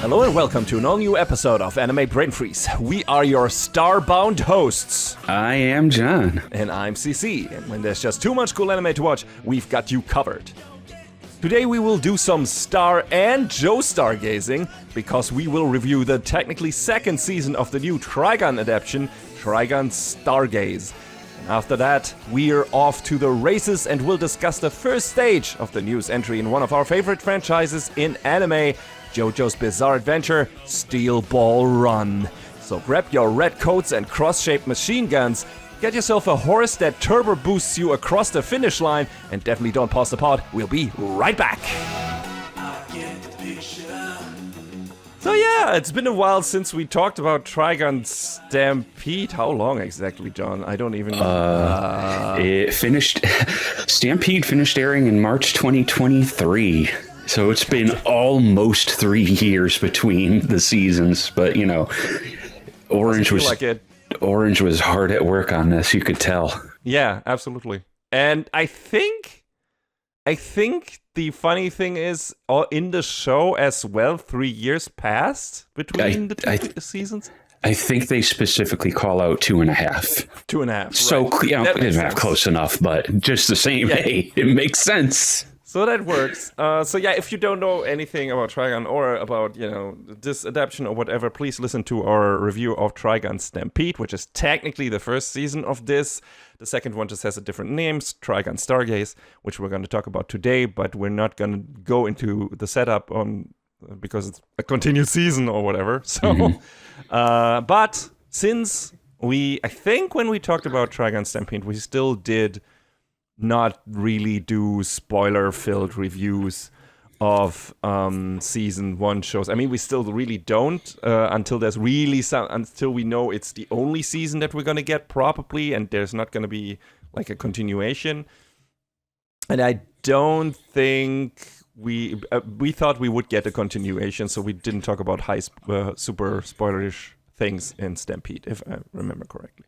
Hello and welcome to an all-new episode of Anime Brain Freeze. We are your star-bound hosts. I am John. And I'm CC. And when there's just too much cool anime to watch, we've got you covered. Today we will do some star and JoJo stargazing, because we will review the technically second season of the new Trigun adaptation, Trigun Stargaze. And after that, we're off to the races and we'll discuss the first stage of the news entry in one of our favorite franchises in anime, JoJo's Bizarre Adventure, Steel Ball Run. So grab your red coats and cross-shaped machine guns, get yourself a horse that turbo boosts you across the finish line, and definitely don't pause the pod. We'll be right back. So yeah, it's been a while since we talked about Trigun Stampede. How long exactly, John? I don't even know. It finished... Stampede finished airing in March 2023. So it's been almost 3 years between the seasons, but you know, Orange was hard at work on this, you could tell. Yeah, absolutely. And I think the funny thing is, in the show as well, 3 years passed between the two seasons. I think they specifically call out 2.5. 2.5. So, right. you know, it's not close enough, but just the same, hey, it makes sense. So that works. So yeah, if you don't know anything about Trigun or about, you know, this adaptation or whatever, please listen to our review of Trigun Stampede, which is technically the first season of this. The second one just has a different name, Trigun Stargaze, which we're going to talk about today, but we're not going to go into the setup on because it's a continued season or whatever. So, but since I think when we talked about Trigun Stampede, we still did not really do spoiler-filled reviews of season 1 shows. I mean, we still really don't until there's really until we know it's the only season that we're gonna get probably, and there's not gonna be like a continuation. And I don't think we thought we would get a continuation, so we didn't talk about super spoilerish things in Stampede, if I remember correctly.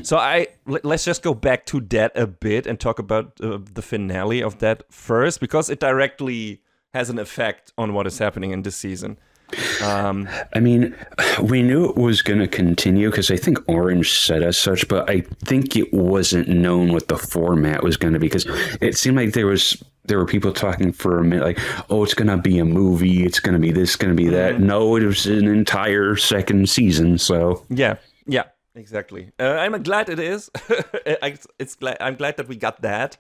So let's just go back to that a bit and talk about the finale of that first, because it directly has an effect on what is happening in this season. I mean, we knew it was going to continue because I think Orange said as such, but I think it wasn't known what the format was going to be, because it seemed like there were people talking for a minute like, oh, it's going to be a movie, it's going to be this, going to be that. No, it was an entire second season, so... Yeah. Exactly. I'm glad it is. I'm glad that we got that.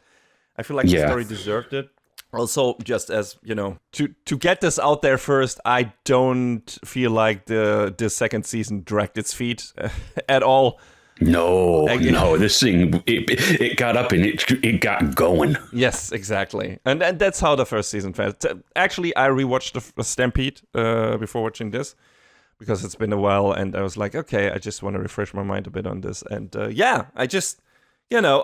I feel like the story deserved it. Also, just as, you know, to get this out there first, I don't feel like the second season dragged its feet at all. No, this thing, it got up and it got going. Yes, exactly. And that's how the first season felt. Actually, I rewatched the Stampede before watching this, because it's been a while, and I was like, okay, I just want to refresh my mind a bit on this. And I just, you know,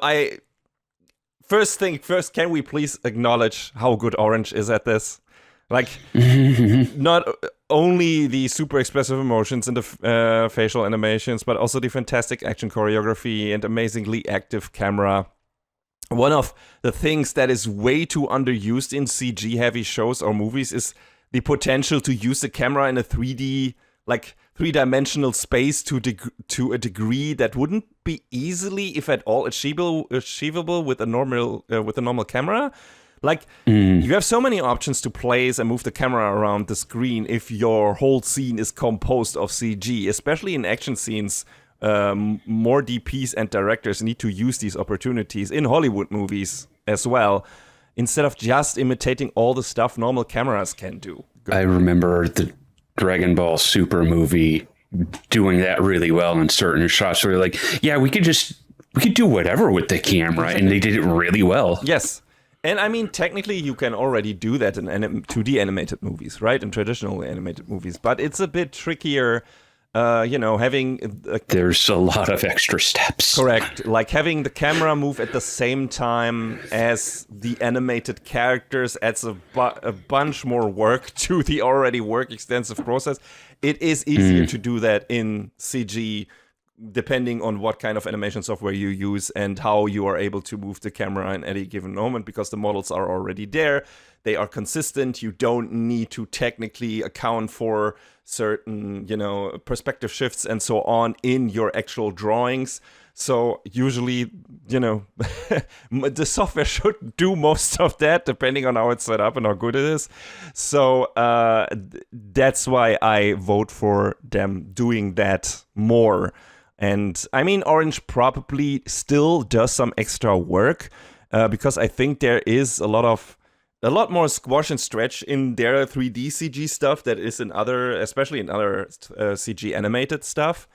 first, can we please acknowledge how good Orange is at this? Like, not only the super expressive emotions and the facial animations, but also the fantastic action choreography and amazingly active camera. One of the things that is way too underused in CG-heavy shows or movies is the potential to use the camera in a 3D, like three-dimensional space to a degree that wouldn't be easily, if at all, achievable with a normal camera. Like, you have so many options to place and move the camera around the screen if your whole scene is composed of CG, especially in action scenes. More DPs and directors need to use these opportunities in Hollywood movies as well, instead of just imitating all the stuff normal cameras can do. I remember the Dragon Ball Super movie doing that really well in certain shots where like, yeah, we could do whatever with the camera, and they did it really well. Yes. And I mean, technically you can already do that in 2D animated movies, right? In traditional animated movies, but it's a bit trickier, you know, having... There's a lot of extra steps. Correct. Like having the camera move at the same time as the animated characters adds a bunch more work to the already extensive process. It is easier to do that in CG, depending on what kind of animation software you use and how you are able to move the camera in any given moment, because the models are already there. They are consistent. You don't need to technically account for certain, perspective shifts and so on in your actual drawings. So usually, the software should do most of that, depending on how it's set up and how good it is. So that's why I vote for them doing that more. And I mean, Orange probably still does some extra work because I think there is a lot more squash and stretch in their 3D CG stuff that is especially in other CG animated stuff.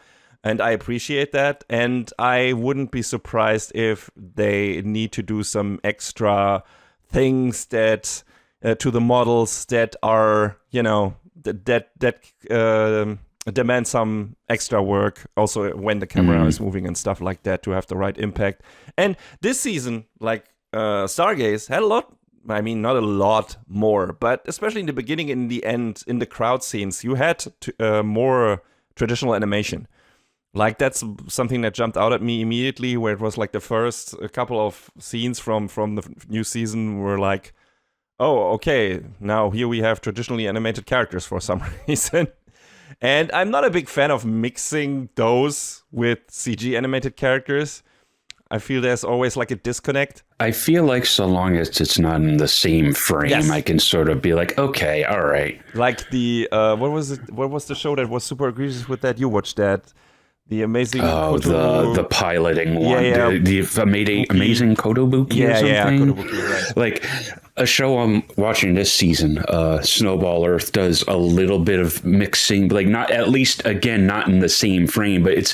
And I appreciate that. And I wouldn't be surprised if they need to do some extra things that to the models that are, that demand some extra work. Also, when the camera is moving and stuff like that, to have the right impact. And this season, like Stargaze, had a lot. I mean, not a lot more, but especially in the beginning and in the end, in the crowd scenes, you had more traditional animation. Like, that's something that jumped out at me immediately, where it was like the first couple of scenes from the new season were like, oh, okay, now here we have traditionally animated characters for some reason. And I'm not a big fan of mixing those with CG animated characters. I feel there's always like a disconnect. I feel like so long as it's not in the same frame, yes, I can sort of be like, okay, all right. Like the, what was the show that was super egregious with that? You watched that. The amazing the piloting one. Yeah. The amazing Kotobuki or something. Yeah, Kotobuki, right. Like a show I'm watching this season, Snowball Earth, does a little bit of mixing, like not in the same frame, but it's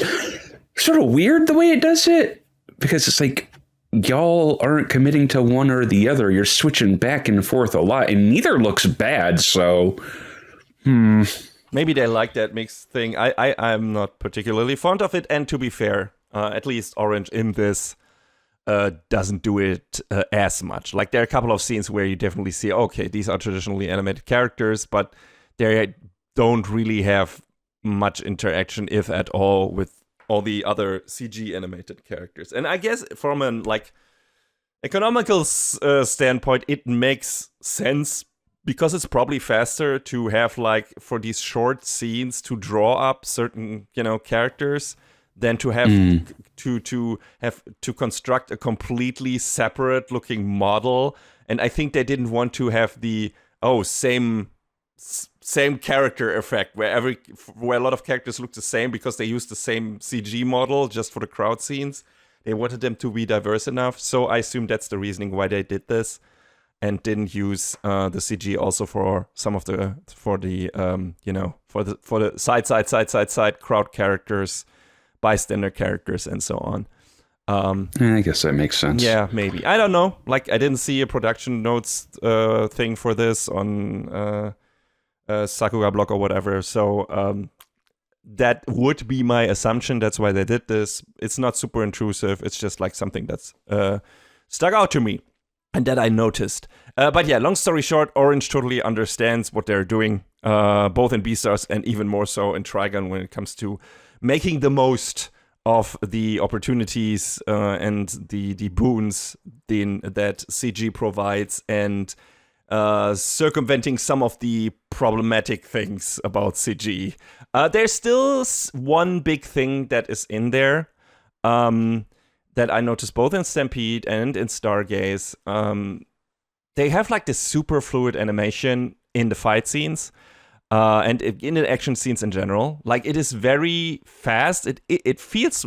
sort of weird the way it does it, because it's like y'all aren't committing to one or the other. You're switching back and forth a lot, and neither looks bad, so maybe they like that mixed thing. I'm not particularly fond of it, and to be fair, at least Orange in this doesn't do it as much. Like, there are a couple of scenes where you definitely see, okay, these are traditionally animated characters, but they don't really have much interaction, if at all, with all the other CG animated characters. And I guess from an economical standpoint, it makes sense, because it's probably faster to have, like, for these short scenes to draw up certain, characters than to have to construct a completely separate looking model. And I think they didn't want to have the same character effect where a lot of characters look the same because they use the same CG model just for the crowd scenes. They wanted them to be diverse enough, so I assume that's the reasoning why they did this. And didn't use the CG also for some of the for the side crowd characters, bystander characters, and so on. I guess that makes sense. Yeah, maybe. I don't know. Like, I didn't see a production notes thing for this on Sakuga blog or whatever. So that would be my assumption. That's why they did this. It's not super intrusive. It's just like something that's stuck out to me. And that I noticed. But yeah, long story short, Orange totally understands what they're doing, both in Beastars and even more so in Trigun, when it comes to making the most of the opportunities and the boons that CG provides, and circumventing some of the problematic things about CG. There's still one big thing that is in there. That I noticed both in Stampede and in Stargaze. They have like this super fluid animation in the fight scenes and in the action scenes in general. Like, it is very fast. It feels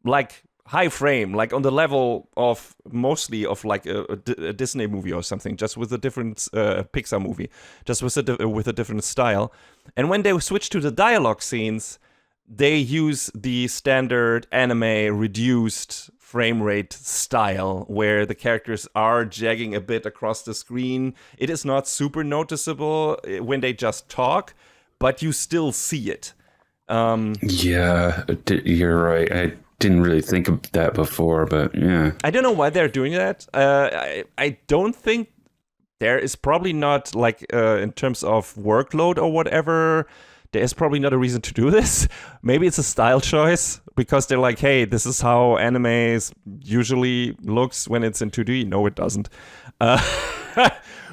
like high frame, like on the level of mostly of like a Disney movie or something, just with a different Pixar movie, just with a different style. And when they switch to the dialogue scenes, they use the standard anime reduced frame rate style, where the characters are jagging a bit across the screen. It is not super noticeable when they just talk, but you still see it. Yeah, you're right. I didn't really think of that before, but yeah. I don't know why they're doing that. I don't think there is probably not, like, in terms of workload or whatever, there's probably not a reason to do this. Maybe it's a style choice, because they're like, hey, this is how anime usually looks when it's in 2D. No, it doesn't.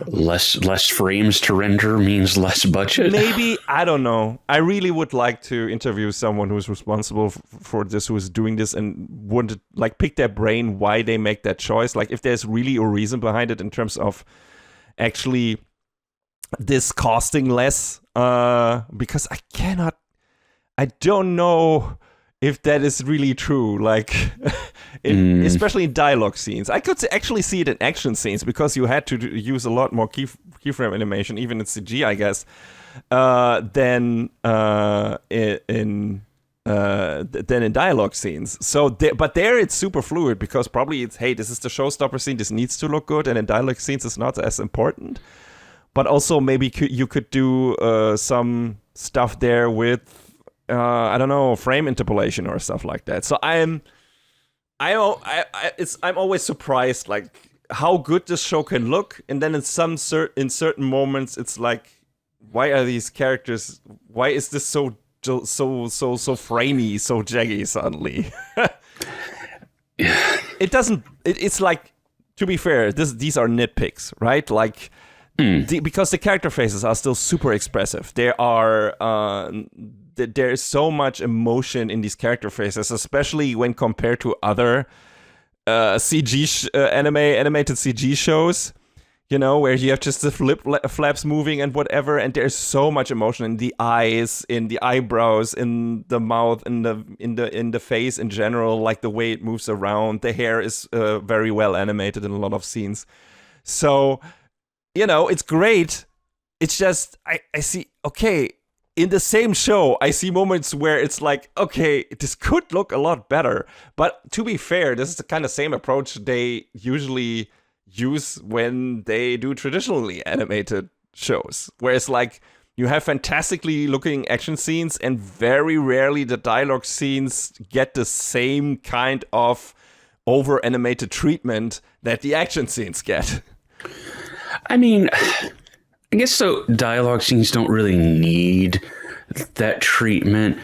Less frames to render means less budget. Maybe, I don't know. I really would like to interview someone who's responsible for this, who's doing this, and would like pick their brain why they make that choice. Like if there's really a reason behind it in terms of actually this costing less. Because I don't know if that is really true. Like, especially in dialogue scenes. I could actually see it in action scenes because you had to use a lot more keyframe animation, even in CG, I guess, than in dialogue scenes. So, but there it's super fluid because probably it's, hey, this is the showstopper scene. This needs to look good, and in dialogue scenes, it's not as important. But also maybe you could do some stuff there with I don't know, frame interpolation or stuff like that. So I'm always surprised like how good this show can look, and then in certain moments it's like, why are these characters? Why is this so framey, so jaggy suddenly? It doesn't. It's like, to be fair, these are nitpicks, right? Like. Because the character faces are still super expressive. There is so much emotion in these character faces, especially when compared to other CG animated CG shows. You know, where you have just the flaps moving and whatever, and there's so much emotion in the eyes, in the eyebrows, in the mouth, in the face in general. Like the way it moves around, the hair is very well animated in a lot of scenes. So. You know, it's great. It's just, I see, okay, in the same show, I see moments where it's like, okay, this could look a lot better. But to be fair, this is the kind of same approach they usually use when they do traditionally animated shows. Where it's like, you have fantastically looking action scenes, and very rarely the dialogue scenes get the same kind of over-animated treatment that the action scenes get. I mean, I guess so. Dialogue scenes don't really need that treatment,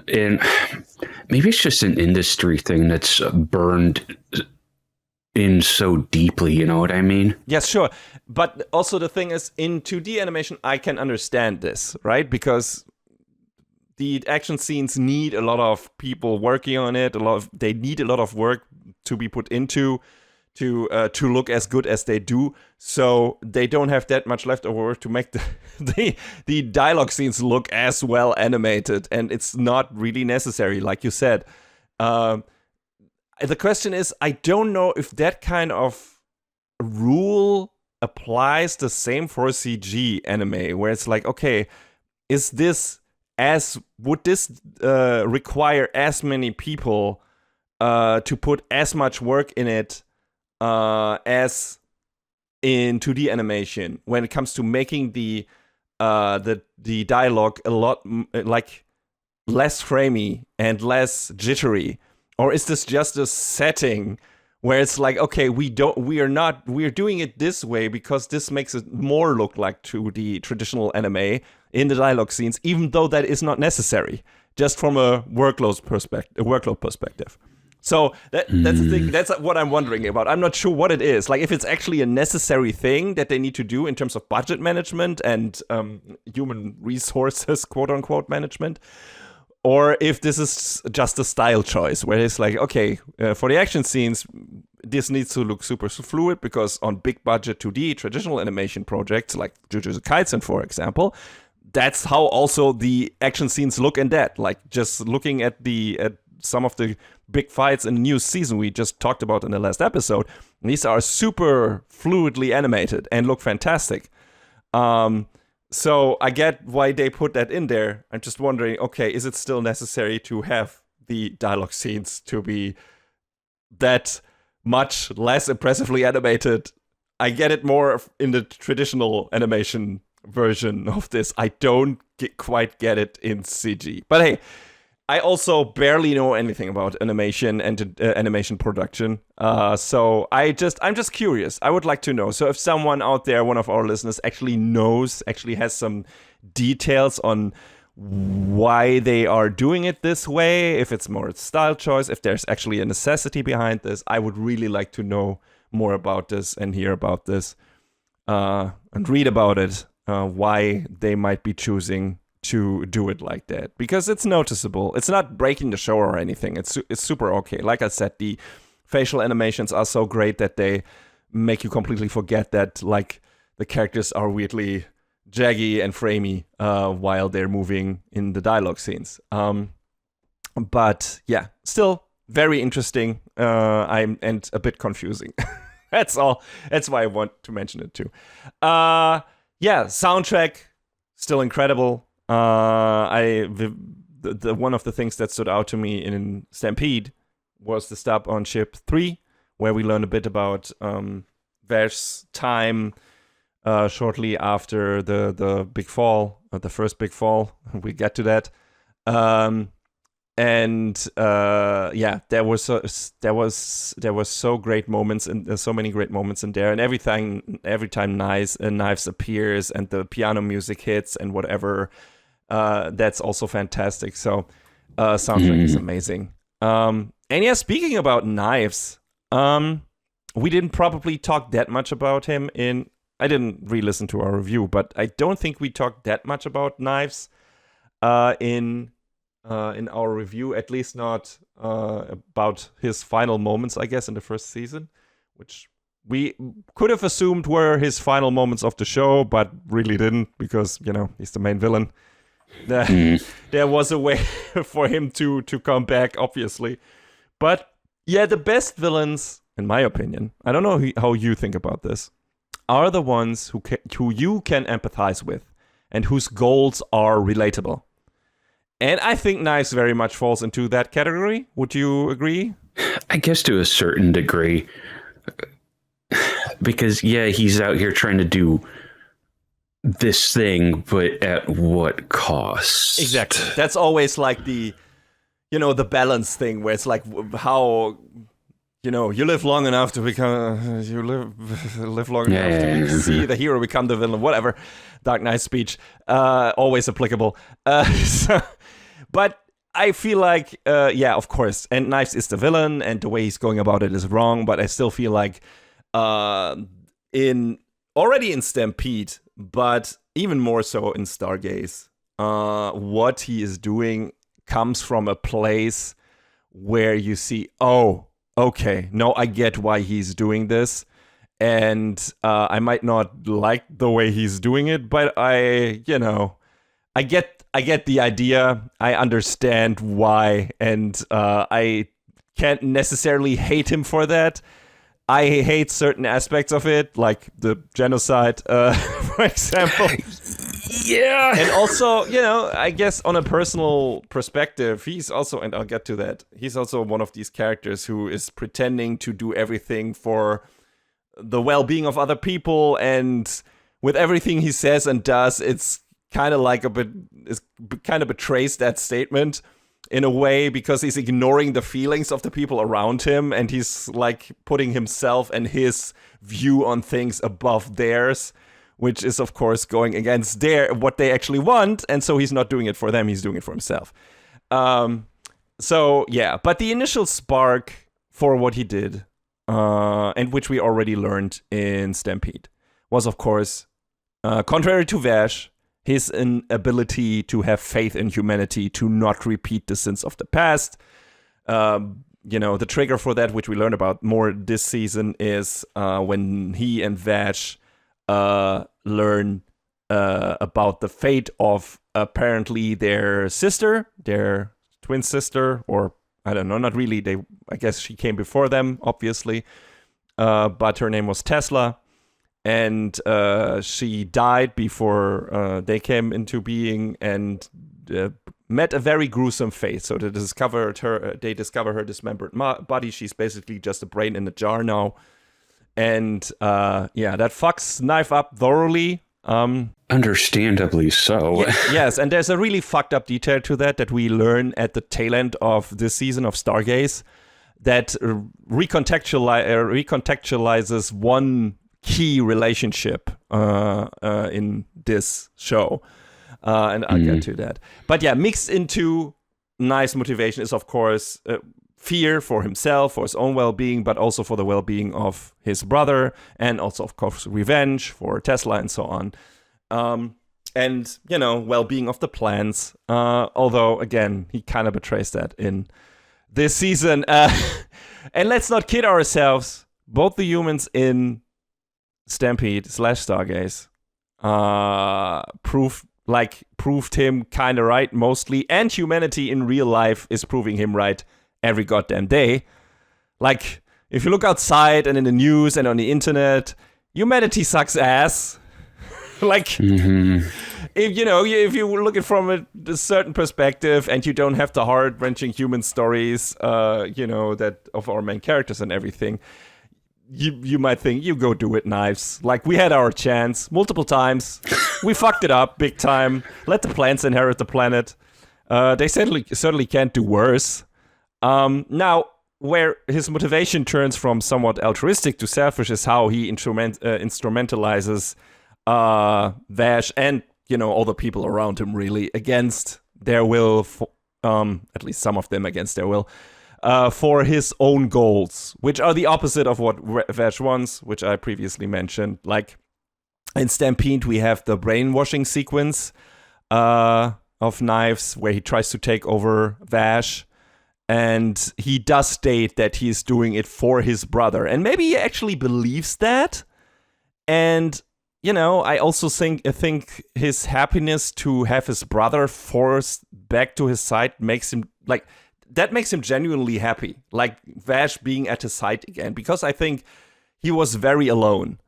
and maybe it's just an industry thing that's burned in so deeply. You know what I mean? Yes, sure. But also the thing is, in 2D animation, I can understand this, right? Because the action scenes need a lot of people working on it. They need a lot of work to be put into. To look as good as they do, so they don't have that much leftover to make the dialogue scenes look as well animated, and it's not really necessary, like you said. The question is, I don't know if that kind of rule applies the same for CG anime, where it's like, okay, would this require as many people to put as much work in it as in 2D animation when it comes to making the dialogue a lot like less framey and less jittery? Or is this just a setting where it's like, okay, we're doing it this way because this makes it more look like 2D traditional anime in the dialogue scenes, even though that is not necessary, just from a workload perspective. So that's the thing. That's what I'm wondering about. I'm not sure what it is. Like if it's actually a necessary thing that they need to do in terms of budget management and human resources, quote unquote, management, or if this is just a style choice where it's like, okay, for the action scenes, this needs to look super fluid because on big budget 2D traditional animation projects like JoJo Kaisen, for example, that's how also the action scenes look in that. Like just looking at some of the big fights in the new season we just talked about in the last episode, these are super fluidly animated and look fantastic. So I get why they put that in there. I'm just wondering, okay, is it still necessary to have the dialogue scenes to be that much less impressively animated? I get it more in the traditional animation version of this. I don't quite get it in CG. But hey, I also barely know anything about animation and animation production. So I'm just curious. I would like to know. So if someone out there, one of our listeners, actually has some details on why they are doing it this way, if it's more style choice, if there's actually a necessity behind this, I would really like to know more about this and hear about this. and read about it, why they might be choosing to do it like that, because it's noticeable. It's not breaking the show or anything. It's super okay. Like I said, the facial animations are so great that they make you completely forget that like the characters are weirdly jaggy and framey while they're moving in the dialogue scenes. But yeah, still very interesting. And a bit confusing. That's all. That's why I want to mention it too. Yeah, soundtrack still incredible. The one of the things that stood out to me in Stampede was the stop on ship 3, where we learned a bit about Vash's time shortly after the big fall, the first big fall. We get to that. Yeah, there was so great moments, and so many great moments in there, and every time Knives appears and the piano music hits and whatever, that's also fantastic. So soundtrack is amazing. And yeah, speaking about Knives, we didn't probably talk that much about him I didn't re-listen to our review, but I don't think we talked that much about Knives in our review, at least not about his final moments, I guess, in the first season, which we could have assumed were his final moments of the show, but really didn't, because, he's the main villain. There was a way for him to come back, obviously. But yeah, the best villains, in my opinion, I don't know how you think about this, are the ones who you can empathize with and whose goals are relatable. And I think Knives very much falls into that category. Would you agree? I guess to a certain degree. Because, yeah, he's out here trying to do this thing, but at what cost? Exactly. That's always like the balance thing, where it's like how, you live long enough to become, you live long enough to see the hero become the villain, whatever. Dark Knight speech, always applicable. But I feel like, yeah, of course, and Knives is the villain, and the way he's going about it is wrong, but I still feel like already in Stampede, but even more so in Stargaze, what he is doing comes from a place where you see, oh, okay, no, I get why he's doing this, and I might not like the way he's doing it, but I get the idea. I understand why, and I can't necessarily hate him for that. I hate certain aspects of it, like the genocide, for example. Yeah. And also, I guess on a personal perspective, he's also, and I'll get to that, he's also one of these characters who is pretending to do everything for the well-being of other people, and with everything he says and does, it's kind of betrays that statement in a way, because he's ignoring the feelings of the people around him, and he's like putting himself and his view on things above theirs, which is of course going against what they actually want, and so he's not doing it for them, he's doing it for himself. So yeah, but the initial spark for what he did, and which we already learned in Stampede, was of course, contrary to Vash, his inability to have faith in humanity, to not repeat the sins of the past. The trigger for that, which we learn about more this season, is when he and Vash learn about the fate of apparently their twin sister, or I don't know, not really. I guess she came before them, obviously, but her name was Tesla. And she died before they came into being, and met a very gruesome fate. So they discover her dismembered body. She's basically just a brain in a jar now. And yeah, that fucks Knife up thoroughly. Understandably so. Yes, and there's a really fucked up detail to that we learn at the tail end of this season of Stargaze that recontextualizes one key relationship in this show, and I'll get to that. But yeah, mixed into Knife's motivation is, of course, fear for himself, for his own well-being, but also for the well-being of his brother, and also, of course, revenge for Tesla and so on. And, well-being of the plants. Although, again, he kind of betrays that in this season. And let's not kid ourselves. Both the humans in Stampede/Stargaze proved him kind of right mostly, and humanity in real life is proving him right every goddamn day. Like, if you look outside and in the news and on the internet, humanity sucks ass. Like, if you look at it from a certain perspective and you don't have the heart-wrenching human stories, that of our main characters and everything, you might think, you go do it, Knives. Like, we had our chance multiple times. We fucked it up big time. Let the plants inherit the planet. They certainly can't do worse. Now, where his motivation turns from somewhat altruistic to selfish is how he instrumentalizes Vash and, all the people around him, really, against their will, at least some of them against their will, for his own goals, which are the opposite of what Vash wants, which I previously mentioned. Like, in Stampede, we have the brainwashing sequence of Knives, where he tries to take over Vash, and he does state that he's doing it for his brother. And maybe he actually believes that, and I also think his happiness to have his brother forced back to his side makes him genuinely happy. Like, Vash being at his side again, because I think he was very alone.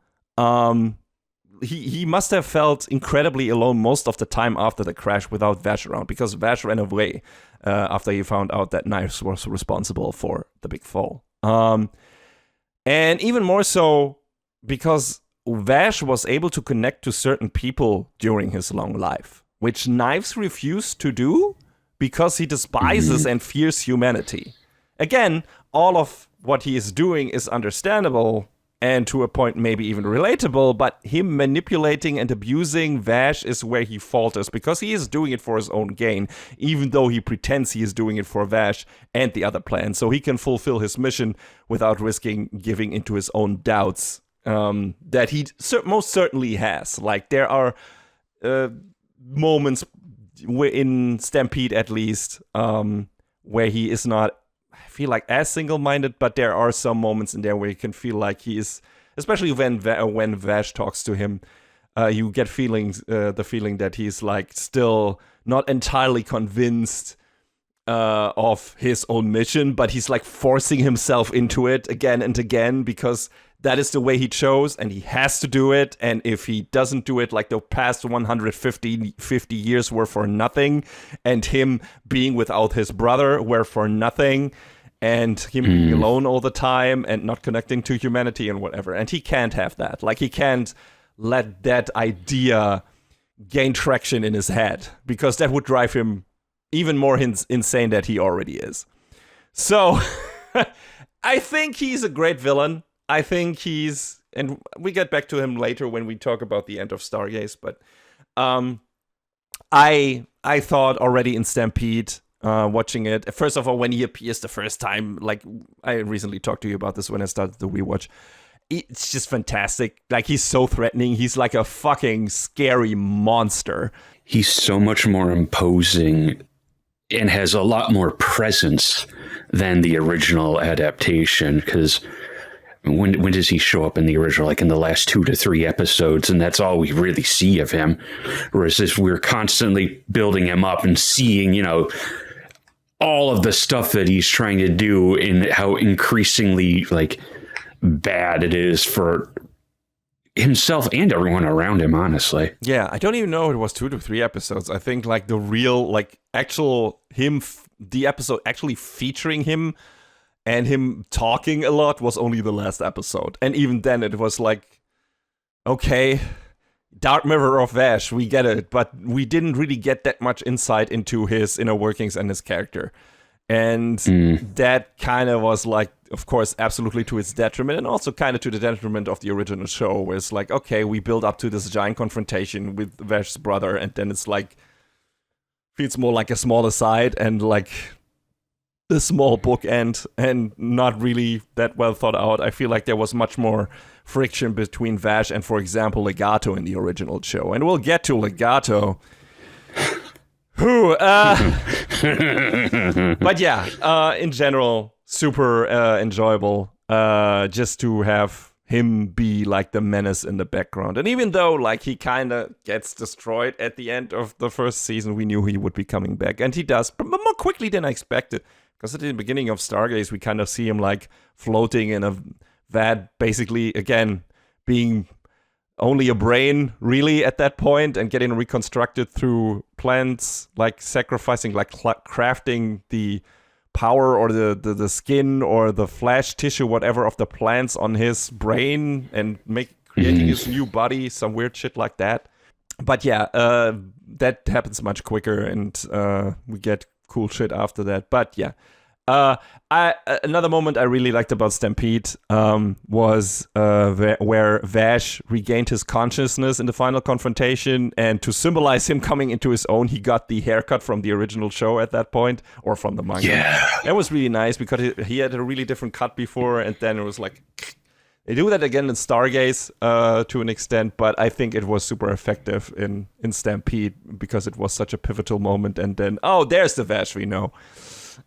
He must have felt incredibly alone most of the time after the crash without Vash around, because Vash ran away after he found out that Knives was responsible for the big fall. And even more so because Vash was able to connect to certain people during his long life, which Knives refused to do because he despises and fears humanity. Again, all of what he is doing is understandable and to a point maybe even relatable, but him manipulating and abusing Vash is where he falters, because he is doing it for his own gain, even though he pretends he is doing it for Vash and the other plans, so he can fulfill his mission without risking giving into his own doubts. That he most certainly has. Like, there are moments in Stampede, at least, where he is not, I feel like, as single-minded, but there are some moments in there where you can feel like he is, especially when Vash talks to him, you get the feeling that he's like still not entirely convinced of his own mission, but he's like forcing himself into it again and again, because that is the way he chose, and he has to do it. And if he doesn't do it, like, the past 150 years were for nothing, and him being without his brother were for nothing, and him being alone all the time and not connecting to humanity and whatever. And he can't have that. Like, he can't let that idea gain traction in his head, because that would drive him even more insane than he already is. So, I think he's a great villain. I think and we get back to him later when we talk about the end of Stargaze, but I thought already in Stampede, watching it, first of all, when he appears the first time, like, I recently talked to you about this when I started the rewatch, it's just fantastic. Like, he's so threatening. He's like a fucking scary monster. He's so much more imposing and has a lot more presence than the original adaptation, because when does he show up in the original? Like, in the last 2 to 3 episodes, and that's all we really see of him. Whereas this, we're constantly building him up and seeing, all of the stuff that he's trying to do, and how increasingly, like, bad it is for himself and everyone around him, honestly. Yeah, I don't even know if it was 2 to 3 episodes. I think, like, the real, like, the episode actually featuring him and him talking a lot was only the last episode. And even then it was like, okay, Dark Mirror of Vash, we get it, but we didn't really get that much insight into his inner workings and his character. And that kind of was like, of course, absolutely to its detriment, and also kind of to the detriment of the original show, where it's like, okay, we build up to this giant confrontation with Vash's brother, and then it's like, feels more like a small aside, and like, a small bookend and not really that well thought out. I feel like there was much more friction between Vash and, for example, Legato in the original show. And we'll get to Legato. But yeah, in general, super enjoyable. Just to have him be like the menace in the background. And even though like he kind of gets destroyed at the end of the first season, we knew he would be coming back. And he does, but more quickly than I expected. Because at the beginning of Stargaze, we kind of see him like floating in a vat, basically, again, being only a brain really at that point and getting reconstructed through plants, like sacrificing, like crafting the power or the skin or the flesh tissue, whatever, of the plants on his brain and creating his new body, some weird shit like that. But yeah, that happens much quicker and we get cool shit after that. But yeah, another moment I really liked about Stampede was where Vash regained his consciousness in the final confrontation, and to symbolize him coming into his own, he got the haircut from the original show at that point, or from the manga. Yeah. That was really nice because he had a really different cut before, and then it was like... They do that again in Stargaze to an extent, but I think it was super effective in Stampede because it was such a pivotal moment, and then, oh, there's the Vash we know.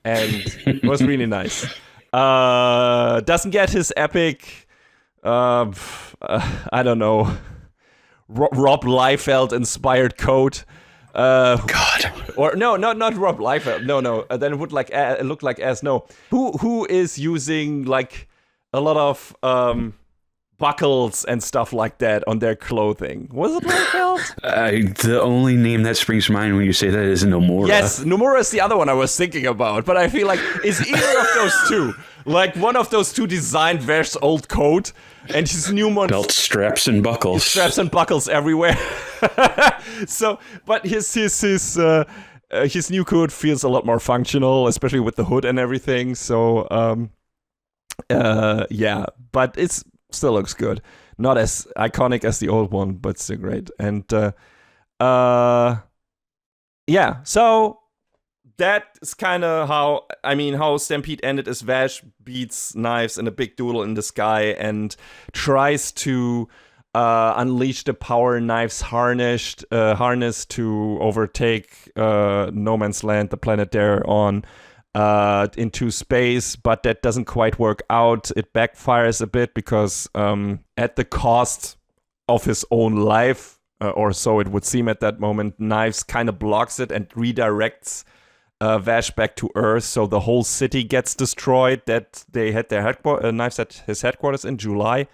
And it was really nice. Doesn't get his epic, I don't know, Rob Liefeld inspired coat. God. Or no, not Rob Liefeld. No. Then it would look like as no. Who is using like a lot of buckles and stuff like that on their clothing? Was it Liefeld? The only name that springs to mind when you say that is Nomura. Yes, Nomura is the other one I was thinking about, but I feel like it's either of those two. Like one of those two designed Vash's old coat and his new one. Belt straps and buckles. Straps and buckles everywhere. So, but his new coat feels a lot more functional, especially with the hood and everything. So, yeah, but it's still looks good. Not as iconic as the old one, but still great. And yeah, so that's kind of how Stampede ended is Vash beats Knives in a big duel in the sky and tries to unleash the power Knives harness to overtake No Man's Land, the planet they're on, into space, but that doesn't quite work out. It backfires a bit because at the cost of his own life, or so it would seem at that moment, Knives kind of blocks it and redirects Vash back to Earth, so the whole city gets destroyed. That they had their Knives at his headquarters in July,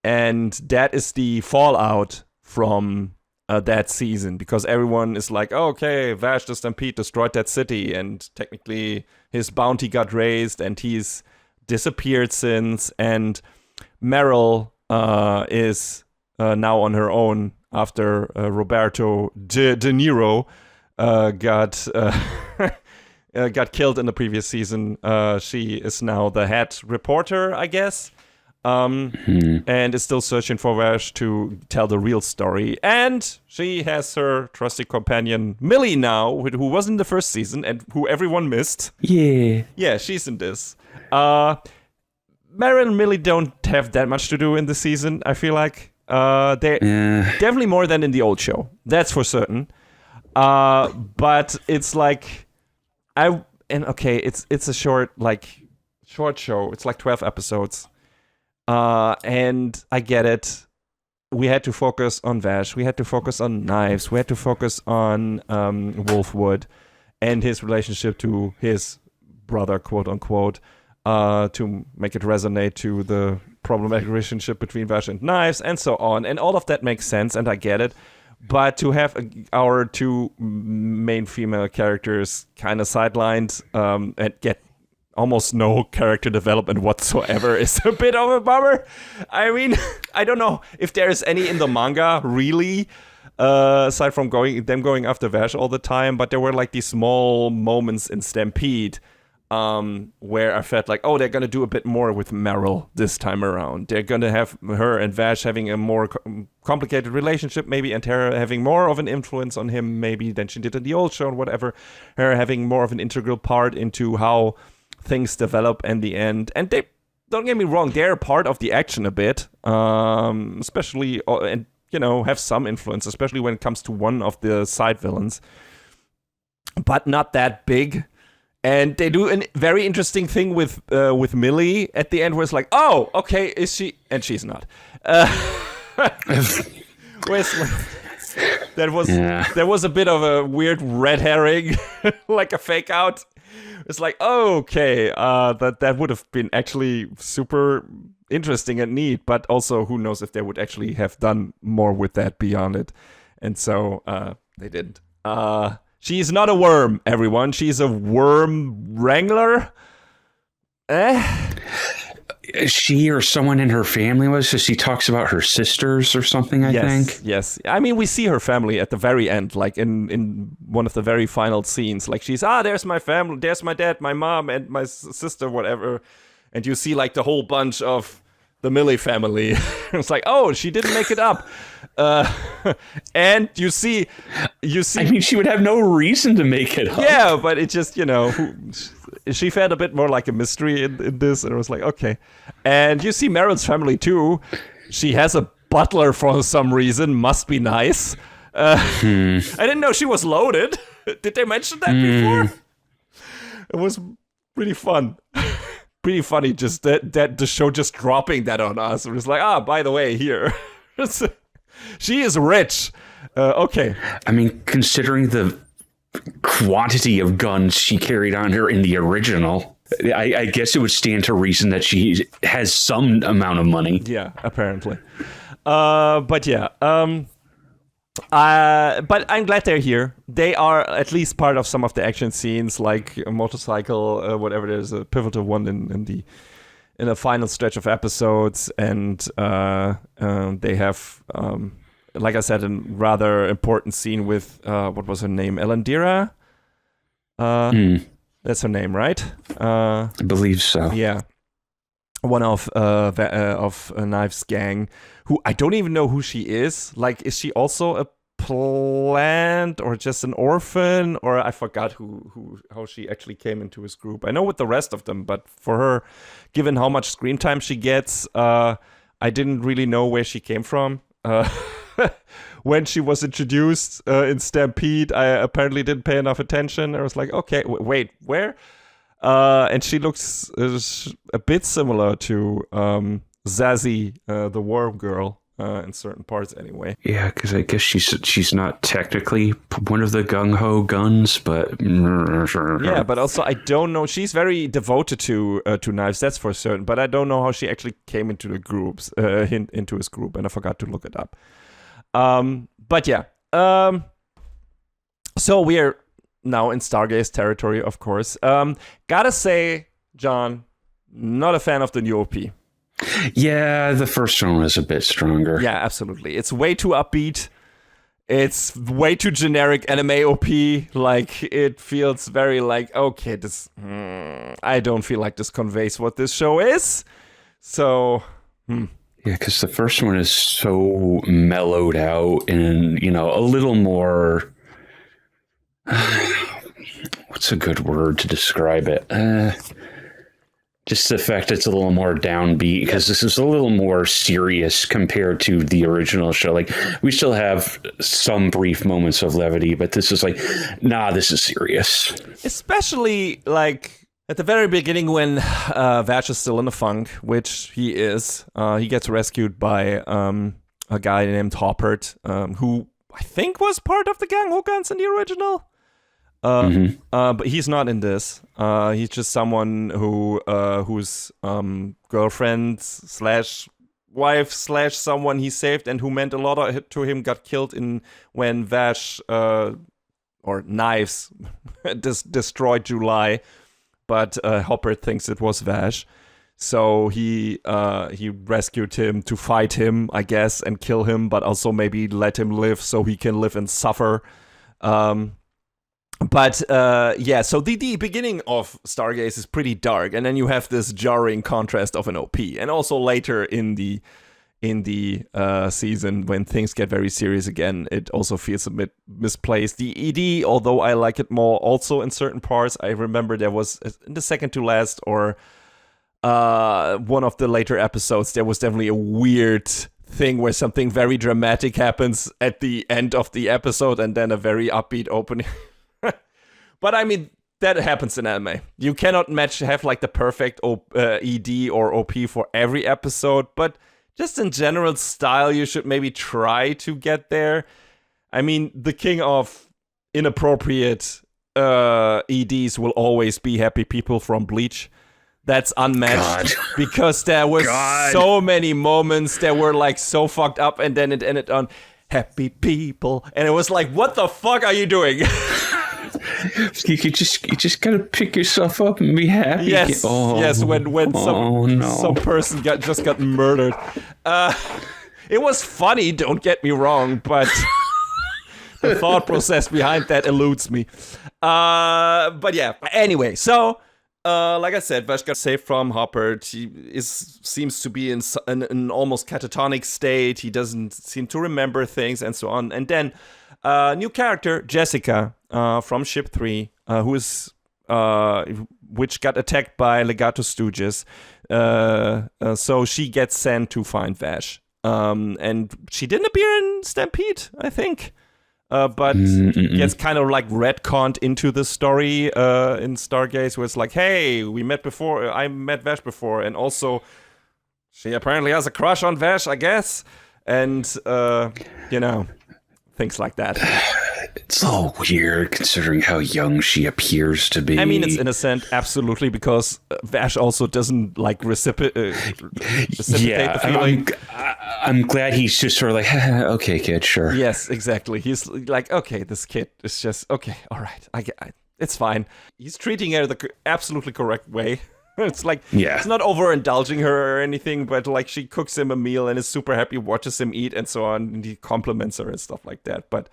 and that is the fallout from that season, because everyone is like, oh, okay, Vash the Stampede destroyed that city, and technically his bounty got raised, and he's disappeared since, and Meryl is now on her own after Roberto De Niro got killed in the previous season. She is now the head reporter, I guess. And is still searching for Vash to tell the real story. And she has her trusty companion, Millie, now, who was in the first season and who everyone missed. Yeah. Yeah, she's in this. Meryl and Millie don't have that much to do in the season, I feel like. They definitely more than in the old show. That's for certain. But it's like... it's a short show. It's like 12 episodes. And I get it. We had to focus on Vash. We had to focus on Knives. We had to focus on Wolfwood and his relationship to his brother, quote unquote, to make it resonate to the problematic relationship between Vash and Knives, and so on. And all of that makes sense, and I get it. But to have our two main female characters kind of sidelined and get almost no character development whatsoever is a bit of a bummer. I mean, I don't know if there's any in the manga, really, aside from going after Vash all the time, but there were like these small moments in Stampede where I felt like, oh, they're gonna do a bit more with Meryl this time around. They're gonna have her and Vash having a more complicated relationship, maybe, and her having more of an influence on him, maybe, than she did in the old show and whatever. Her having more of an integral part into how things develop in the end. And they, don't get me wrong, they're part of the action a bit, especially, and have some influence, especially when it comes to one of the side villains, but not that big. And they do a very interesting thing with Millie at the end, where it's like, oh, okay, is she? And she's not. There was a bit of a weird red herring, like a fake out. It's like, okay, that would have been actually super interesting and neat, but also who knows if they would actually have done more with that beyond it. And so they didn't. She's not a worm, everyone. She's a worm wrangler. She or someone in her family was, so she talks about her sisters or something, I think. Yes. I mean, we see her family at the very end, like in one of the very final scenes. Like she's, there's my family, there's my dad, my mom, and my sister, whatever. And you see like the whole bunch of the Millie family. It's like, oh, she didn't make it up. And you see. I mean, she would have no reason to make it up. Yeah, but it just, she felt a bit more like a mystery in this, and it was like, okay. And you see Meryl's family too. She has a butler for some reason. Must be nice. I didn't know she was loaded. Did they mention that before? It was pretty fun. Pretty funny, just that the show just dropping that on us. It was like, by the way, here. She is rich. Okay. I mean, considering the quantity of guns she carried on her in the original, I guess it would stand to reason that she has some amount of money. Yeah, apparently. But yeah. But I'm glad they're here. They are at least part of some of the action scenes, like a motorcycle, whatever. There's a pivotal one in the final stretch of episodes, and they have, like I said, a rather important scene with what was her name, Elandira. That's her name, right? I believe so. Yeah, one of Knife's gang, who I don't even know who she is. Like, is she also a plant or just an orphan? Or I forgot how she actually came into his group. I know with the rest of them, but for her, given how much screen time she gets, I didn't really know where she came from. When she was introduced in Stampede, I apparently didn't pay enough attention. I was like, okay, wait, where? And she looks a bit similar to Zazie, the worm girl, in certain parts anyway. Yeah, because I guess she's not technically one of the gung-ho guns, but... Yeah, but also I don't know. She's very devoted to Knives, that's for certain, but I don't know how she actually came into the groups, into his group, and I forgot to look it up. But yeah. So we're now in Stargaze territory, of course. Gotta say, John, not a fan of the new OP. Yeah, the first one was a bit stronger. Yeah, absolutely. It's way too upbeat. It's way too generic anime OP. Like, it feels very like, okay, this... I don't feel like this conveys what this show is. So... Yeah, because the first one is so mellowed out and, a little more... what's a good word to describe it? Just the fact it's a little more downbeat, because this is a little more serious compared to the original show. Like, we still have some brief moments of levity, but this is like, nah, this is serious. Especially, like, at the very beginning when Vash is still in the funk, which he is. He gets rescued by a guy named Hoppert, who I think was part of the Gang Ho Guns in the original. But he's not in this. He's just someone whose girlfriend / wife / someone he saved and who meant a lot to him got killed when Vash or Knives destroyed July, but Hopper thinks it was Vash. So he rescued him to fight him, I guess, and kill him, but also maybe let him live so he can live and suffer. But yeah, so the beginning of Stargaze is pretty dark, and then you have this jarring contrast of an OP, and also later in the season when things get very serious again, it also feels a bit misplaced. The ED, although I like it more, also in certain parts. I remember there was in the second to last or one of the later episodes, there was definitely a weird thing where something very dramatic happens at the end of the episode, and then a very upbeat opening. But I mean, that happens in anime. You cannot have like the perfect ED or OP for every episode, but just in general style, you should maybe try to get there. I mean, the king of inappropriate EDs will always be Happy People from Bleach. That's unmatched. Because there was so many moments that were like so fucked up, and then it ended on Happy People, and it was like, what the fuck are you doing? You just gotta pick yourself up and be happy. Yes, yes. When some person just got murdered, it was funny. Don't get me wrong, but the thought process behind that eludes me. But yeah. Anyway, so like I said, Vash got saved from Hopper. He seems to be in an almost catatonic state. He doesn't seem to remember things and so on. And then new character Jessica. From Ship 3, which got attacked by Legato Stooges. So she gets sent to find Vash. And she didn't appear in Stampede, I think. But gets kind of like retconned into the story in Stargaze, where it's like, hey, we met before. I met Vash before. And also, she apparently has a crush on Vash, I guess. And, things like that. It's so weird considering how young she appears to be. I mean, it's innocent, absolutely, because Vash also doesn't like reciprocate the feeling. I'm glad he's just sort of like, okay, kid, sure. Yes, exactly. He's like, okay, this kid is just, okay, all right, it's fine. He's treating her the absolutely correct way. It's like, it's not overindulging her or anything, but like she cooks him a meal and is super happy, watches him eat and so on, and he compliments her and stuff like that. But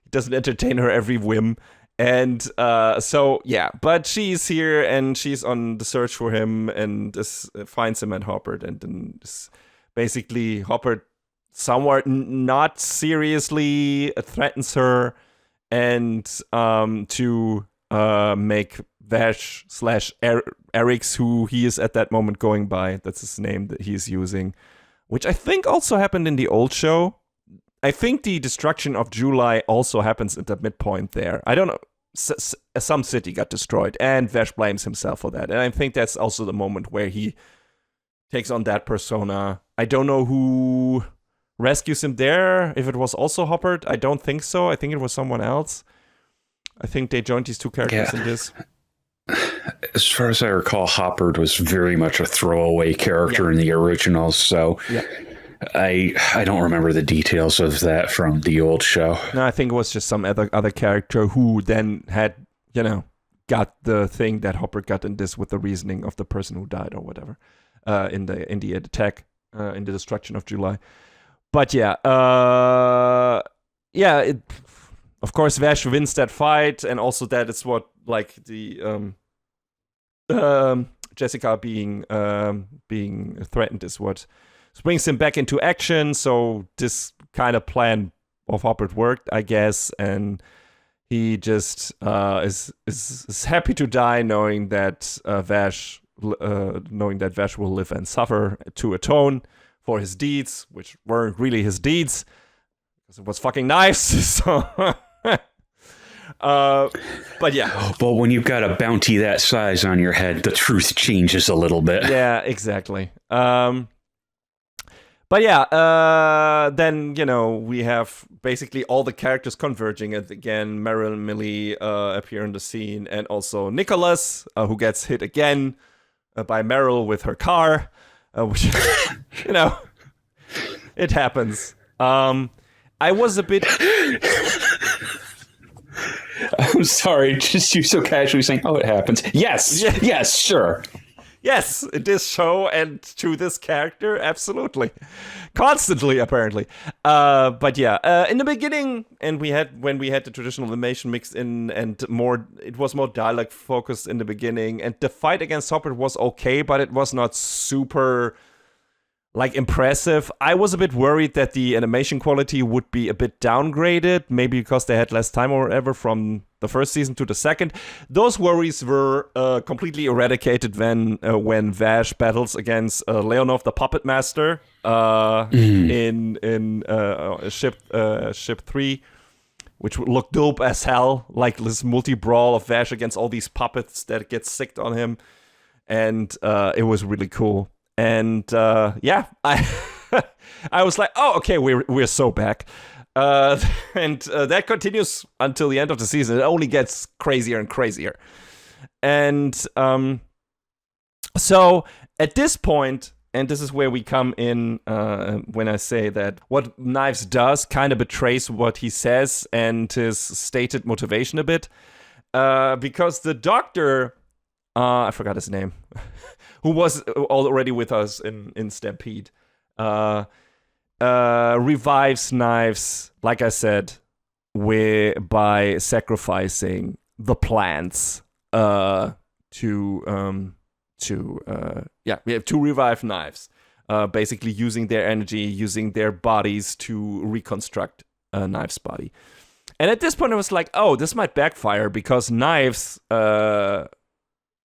he doesn't entertain her every whim. And so, yeah, but she's here and she's on the search for him and finds him at Hopper. And then basically Hopper somewhat not seriously threatens her and to make Vash / Eric's, who he is at that moment going by, that's his name that he's using, which I think also happened in the old show. I think the destruction of July also happens at the midpoint there. I don't know. Some city got destroyed, and Vash blames himself for that. And I think that's also the moment where he takes on that persona. I don't know who rescues him there, if it was also Hopper. I don't think so. I think it was someone else. I think they joined these two characters in this. As far as I recall, Hopper was very much a throwaway character in the originals, so I don't remember the details of that from the old show. No, I think it was just some other character who then had, got the thing that Hopper got in this with the reasoning of the person who died or whatever in the attack, in the destruction of July. But of course, Vash wins that fight, and also that is what, like, the Jessica being threatened is what brings him back into action. So this kind of plan of Hopper worked, I guess, and he just is happy to die, knowing that Vash will live and suffer to atone for his deeds, which weren't really his deeds, because it was fucking knives. So. But yeah. But when you've got a bounty that size on your head, the truth changes a little bit. Yeah, exactly. But yeah, then, we have basically all the characters converging. And again, Meryl and Millie appear in the scene. And also Nicholas, who gets hit again by Meryl with her car. Which, it happens. I was a bit... I'm sorry, just you so casually saying, "Oh, it happens." Yes, yes, sure. Yes, in this show and to this character, absolutely, constantly, apparently. But yeah, in the beginning, and when we had the traditional animation mixed in, and it was more dialogue focused in the beginning, and the fight against Hopper was okay, but it was not super impressive. I was a bit worried that the animation quality would be a bit downgraded, maybe because they had less time or whatever from the first season to the second. Those worries were completely eradicated when Vash battles against Leonov, the Puppet Master, in ship 3, which would look dope as hell, like this multi-brawl of Vash against all these puppets that get sicked on him, and it was really cool. And I I was like, oh, okay, we're so back. And that continues until the end of the season. It only gets crazier and crazier. And so at this point, and this is where we come in when I say that what Knives does kind of betrays what he says and his stated motivation a bit. Because the doctor, I forgot his name, who was already with us in Stampede, revives Knives, like I said, by sacrificing the plants to revive Knives, basically using their energy, using their bodies to reconstruct Knives' body. And at this point, I was like, oh, this might backfire, because Knives'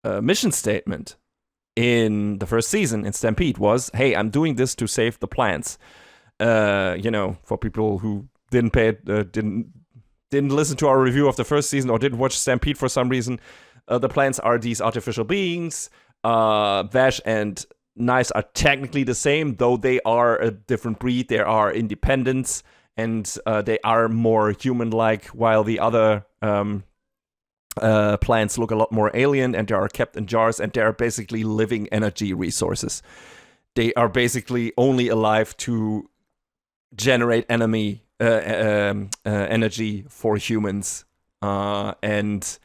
mission statement in the first season in Stampede was, hey, I'm doing this to save the plants. For people who didn't listen to our review of the first season or didn't watch Stampede for some reason, the plants are these artificial beings. Vash and Knives are technically the same, though they are a different breed. They are independents, and they are more human-like, while the other plants look a lot more alien, and they are kept in jars, and they are basically living energy resources. They are basically only alive to generate energy for humans, and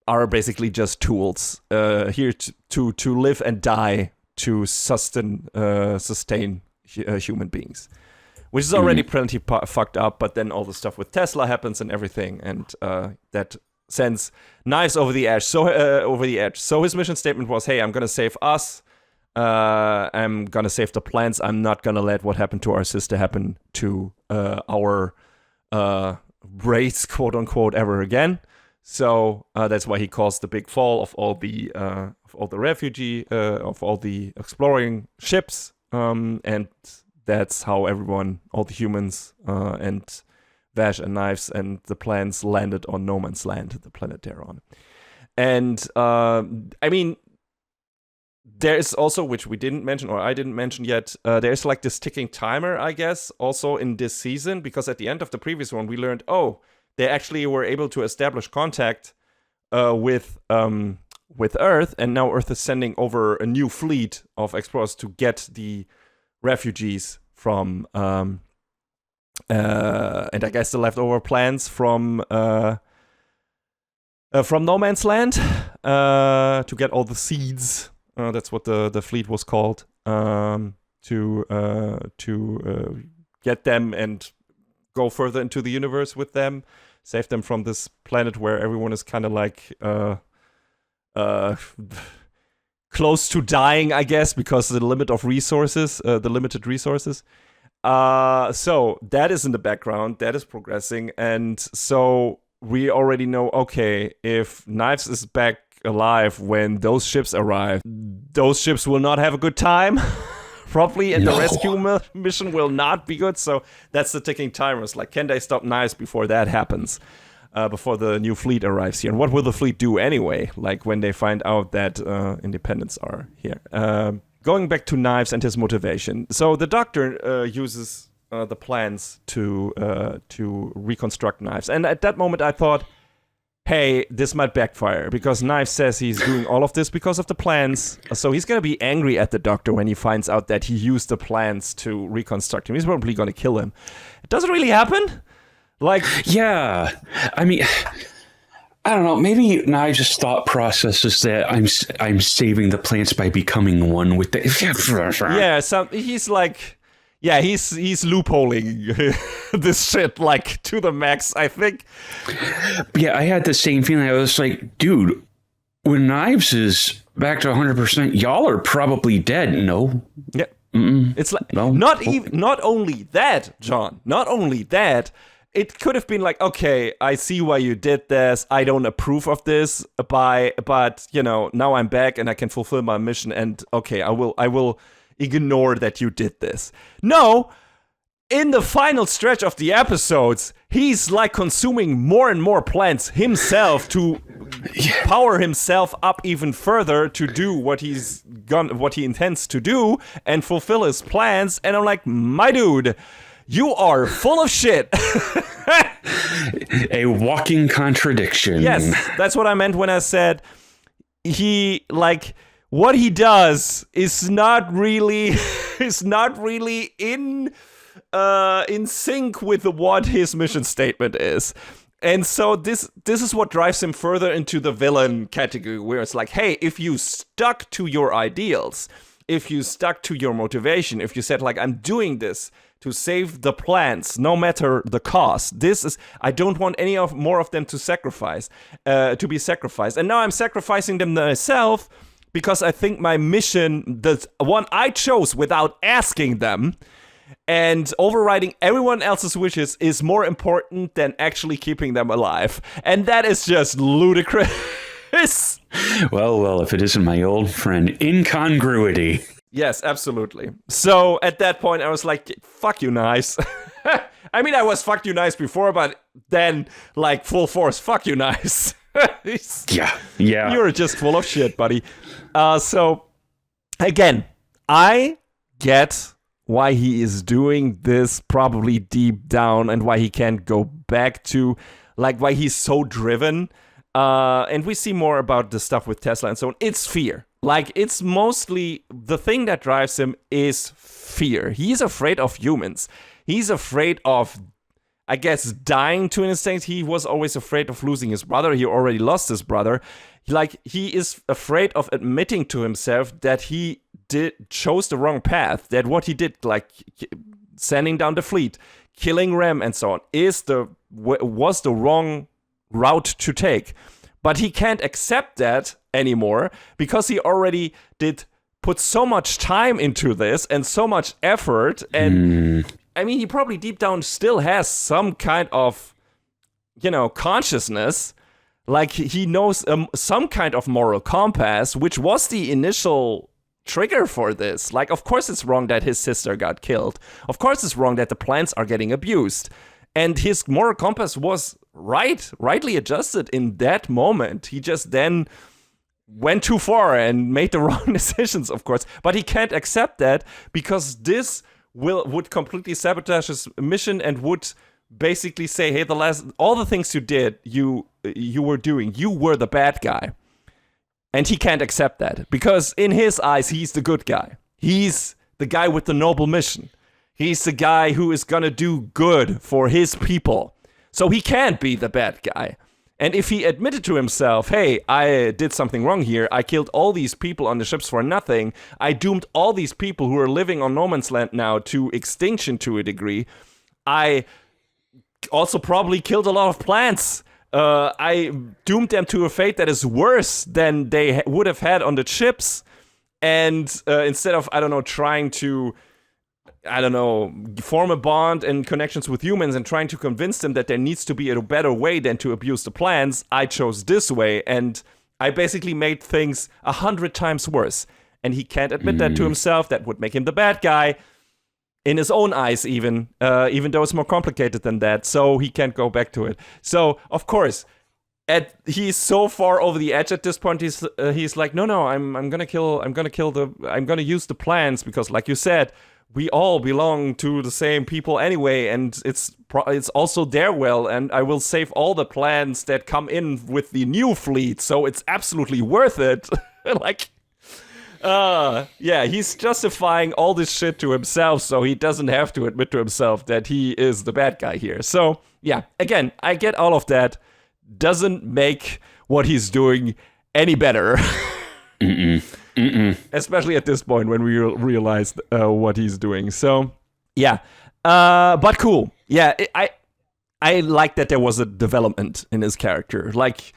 are basically just tools here to live and die, to sustain human beings, which is already plenty fucked up. But then all the stuff with Tesla happens and everything, and that sends Knives over the edge. So his mission statement was, hey, I'm gonna save us. I'm gonna save the plants. I'm not gonna let what happened to our sister happen to our race, quote unquote, ever again. So that's why he caused the big fall of all the exploring ships, and that's how all the humans and Vash and Knives and the plants landed on No Man's Land, the planet they're on. And there's also, which we didn't mention, or I didn't mention yet, there's like this ticking timer, I guess, also in this season, because at the end of the previous one, we learned, they actually were able to establish contact with Earth, and now Earth is sending over a new fleet of explorers to get the refugees from, and I guess the leftover plants from No Man's Land, to get all the seeds. That's what the fleet was called, to get them and go further into the universe with them, save them from this planet where everyone is kind of like close to dying, I guess, because of the limited resources. So that is in the background, that is progressing, and so we already know, okay, if Knives is back alive when those ships arrive, those ships will not have a good time, probably, and the rescue mission will not be good. So that's the ticking timer. It's like, can they stop Knives before that happens, before the new fleet arrives here? And what will the fleet do anyway, like when they find out that independents are here? Going back to Knives and his motivation. So the Doctor uses the plans to reconstruct Knives. And at that moment I thought, hey, this might backfire, because Knives says he's doing all of this because of the plans. So he's going to be angry at the Doctor when he finds out that he used the plans to reconstruct him. He's probably going to kill him. It doesn't really happen. Like, yeah, I mean, I don't know. Maybe Knives' thought process is that I'm saving the plants by becoming one with the. Yeah, so he's like, yeah, he's loopholing this shit like to the max, I think. Yeah, I had the same feeling. I was like, dude, when Knives is back to 100%, y'all are probably dead. No. Yeah. It's like not only that, John. Not only that. It could have been like, okay, I see why you did this. I don't approve of this, but you know, now I'm back and I can fulfill my mission. And okay, I will ignore that you did this. No, in the final stretch of the episodes, he's like consuming more and more plants himself to power himself up even further to do what he intends to do and fulfill his plans. And I'm like, my dude. You are full of shit. A walking contradiction. Yes, that's what I meant when I said what he does is not really in sync with what his mission statement is. And so this is what drives him further into the villain category, where it's like, hey, if you stuck to your ideals, if you stuck to your motivation, if you said like, I'm doing this to save the plants, no matter the cost. I don't want any more of them to be sacrificed. And now I'm sacrificing them myself because I think my mission, the one I chose without asking them and overriding everyone else's wishes, is more important than actually keeping them alive. And that is just ludicrous. Well, if it isn't my old friend, incongruity. Yes, absolutely. So at that point, I was like, fuck you, Nice. I mean, I was fuck you, Nice before, but then, like, full force, fuck you, Nice. Yeah. You're just full of shit, buddy. So, again, I get why he is doing this probably deep down and why he can't go back to, like, why he's so driven. And we see more about the stuff with Tesla and so on. It's fear. Like, it's mostly the thing that drives him is fear. He's afraid of humans. He's afraid of, I guess, dying to an extent. He was always afraid of losing his brother. He already lost his brother. Like, he is afraid of admitting to himself that he chose the wrong path. That what he did, like sending down the fleet, killing Rem and so on, was the wrong route to take. But he can't accept that anymore because he already did put so much time into this and so much effort. And I mean, he probably deep down still has some kind of, consciousness. Like, he knows some kind of moral compass, which was the initial trigger for this. Like, of course it's wrong that his sister got killed. Of course it's wrong that the plants are getting abused. And his moral compass was rightly adjusted in that moment. He just then went too far and made the wrong decisions, of course. But he can't accept that because this would completely sabotage his mission and would basically say, hey, all the things you did, you were doing, you were the bad guy. And he can't accept that because in his eyes, he's the good guy. He's the guy with the noble mission. He's the guy who is gonna do good for his people. So he can't be the bad guy. And if he admitted to himself, hey, I did something wrong here. I killed all these people on the ships for nothing. I doomed all these people who are living on no man's land now to extinction to a degree. I also probably killed a lot of plants. I doomed them to a fate that is worse than they would have had on the ships. And instead of, trying to form a bond and connections with humans and trying to convince them that there needs to be a better way than to abuse the plants, I chose this way, and I basically made things 100 times worse. And he can't admit that to himself. That would make him the bad guy, in his own eyes even though it's more complicated than that, so he can't go back to it. So, of course, he's so far over the edge at this point. He's like, no, I'm gonna use the plants because, like you said, we all belong to the same people anyway, and it's also their will, and I will save all the plants that come in with the new fleet, so it's absolutely worth it. He's justifying all this shit to himself, so he doesn't have to admit to himself that he is the bad guy here. So, yeah, again, I get all of that. doesn't make what he's doing any better. Especially at this point when we realize what he's doing. So, yeah. But cool. Yeah, I like that there was a development in his character. Like,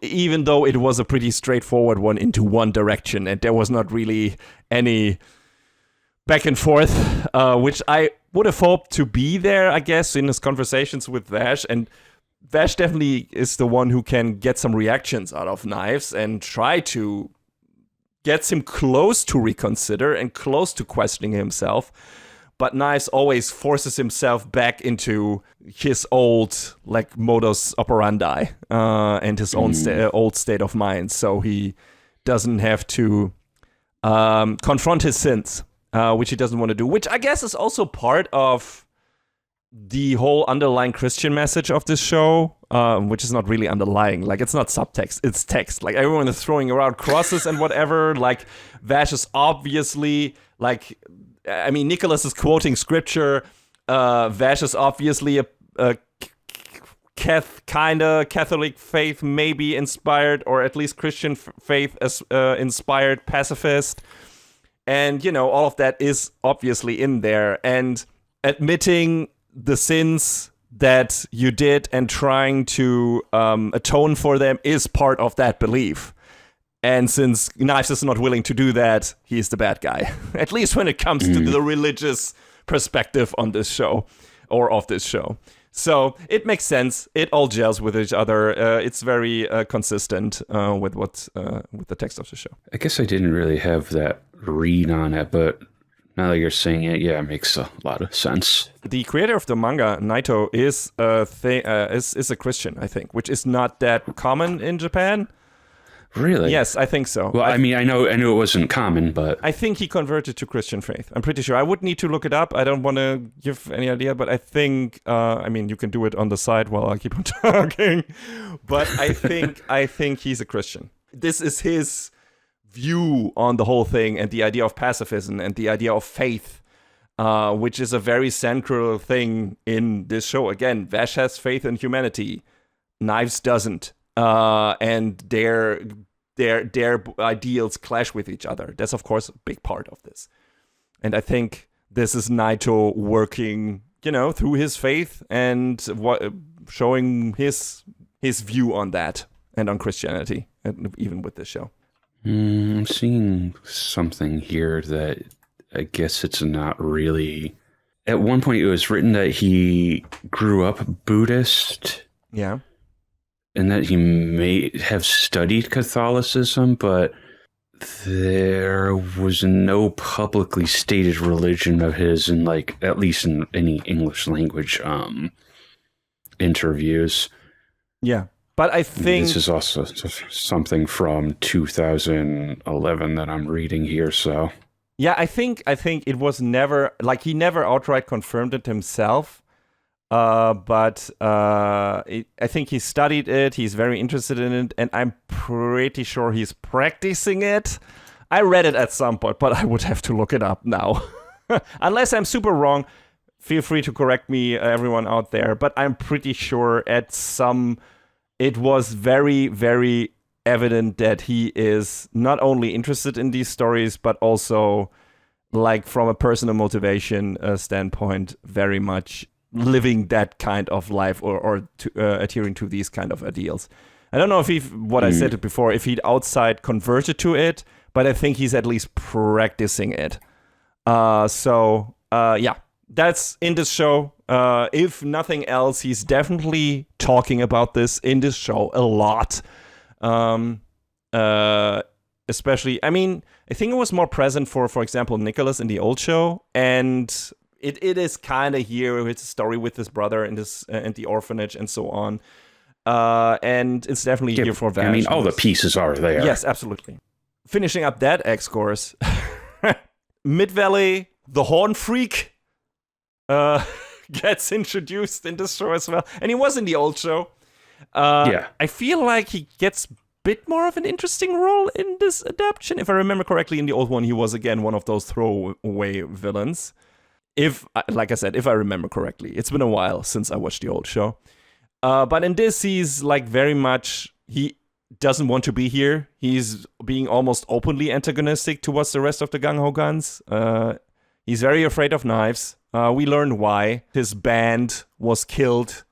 even though it was a pretty straightforward one into one direction, and there was not really any back and forth, which I would have hoped to be there, I guess, in his conversations with Vash. And Vash definitely is the one who can get some reactions out of Knives and try to gets him close to reconsider and close to questioning himself. But Knives always forces himself back into his old, like, modus operandi and his own old state of mind. So he doesn't have to confront his sins, which he doesn't want to do, which I guess is also part of the whole underlying Christian message of this show, which is not really underlying. Like, it's not subtext, it's text. Like, everyone is throwing around crosses and whatever. Like, Vash is obviously, like, I mean, Nicholas is quoting scripture. Vash is obviously a kind of Catholic faith, maybe inspired, or at least Christian faith as inspired pacifist. And, you know, all of that is obviously in there. And admitting the sins that you did and trying to atone for them is part of that belief. And since Knives is not willing to do that, he's the bad guy. At least when it comes to the religious perspective on this show, or of this show. So it makes sense. It all gels with each other. It's very consistent with the text of the show. I guess I didn't really have that read on it, but now that you're saying it, yeah, it makes a lot of sense. The creator of the manga, Naito, is a Christian, I think, which is not that common in Japan. Really? Yes, I think so. Well, I mean, I knew it wasn't common, but I think he converted to Christian faith. I'm pretty sure. I would need to look it up. I don't want to give any idea, but I think, I mean, you can do it on the side while I keep on talking. But I think he's a Christian. This is his view on the whole thing and the idea of pacifism and the idea of faith, which is a very central thing in this show. Again, Vash has faith in humanity. Knives doesn't. And their ideals clash with each other. That's, of course, a big part of this. And I think this is Naito working, you know, through his faith and showing his view on that and on Christianity, and even with this show. I'm seeing something here that I guess it's not really. At one point, it was written that he grew up Buddhist. Yeah. And that he may have studied Catholicism, but there was no publicly stated religion of his in, like, at least in any English language interviews. Yeah, but I think this is also something from 2011 that I'm reading here. So yeah, I think it was never, like, he never outright confirmed it himself. But I think he studied it. He's very interested in it, and I'm pretty sure he's practicing it. I read it at some point, but I would have to look it up now. Unless I'm super wrong, feel free to correct me, everyone out there. But I'm pretty sure it was very, very evident that he is not only interested in these stories, but also, like, from a personal motivation standpoint, very much living that kind of life or adhering to these kind of ideals. I don't know if I said it before, if he'd outside converted to it, but I think he's at least practicing it. Yeah, that's in this show. If nothing else, he's definitely talking about this in this show a lot. Especially, I mean, I think it was more present for example, Nicholas in the old show, and It is kind of here with the story with his brother and the orphanage and so on. And it's definitely here for Vash. I mean, all the pieces are there. Yes, absolutely. Finishing up that X-course, Mid-Valley, the Horn Freak, gets introduced in this show as well. And he was in the old show. Yeah. I feel like he gets a bit more of an interesting role in this adaptation. If I remember correctly, in the old one, he was, again, one of those throwaway villains. Like I said, if I remember correctly. It's been a while since I watched the old show. But in this, he's like very much, he doesn't want to be here. He's being almost openly antagonistic towards the rest of the gung-ho guns. He's very afraid of knives. We learn why. His band was killed,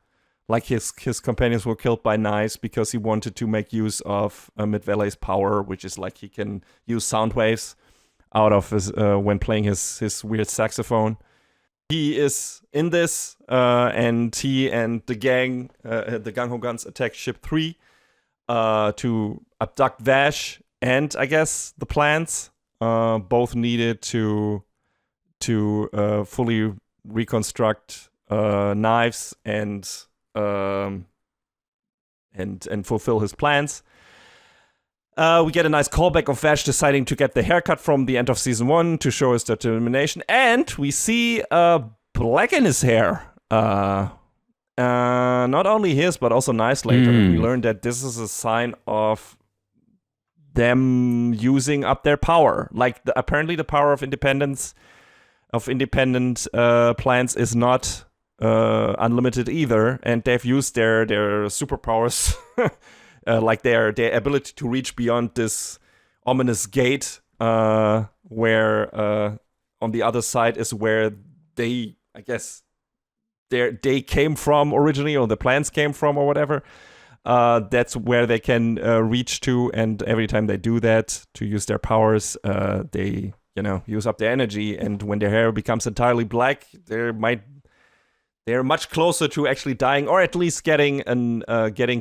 like his companions were killed by knives because he wanted to make use of Mid-Valley's power, which is like he can use sound waves out of his when playing his weird saxophone. He is in this, and he and the gang, the gung-ho guns, attack Ship 3 to abduct Vash and, I guess, the plants, both needed to fully reconstruct knives and fulfill his plans. We get a nice callback of Vash deciding to get the haircut from the end of season 1 to show his determination, and we see black in his hair. Not only his, but also Knife's later. We learned that this is a sign of them using up their power. Like, apparently the power of independent plants is not unlimited either, and they've used their superpowers, like their ability to reach beyond this ominous gate, where on the other side is where they, I guess, they came from originally, or the plants came from, or whatever. That's where they can reach to, and every time they do that to use their powers, they use up their energy, and when their hair becomes entirely black, they're much closer to actually dying, or at least getting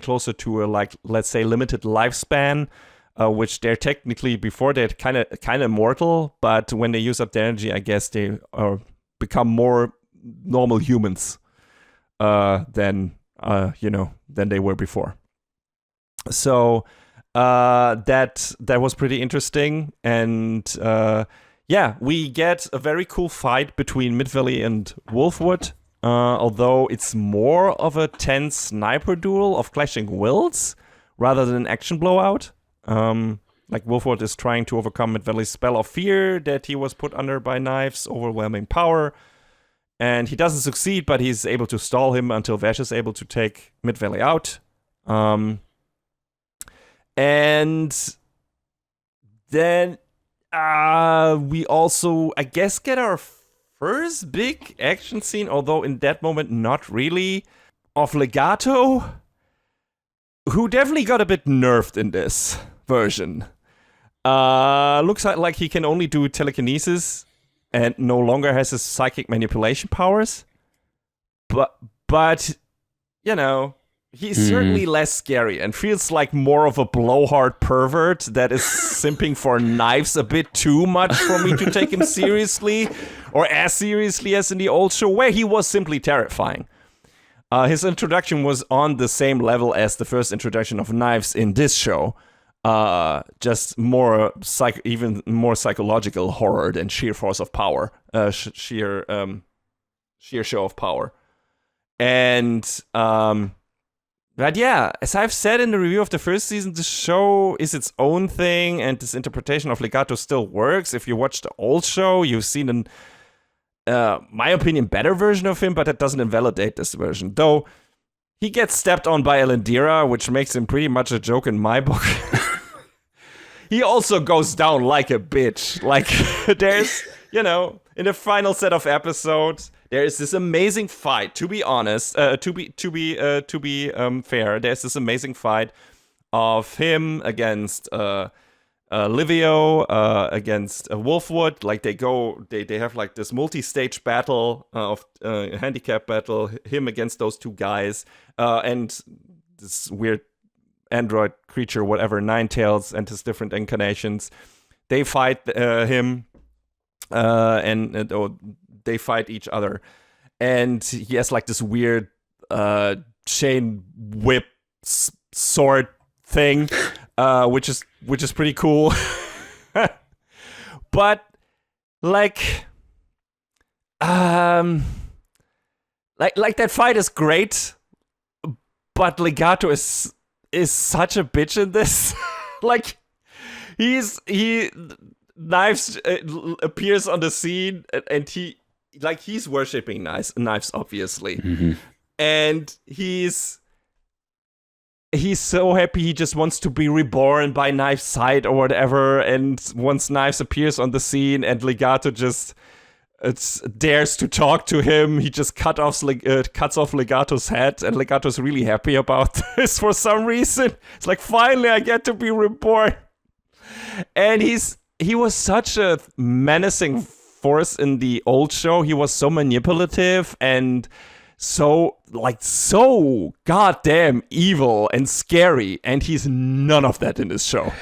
closer to a, like, let's say, limited lifespan, which they're technically, before they're kind of mortal, but when they use up their energy, I guess they become more normal humans than they were before. So that was pretty interesting, and we get a very cool fight between Mid-Valley and Wolfwood, although it's more of a tense sniper duel of clashing wills rather than an action blowout. Like, Wolfwood is trying to overcome Mid-Valley's spell of fear that he was put under by Knife's overwhelming power, and he doesn't succeed, but he's able to stall him until Vash is able to take Mid-Valley out. And then we also, I guess, get our first big action scene, although in that moment not really, of Legato, who definitely got a bit nerfed in this version. Looks like he can only do telekinesis and no longer has his psychic manipulation powers. But he's certainly less scary and feels like more of a blowhard pervert that is simping for knives a bit too much for me to take him seriously, or as seriously as in the old show, where he was simply terrifying. His introduction was on the same level as the first introduction of knives in this show. Just more even more psychological horror than sheer force of power, sheer show of power. And but yeah, as I've said in the review of the first season, the show is its own thing, and this interpretation of Legato still works. If you watch the old show, you've seen an, my opinion, better version of him, but that doesn't invalidate this version. Though he gets stepped on by Elendira, which makes him pretty much a joke in my book. He also goes down like a bitch. Like, there's, in the final set of episodes, there is this amazing fight. To be honest, to be fair, there's this amazing fight of him against Livio, against Wolfwood. Like, they have like this multi-stage battle of handicap battle. Him against those two guys, and this weird android creature, whatever, Ninetales and his different incarnations. They fight him, and they fight each other, and he has like this weird chain whip sword thing, which is pretty cool. But like that fight is great, but Legato is such a bitch in this. Like, Knives appears on the scene, and he's worshipping knives, obviously. Mm-hmm. And he's he's so happy he just wants to be reborn by Knife's side or whatever. And once Knives appears on the scene and Legato just dares to talk to him, he just cuts off Legato's head, and Legato's really happy about this for some reason. It's like, finally I get to be reborn. And he was such a menacing force in the old show. He was so manipulative and so goddamn evil and scary, and he's none of that in this show.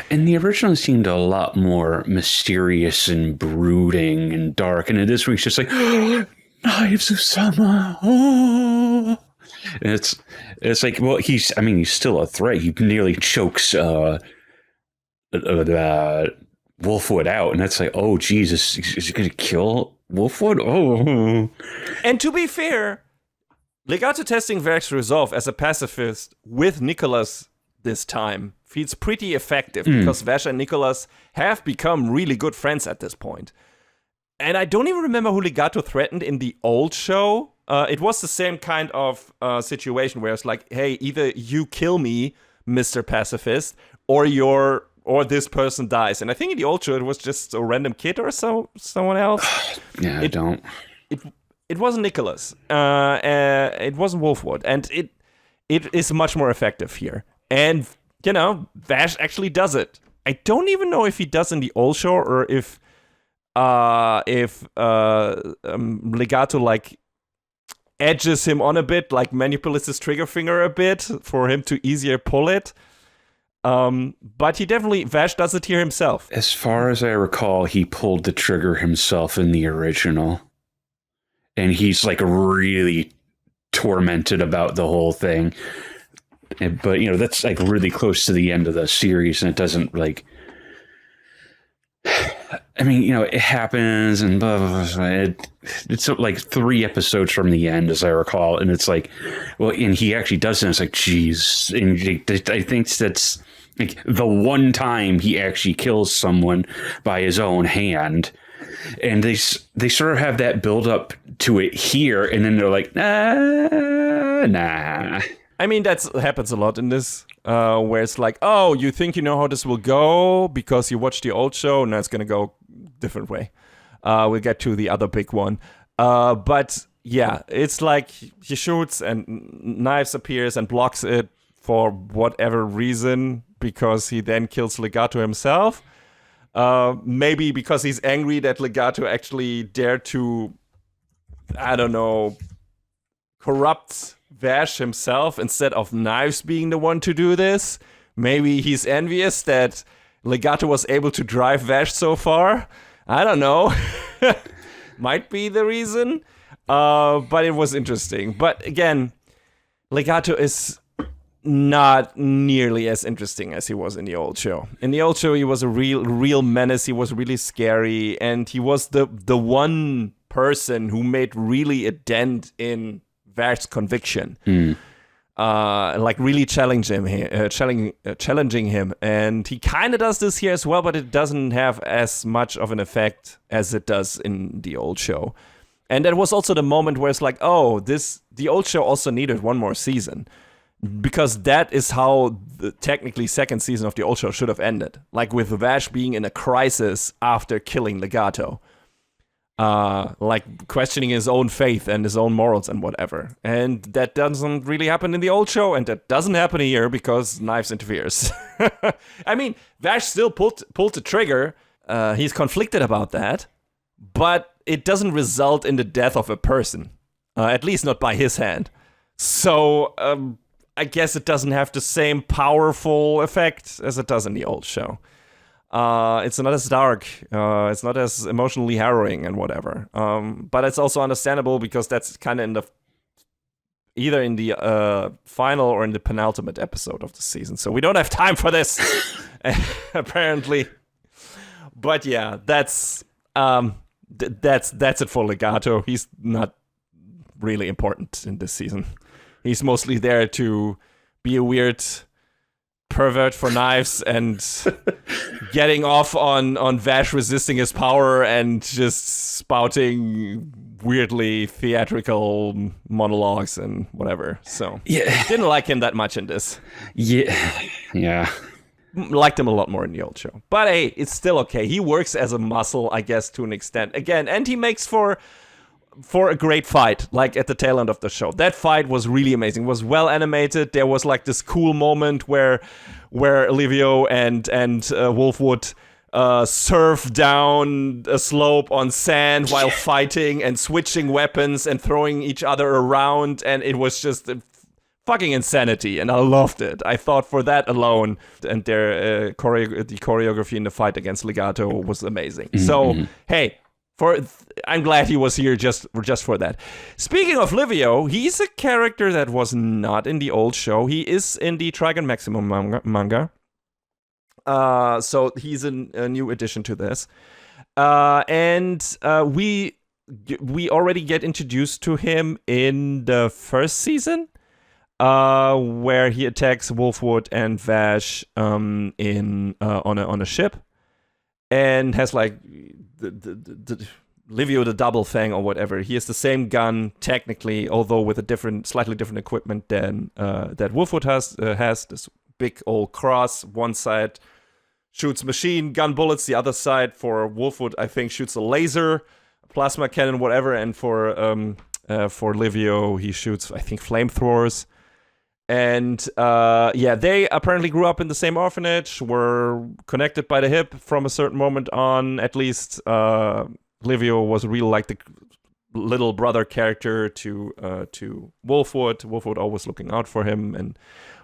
And the original seemed a lot more mysterious and brooding and dark, and in this week's just like, Knives of Summer. Oh. And it's like, well, he's still a threat. He nearly chokes Wolfwood out, and that's like, oh Jesus, is he gonna kill Wolfwood? Oh. And to be fair, Legato testing Vash's resolve as a pacifist with Nicholas this time feels pretty effective, because Vash and Nicholas have become really good friends at this point. And I don't even remember who Legato threatened in the old show. It was the same kind of situation where it's like, hey, either you kill me, Mr. Pacifist, or this person dies. And I think in the old show it was just a random kid or someone else. Yeah, It wasn't Nicholas. It wasn't Wolfwood, and it is much more effective here. And Vash actually does it. I don't even know if he does in the old show or if Legato like edges him on a bit, like manipulates his trigger finger a bit for him to easier pull it. But Vash does it here himself. As far as I recall, he pulled the trigger himself in the original. And he's like really tormented about the whole thing. But, that's like really close to the end of the series, and it doesn't like, it happens and blah, blah, blah. It's like 3 episodes from the end, as I recall. And it's like, well, and he actually does it. And it's like, geez. And I think that's like the one time he actually kills someone by his own hand. And they sort of have that build up to it here, and then they're like, nah. I mean, that happens a lot in this, where it's like, oh, you think you know how this will go because you watched the old show, and now it's going to go different way. We'll get to the other big one. But yeah, it's like he shoots and Knives appears and blocks it for whatever reason, because he then kills Legato himself. Maybe because he's angry that Legato actually dared to, I don't know, corrupt Vash himself instead of Knives being the one to do this. Maybe he's envious that Legato was able to drive Vash so far. I don't know. Might be the reason. But it was interesting. But again, Legato is not nearly as interesting as he was in the old show. In the old show, he was a real menace. He was really scary, and he was the one person who made really a dent in Vash's conviction. Like really challenging him. And he kind of does this here as well, but it doesn't have as much of an effect as it does in the old show. And that was also the moment where it's like, oh, the old show also needed one more season. Because that is how the technically second season of the old show should have ended. Like with Vash being in a crisis after killing Legato. Like questioning his own faith and his own morals and whatever. And that doesn't really happen in the old show, and that doesn't happen here because Knives interferes. I mean, Vash still pulled the trigger. He's conflicted about that. But it doesn't result in the death of a person. At least not by his hand. So, I guess it doesn't have the same powerful effect as it does in the old show. It's not as dark. It's not as emotionally harrowing and whatever. But it's also understandable because that's kind of either in the final or in the penultimate episode of the season. So we don't have time for this, apparently. But yeah, that's it for Legato. He's not really important in this season. He's mostly there to be a weird pervert for Knives and getting off on Vash resisting his power and just spouting weirdly theatrical monologues and whatever. So didn't like him that much in this. Yeah. Liked him a lot more in the old show. But hey, it's still okay. He works as a muscle, I guess, to an extent. Again, and he makes for a great fight, like at the tail end of the show. That fight was really amazing. It was well animated. There was like this cool moment where Livio and Wolfwood surf down a slope on sand while fighting and switching weapons and throwing each other around, and it was just fucking insanity, and I loved it. I thought for that alone, and their the choreography in the fight against Legato was amazing. Mm-hmm. So hey, I'm glad he was here just for that. Speaking of Livio, he's a character that was not in the old show. He is in the Trigun Maximum manga. So he's a new addition to this. And we already get introduced to him in the first season, where he attacks Wolfwood and Vash on a ship, and has like the Livio the Double Fang or whatever. He has the same gun technically, although with a slightly different equipment than that Wolfwood has this big old cross. One side shoots machine gun bullets, the other side for Wolfwood I think shoots a laser, plasma cannon, whatever, and for Livio he shoots I think flamethrowers. And they apparently grew up in the same orphanage, were connected by the hip from a certain moment on. At least Livio was really like the little brother character to Wolfwood. Wolfwood always looking out for him, and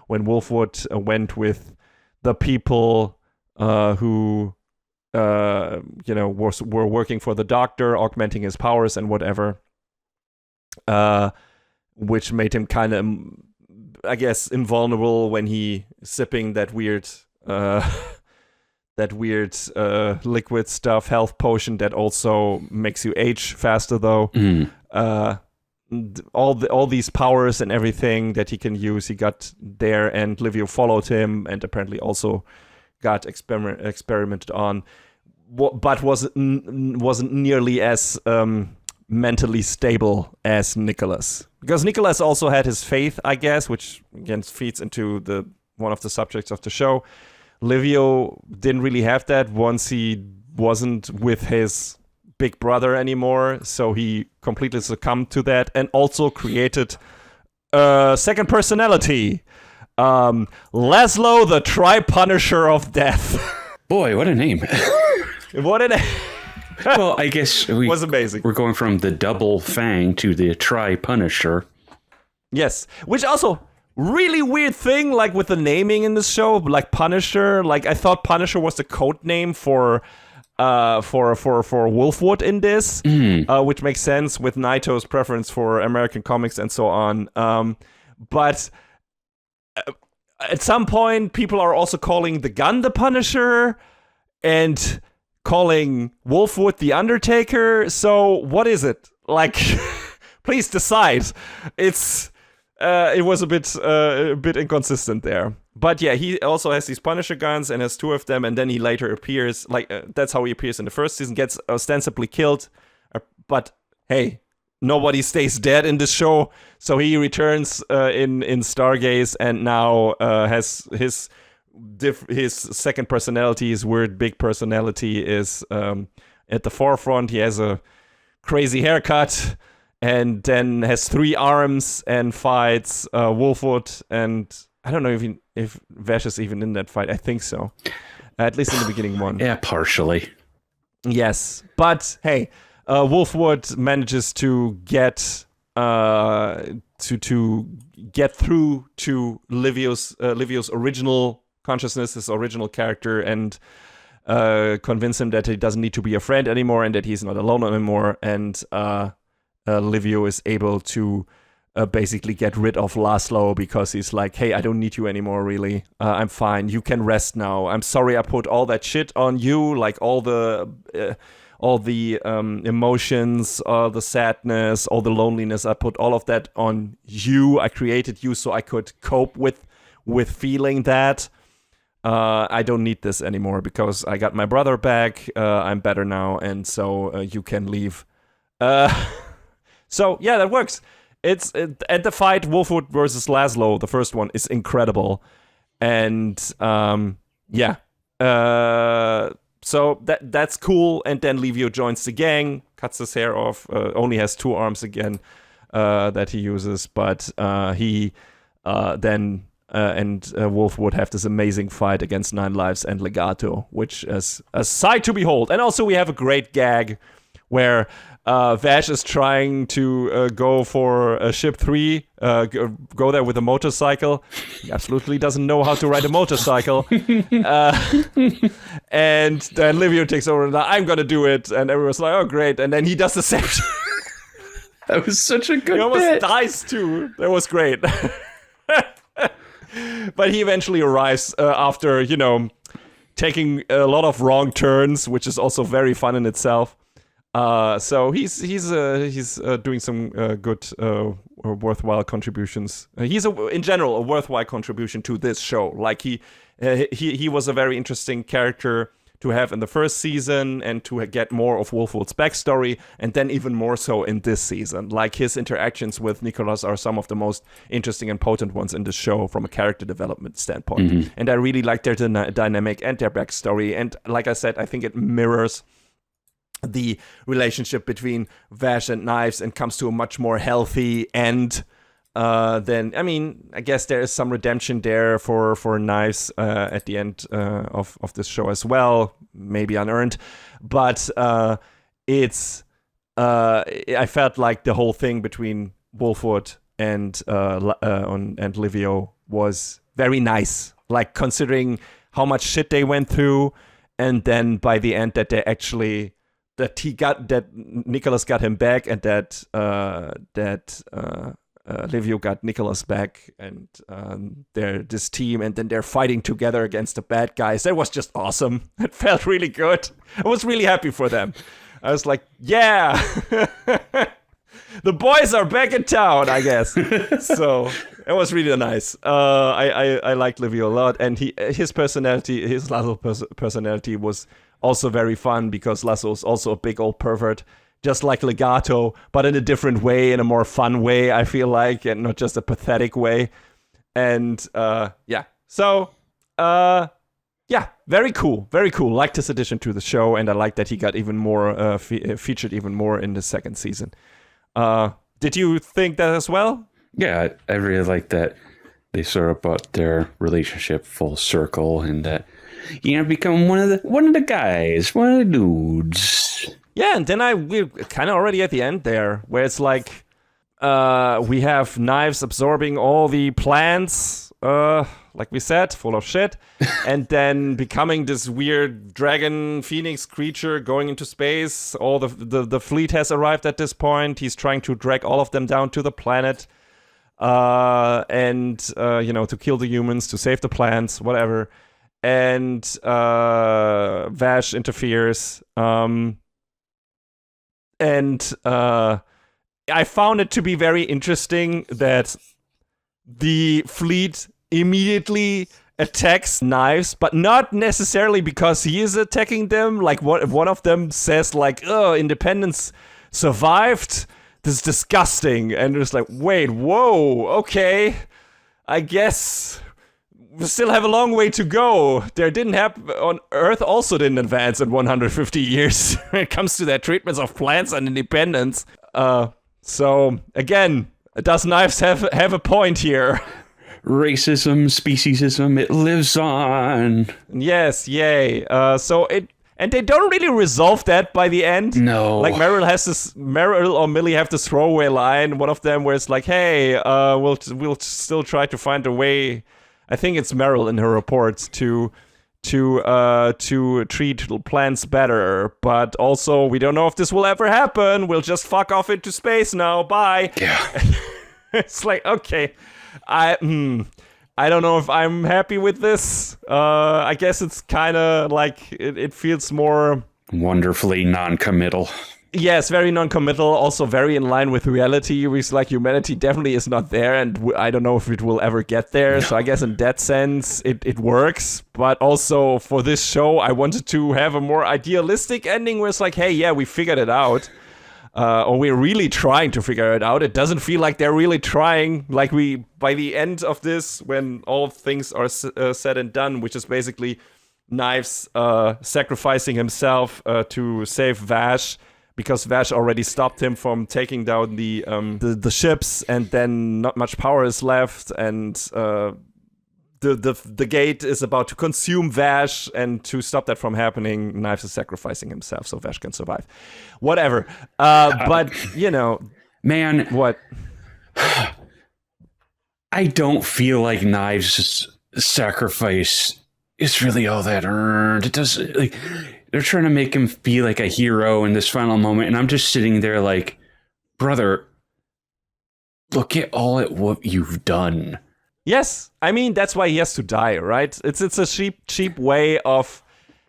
when Wolfwood went with the people who were working for the doctor, augmenting his powers and whatever, which made him kind of, I guess, invulnerable when he sipping that weird liquid stuff, health potion that also makes you age faster though. All these powers and everything that he can use, he got there, and Livio followed him and apparently also got experimented on, but wasn't nearly as mentally stable as Nicholas, because Nicholas also had his faith, I guess, which again feeds into one of the subjects of the show. Livio didn't really have that once he wasn't with his big brother anymore, so he completely succumbed to that and also created a second personality, Laszlo the Tri-Punisher of Death. Boy, what a name. What a name. Well, I guess was amazing. We're going from the Double Fang to the Tri-Punisher. Yes, which also really weird thing, like with the naming in this show, like Punisher. Like I thought Punisher was the code name for Wolfwood in this, which makes sense with Naito's preference for American comics and so on. But at some point, people are also calling the gun the Punisher and calling Wolfwood the Undertaker. So what is it? Like, please decide. It was a bit inconsistent there. But yeah, he also has these Punisher guns and has two of them, and then he later appears, like that's how he appears in the first season, gets ostensibly killed. But hey, nobody stays dead in this show, so he returns in Stargaze, and now has his second personality, his weird big personality, is at the forefront. He has a crazy haircut, and then has 3 arms and fights Wolfwood, and I don't know if Vash is even in that fight. I think so, at least in the beginning one. Yeah, partially. Yes, but hey, Wolfwood manages to get to get through to Livio's original consciousness, his original character, and convince him that he doesn't need to be a friend anymore and that he's not alone anymore. And Livio is able to basically get rid of Laszlo, because he's like, hey, I don't need you anymore, really. I'm fine. You can rest now. I'm sorry I put all that shit on you, like all the emotions, the sadness, all the loneliness. I put all of that on you. I created you so I could cope with feeling that. I don't need this anymore because I got my brother back. I'm better now, and so you can leave. So yeah, that works. And the fight Wolfwood versus Laszlo, the first one, is incredible, and yeah. So that's cool. And then Livio joins the gang, cuts his hair off, only has 2 arms again that he uses, but he then Wolfwood have this amazing fight against 9 Lives and Legato, which is a sight to behold. And also we have a great gag where Vash is trying to go for ship 3, go there with a motorcycle. He absolutely doesn't know how to ride a motorcycle. And then Livio takes over and I'm going to do it. And everyone's like, oh, great. And then he does the same. That was such a good He almost bit. dies too. That was great. But he eventually arrives after, taking a lot of wrong turns, which is also very fun in itself. So he's doing some good, worthwhile contributions. He's in general a worthwhile contribution to this show. Like he was a very interesting character to have in the first season, and to get more of Wolfwood's backstory, and then even more so in this season. Like his interactions with Nicholas are some of the most interesting and potent ones in the show from a character development standpoint. Mm-hmm. And I really like their dynamic and their backstory. And like I said, I think it mirrors the relationship between Vash and Knives and comes to a much more healthy end. Then, I mean, I guess there is some redemption there for Knives at the end of this show as well, maybe unearned, but it's I felt like the whole thing between Wolfwood and Livio was very nice, like considering how much shit they went through, and then by the end that they actually that Nicholas got him back, and that Livio got Nicholas back, and they're this team, and then they're fighting together against the bad guys. That was just awesome. It felt really good. I was really happy for them. I was like, yeah, the boys are back in town, I guess. So it was really nice. I liked Livio a lot, and his personality, his Lasso personality was also very fun, because Lasso is also a big old pervert, just like Legato, but in a different way, in a more fun way, I feel like, and not just a pathetic way. And yeah, so yeah, very cool, very cool. Liked this addition to the show, and I like that he got even more featured even more in the second season. Did you think that as well? Yeah, I really like that they sort of brought their relationship full circle, and that become one of the guys, one of the dudes. Yeah, and then we're kind of already at the end there, where it's like we have Knives absorbing all the plants, like we said, full of shit, and then becoming this weird dragon phoenix creature going into space. All the fleet has arrived at this point. He's trying to drag all of them down to the planet, and to kill the humans, to save the plants, whatever. And Vash interferes. And I found it to be very interesting that the fleet immediately attacks Knives, but not necessarily because he is attacking them. Like one of them says, like, "Oh, Independence survived. This is disgusting." And it's like, wait, whoa, okay, I guess we still have a long way to go. There didn't happen on Earth. Also didn't advance in 150 years when it comes to their treatments of plants and independence. So again, does Knives have a point here? Racism, speciesism, it lives on. Yes, yay. And they don't really resolve that by the end. No. Like Meryl or Millie have this throwaway line, one of them, where it's like, hey, we'll still try to find a way. I think it's Meryl in her reports to treat plants better, but also we don't know if this will ever happen. We'll just fuck off into space now. Bye. Yeah. It's like, okay, I don't know if I'm happy with this. I guess it's kind of like it feels more wonderfully non-committal. Yes, very non-committal, also very in line with reality. It's like humanity definitely is not there, and I don't know if it will ever get there. No. So I guess in that sense, it works. But also for this show, I wanted to have a more idealistic ending where it's like, hey, yeah, we figured it out. or we're really trying to figure it out. It doesn't feel like they're really trying. Like by the end of this, when all things are said and done, which is basically Knives sacrificing himself to save Vash, because Vash already stopped him from taking down the ships, and then not much power is left, and the gate is about to consume Vash, and to stop that from happening, Knives is sacrificing himself so Vash can survive. Whatever. But, Man. What? I don't feel like Knives' sacrifice is really all that earned. It doesn't, like, they're trying to make him be like a hero in this final moment, and I'm just sitting there like, brother, look at all at what you've done. Yes, I mean, that's why he has to die, right? It's a cheap way of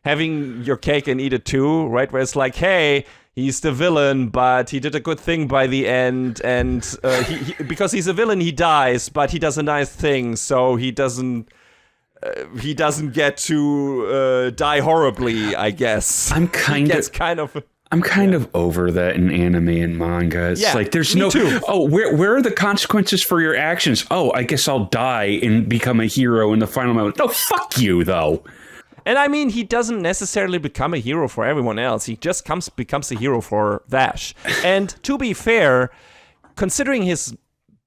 having your cake and eat it too, right? Where it's like, hey, he's the villain, but he did a good thing by the end, and he because he's a villain, he dies, but he does a nice thing, so he doesn't get to die horribly, I guess. I'm kind of over that in anime and manga. It's like there's no too. Oh, where are the consequences for your actions? Oh, I guess I'll die and become a hero in the final moment. No, fuck you though. And I mean, he doesn't necessarily become a hero for everyone else. He just becomes a hero for Vash. And to be fair, considering his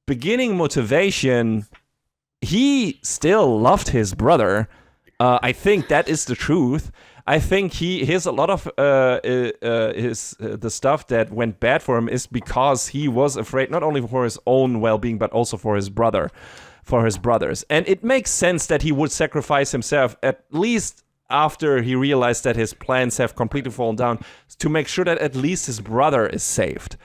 beginning motivation, he still loved his brother. I think that is the truth. I think he's a lot of the stuff that went bad for him is because he was afraid not only for his own well-being but also for his brothers. And it makes sense that he would sacrifice himself, at least after he realized that his plans have completely fallen down, to make sure that at least his brother is saved.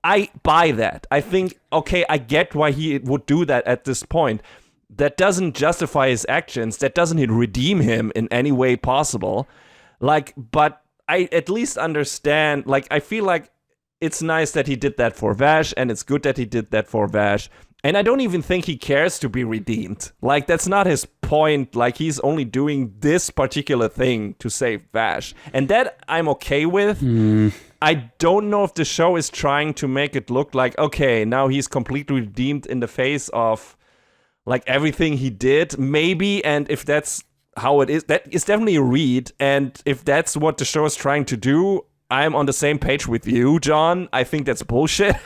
I buy that. I think, okay, I get why he would do that at this point. That doesn't justify his actions. That doesn't redeem him in any way possible. But I at least understand, I feel like it's nice that he did that for Vash, and it's good that he did that for Vash. And I don't even think he cares to be redeemed. That's not his point. He's only doing this particular thing to save Vash. And that I'm okay with. I don't know if the show is trying to make it look like, okay, now he's completely redeemed in the face of everything he did, maybe. And if that's how it is, that is definitely a read. And if that's what the show is trying to do, I'm on the same page with you, John. I think that's bullshit.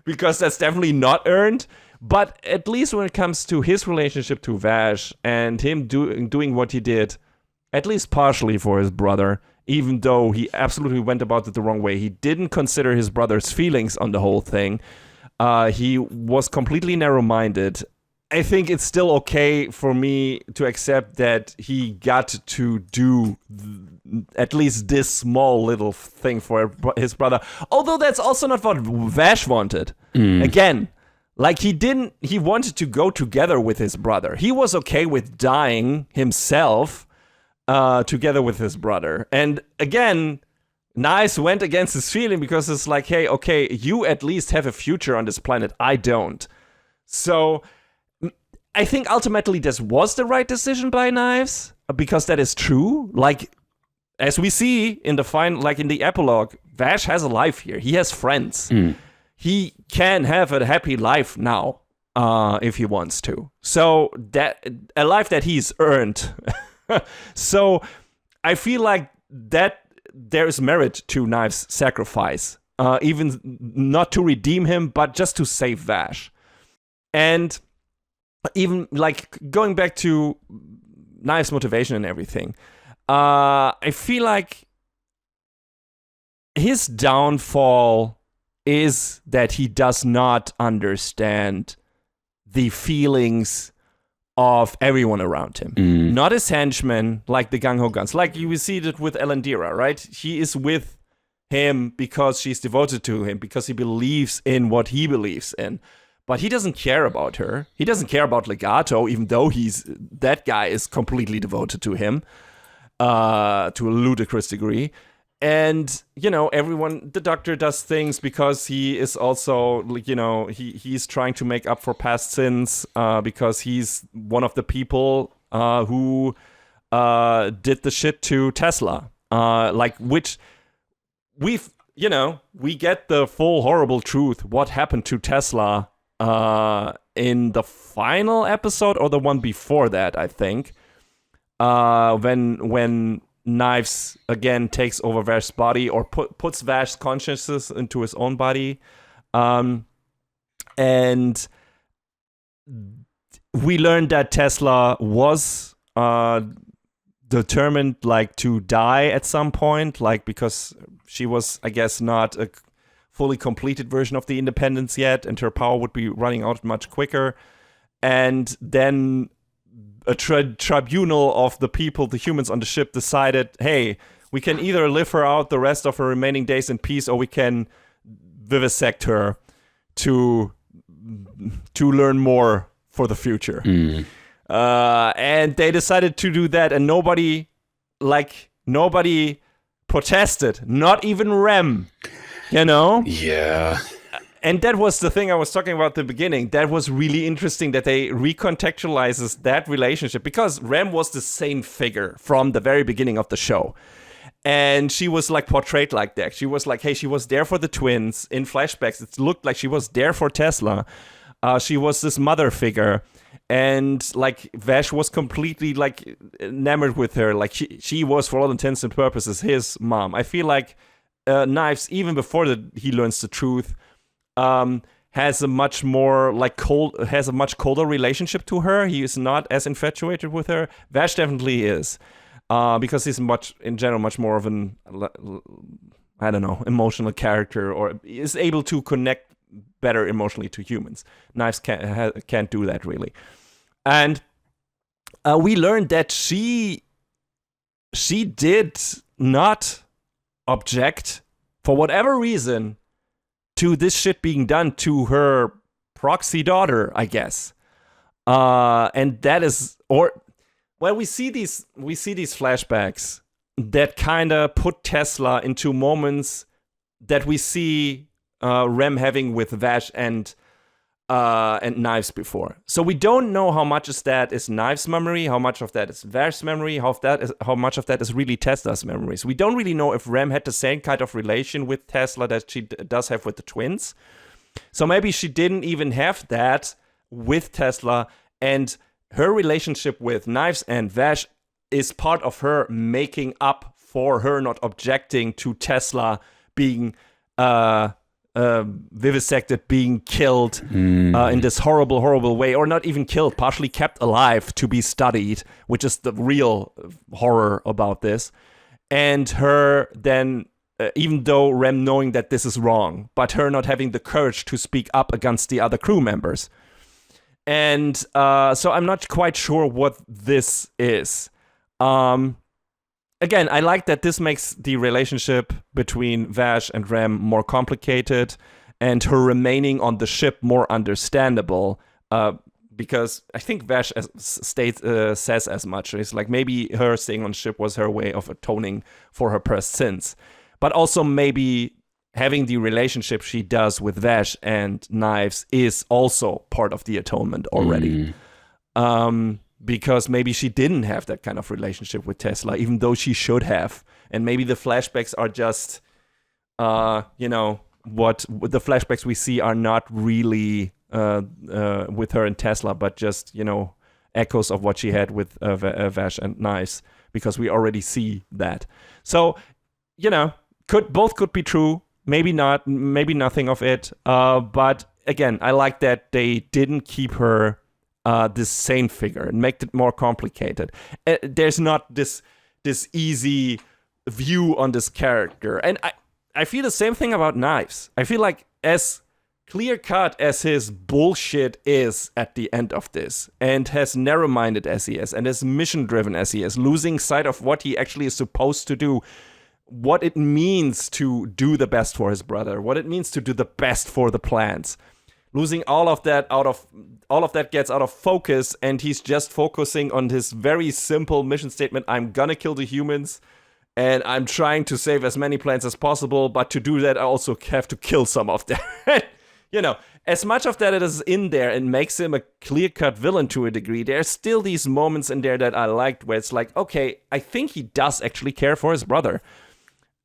Because that's definitely not earned. But at least when it comes to his relationship to Vash and him doing what he did, at least partially for his brother, even though he absolutely went about it the wrong way. He didn't consider his brother's feelings on the whole thing. He was completely narrow-minded. I think it's still okay for me to accept that he got to do at least this small little thing for his brother. Although that's also not what Vash wanted. Again, he wanted to go together with his brother. He was okay with dying himself together with his brother. And again, Nice went against his feeling because it's like, hey, okay, you at least have a future on this planet. I don't. So I think ultimately this was the right decision by Knives, because that is true. As we see in the in the epilogue, Vash has a life here. He has friends. He can have a happy life now, if he wants to. So that a life that he's earned. So I feel like that there is merit to Knives' sacrifice, even not to redeem him, but just to save Vash. And even going back to Knives' motivation and everything, I feel like his downfall is that he does not understand the feelings of everyone around him. Not his henchmen, like the gung-ho guns. You see it with Elandira, right? He is with him because she's devoted to him, because he believes in what he believes in. But he doesn't care about her. He doesn't care about Legato, even though that guy is completely devoted to him, to a ludicrous degree. And, everyone, the Doctor does things because he is also, he's trying to make up for past sins, because he's one of the people who did the shit to Tesla. Which we've, we get the full horrible truth. What happened to Tesla in the final episode or the one before that, I think. When Knives again takes over Vash's body or puts Vash's consciousness into his own body. And we learned that Tesla was determined to die at some point, because she was, I guess, not a fully completed version of the Independence yet, and her power would be running out much quicker. And then a tribunal of the people, the humans on the ship, decided, hey, we can either live her out the rest of her remaining days in peace, or we can vivisect her to learn more for the future. And they decided to do that, and nobody protested, not even Rem, Yeah. And that was the thing I was talking about at the beginning. That was really interesting that they recontextualizes that relationship, because Rem was the same figure from the very beginning of the show. And she was portrayed like that. She was hey, she was there for the twins in flashbacks. It looked like she was there for Tesla. She was this mother figure. And Vash was completely enamored with her. She was, for all intents and purposes, his mom. I feel like Knives, even before he learns the truth, has a much more has a much colder relationship to her. He is not as infatuated with her. Vash definitely is, because he's in general much more of an emotional character, or is able to connect better emotionally to humans. Knives can't do that really. And we learned that she did not object, for whatever reason, to this shit being done to her proxy daughter, I guess. And that is, we see these flashbacks that kind of put Tesla into moments that we see Rem having with Vash and Knives before. So we don't know how much of that is Knives' memory, how much of that is Vash's memory, how much of that is really Tesla's memories. We don't really know if Rem had the same kind of relation with Tesla that she does have with the twins. So maybe she didn't even have that with Tesla, and her relationship with Knives and Vash is part of her making up for her not objecting to Tesla being vivisected, being killed in this horrible way, or not even killed, partially kept alive to be studied, which is the real horror about this. And her then, even though Rem knowing that this is wrong, but her not having the courage to speak up against the other crew members. And so I'm not quite sure what this is. Again, I like that this makes the relationship between Vash and Rem more complicated, and her remaining on the ship more understandable, because I think Vash says as much. It's maybe her staying on ship was her way of atoning for her past sins. But also maybe having the relationship she does with Vash and Knives is also part of the atonement already. Because maybe she didn't have that kind of relationship with Tesla, even though she should have. And maybe the flashbacks are just, what the flashbacks we see are not really with her and Tesla, but just, echoes of what she had with Vash and Knives, because we already see that. So, both could be true. Maybe not, maybe nothing of it. But again, I like that they didn't keep her this same figure and make it more complicated. There's not this easy view on this character. And I feel the same thing about Knives. I feel like as clear-cut as his bullshit is at the end of this, and as narrow-minded as he is, and as mission-driven as he is, losing sight of what he actually is supposed to do, what it means to do the best for his brother, what it means to do the best for the plans. Losing all of that gets out of focus, and he's just focusing on his very simple mission statement: I'm gonna kill the humans, and I'm trying to save as many plants as possible, but to do that I also have to kill some of them. As much of that it is in there and makes him a clear-cut villain to a degree, there's still these moments in there that I liked where it's okay, I think he does actually care for his brother.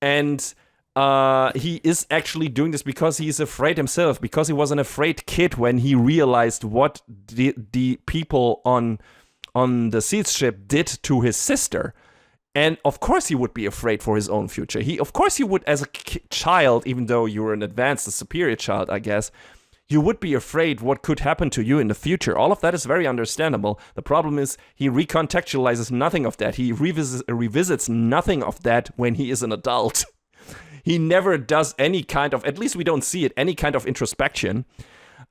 And he is actually doing this because he's afraid himself, because he was an afraid kid when he realized what the people on the Seeds ship did to his sister. And of course he would be afraid for his own future. Of course he would, as a child, even though you were an advanced, a superior child, I guess, you would be afraid what could happen to you in the future. All of that is very understandable. The problem is he recontextualizes nothing of that. He revisits nothing of that when he is an adult. He never does any kind of, at least we don't see it, any kind of introspection.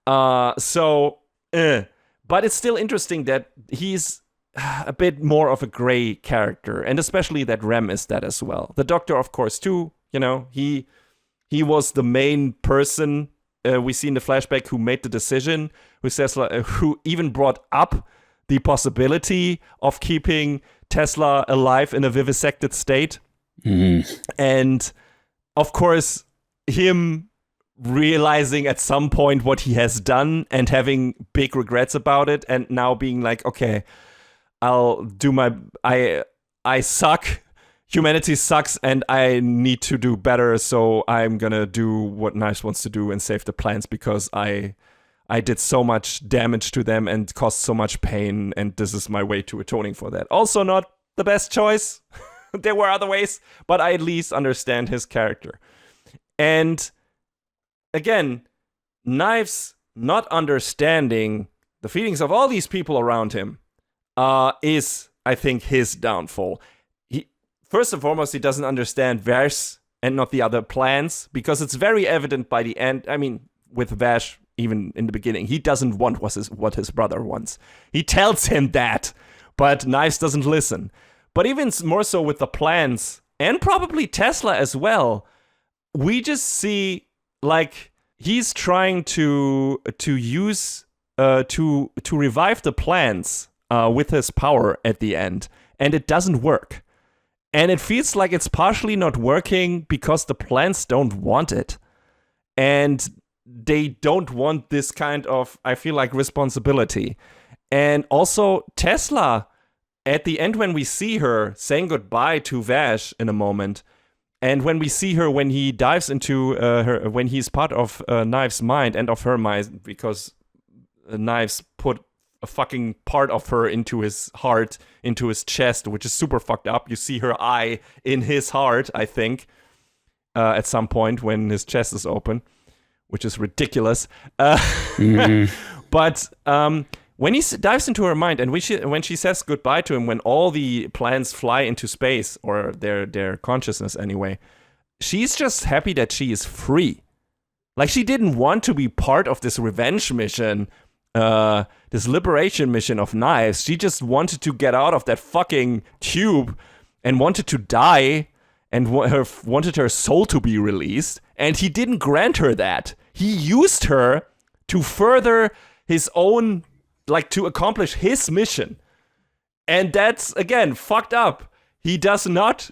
But it's still interesting that he's a bit more of a gray character, and especially that Rem is that as well. The Doctor, of course, too. You know, he was the main person we see in the flashback who made the decision, who even brought up the possibility of keeping Tesla alive in a vivisected state. Mm-hmm. And of course, him realizing at some point what he has done and having big regrets about it, and now being like, okay, I'll do I suck. Humanity sucks and I need to do better, so I'm gonna do what Knives wants to do and save the plants because I did so much damage to them and caused so much pain, and this is my way to atoning for that. Also not the best choice. There were other ways, but I at least understand his character. And again, Knives not understanding the feelings of all these people around him is, I think, his downfall. First and foremost, he doesn't understand Vash and not the other plans, because it's very evident by the end. I mean, with Vash, even in the beginning, he doesn't want what his brother wants. He tells him that, but Knives doesn't listen. But even more so with the plans, and probably Tesla as well, we just see, like, he's trying to use, to revive the plans with his power at the end, and it doesn't work. And it feels like it's partially not working because the plants don't want it. And they don't want this kind of, I feel like, responsibility. And also, Tesla, at the end when we see her saying goodbye to Vash in a moment, and when we see her when he dives into her, when he's part of Knives' mind and of her mind, because Knives put a fucking part of her into his heart, into his chest, which is super fucked up. You see her eye in his heart, I think, at some point when his chest is open, which is ridiculous. Mm-hmm. But when he dives into her mind, and when she says goodbye to him, when all the plans fly into space, or their consciousness anyway, she's just happy that she is free. Like, she didn't want to be part of this revenge mission, this liberation mission of Knives. She just wanted to get out of that fucking tube and wanted to die and wanted her soul to be released. And he didn't grant her that. He used her to further his own, like, to accomplish his mission. And that's, again, fucked up. He does not,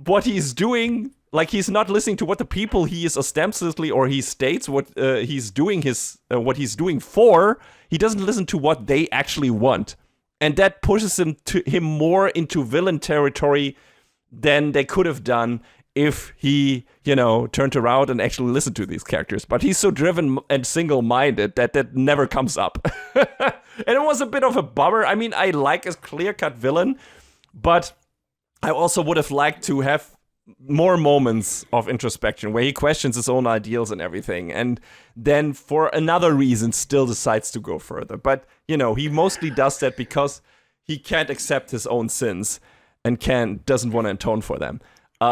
what he's doing, like, he's not listening to what the people he is ostensibly, or he states what he's doing what he's doing for. He doesn't listen to what they actually want, and that pushes him more into villain territory than they could have done if he, turned around and actually listened to these characters. But he's so driven and single-minded that never comes up, and it was a bit of a bummer. I mean, I like a clear-cut villain, but I also would have liked to have more moments of introspection where he questions his own ideals and everything, and then for another reason still decides to go further. But, he mostly does that because he can't accept his own sins and doesn't want to atone for them,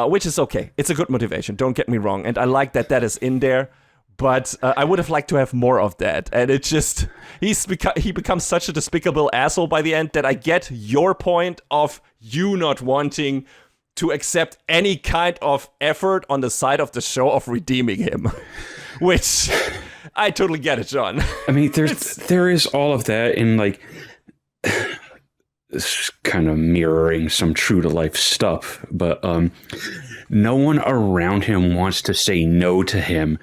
which is okay. It's a good motivation, don't get me wrong, and I like that is in there, but I would have liked to have more of that. And it just, he becomes such a despicable asshole by the end that I get your point of you not wanting to accept any kind of effort on the side of the show of redeeming him, which I totally get it, John. I mean, there is all of that in, like, this kind of mirroring some true to life stuff, but no one around him wants to say no to him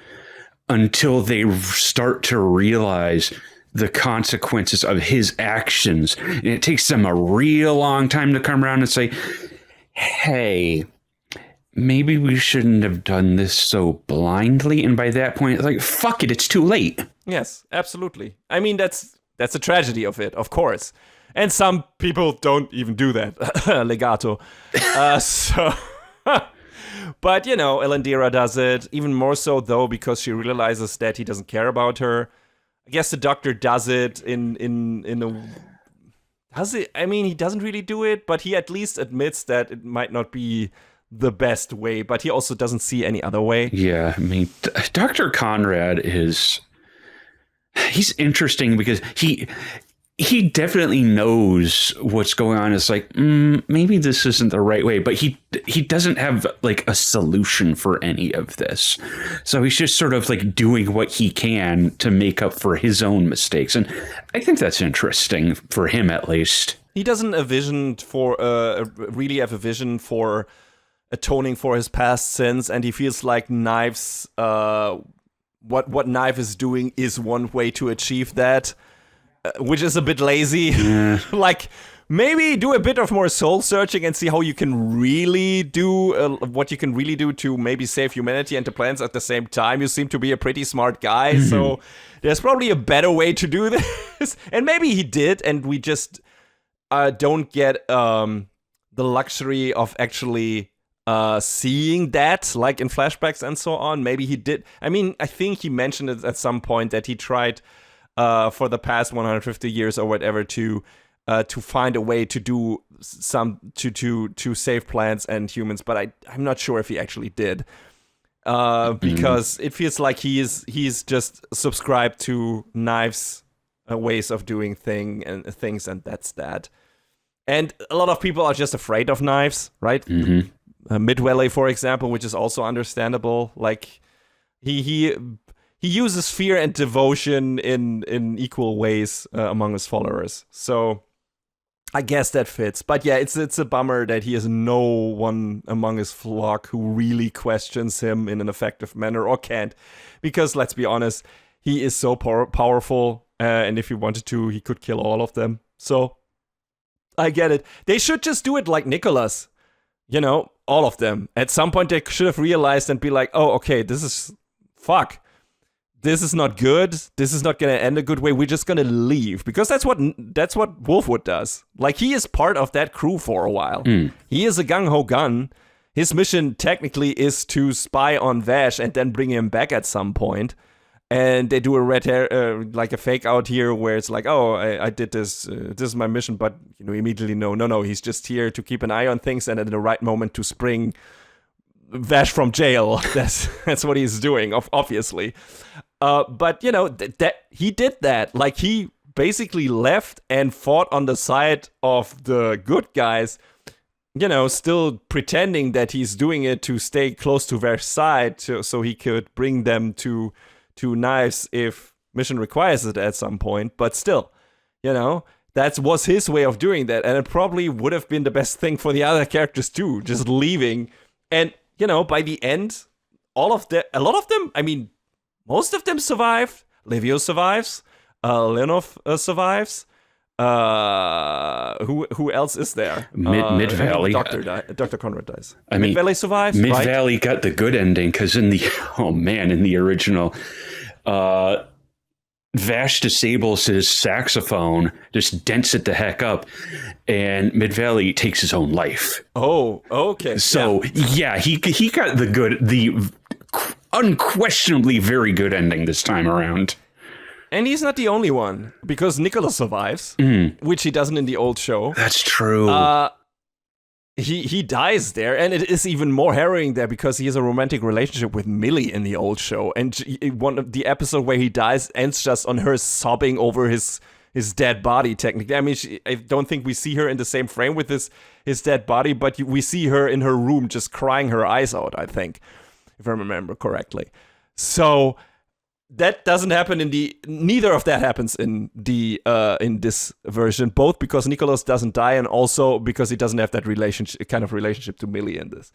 until they start to realize the consequences of his actions. And it takes them a real long time to come around and say, hey, maybe we shouldn't have done this so blindly. And by that point, like, fuck it, it's too late. Yes, absolutely. I mean, that's a tragedy of it, of course. And some people don't even do that. Legato. But, you know, Elandira does it. Even more so, though, because she realizes that he doesn't care about her. I guess the Doctor does it in a... Does it? I mean, he doesn't really do it, but he at least admits that it might not be the best way, but he also doesn't see any other way. Yeah, I mean, Dr. Conrad he's interesting because he definitely knows what's going on. It's like, maybe this isn't the right way, but he doesn't have like a solution for any of this. So he's just sort of like doing what he can to make up for his own mistakes. And I think that's interesting for him, at least. He doesn't really have a vision for atoning for his past sins, and he feels like Knives, what Knife is doing is one way to achieve that. Which is a bit lazy. Yeah. Like, maybe do a bit of more soul searching and see how you can really do what you can really do to maybe save humanity and the planets at the same time. You seem to be a pretty smart guy, so there's probably a better way to do this. And maybe he did, and we just don't get the luxury of actually seeing that, like in flashbacks and so on. Maybe he did. I mean, I think he mentioned it at some point that he tried for the past 150 years or whatever to find a way to do to save plants and humans, but I'm not sure if he actually did, because it feels like he's just subscribed to Knives' ways of doing things, and that's that. And a lot of people are just afraid of Knives, right? Mid-Valley, for example, which is also understandable. Like he uses fear and devotion in equal ways among his followers. So I guess that fits. But yeah, it's a bummer that he has no one among his flock who really questions him in an effective manner, or can't. Because let's be honest, he is so powerful, and if he wanted to, he could kill all of them. So I get it. They should just do it like Nicholas. You know, all of them. At some point, they should have realized and be like, oh, okay, this is... fuck. This is not good. This is not going to end a good way. We're just going to leave. Because that's what Wolfwood does. Like, he is part of that crew for a while. He is a gung-ho gun. His mission technically is to spy on Vash and then bring him back at some point. And they do a red hair, like a fake out here where it's like, oh, I did this. This is my mission. But, you know, immediately no. He's just here to keep an eye on things and at the right moment to spring Vash from jail. That's what he's doing, obviously. But, you know, that he did that. Like, he basically left and fought on the side of the good guys, you know, still pretending that he's doing it to stay close to Vash's side so he could bring them to Knives if mission requires it at some point. But still, you know, that was his way of doing that. And it probably would have been the best thing for the other characters too, just leaving. And, you know, by the end, a lot of them, I mean, most of them survived. Livio survives. Lenov survives. Who else is there? Mid-Valley. Dr. Conrad dies. Mid-Valley survives. Mid-Valley got the good ending because in the original, Vash disables his saxophone, just dents it the heck up, and Mid-Valley takes his own life. Oh, okay. So yeah, he got the unquestionably very good ending this time around. And he's not the only one, because Nicholas survives, which he doesn't in the old show. That's true. He dies there, and it is even more harrowing there because he has a romantic relationship with Millie in the old show. And one of the episode where he dies ends just on her sobbing over his dead body, technically. I mean, I don't think we see her in the same frame with his dead body, but we see her in her room just crying her eyes out, I think, if I remember correctly. So... that doesn't happen neither of that happens in this version, both because Nicholas doesn't die and also because he doesn't have that relationship to Millie in this.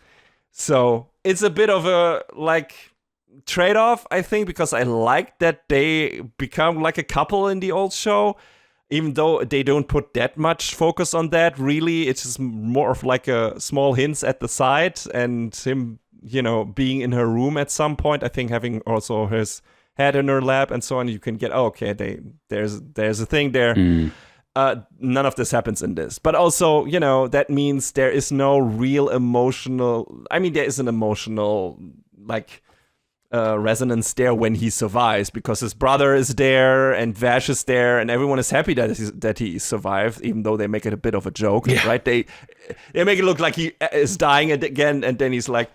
So it's a bit of a trade-off, I think, because I like that they become like a couple in the old show. even though they don't put that much focus on that, really, it's just more of like a small hints at the side, and him, being in her room at some point. I think having also his head in her lap and so on, you can get, there's a thing there. None of this happens in this. But also, that means there is no real emotional... I mean, there is an emotional, resonance there when he survives, because his brother is there and Vash is there and everyone is happy that he survived, even though they make it a bit of a joke, right? They make it look like he is dying again, and then he's like,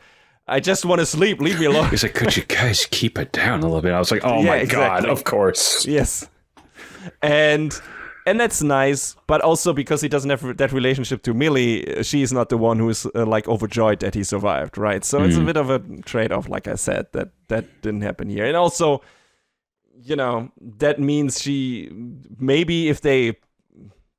I just want to sleep, leave me alone. He's like, could you guys keep it down a little bit? I was like, my God, of course. Yes. And that's nice, but also because he doesn't have that relationship to Millie, she's not the one who is overjoyed that he survived, right? So it's a bit of a trade-off, like I said, that didn't happen here. And also, that means maybe if they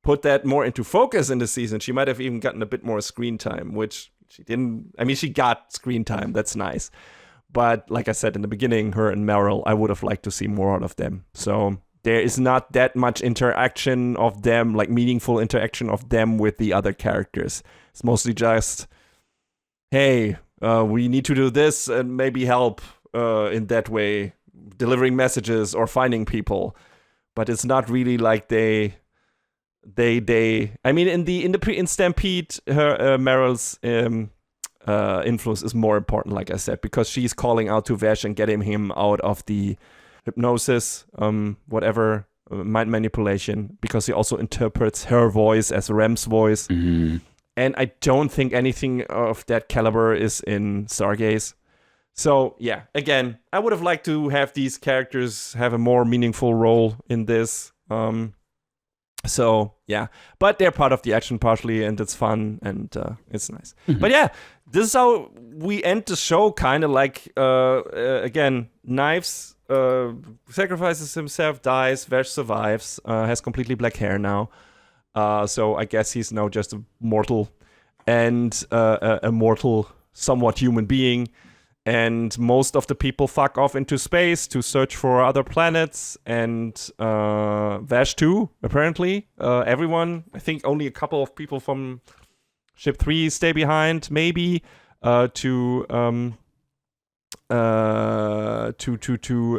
put that more into focus in the season, she might have even gotten a bit more screen time, which she didn't. I mean, she got screen time, that's nice. But like I said in the beginning, her and Meryl, I would have liked to see more out of them. So... there is not that much interaction of them, like meaningful interaction of them with the other characters. It's mostly just, hey, we need to do this and maybe help in that way, delivering messages or finding people. But it's not really like they. I mean, in Stampede, Meryl's influence is more important, like I said, because she's calling out to Vash and getting him out of the hypnosis, whatever, mind manipulation, because he also interprets her voice as Rem's voice. Mm-hmm. And I don't think anything of that caliber is in Stargaze. So, yeah, again, I would have liked to have these characters have a more meaningful role in this. So, yeah, but they're part of the action partially, and it's fun, and it's nice. Mm-hmm. But yeah, this is how we end the show, kind of like, again, Knives... sacrifices himself, dies, Vash survives, has completely black hair now. So I guess he's now just a mortal and a mortal, somewhat human being. And most of the people fuck off into space to search for other planets. And Vash too, apparently. Everyone, I think only a couple of people from Ship 3 stay behind, maybe, to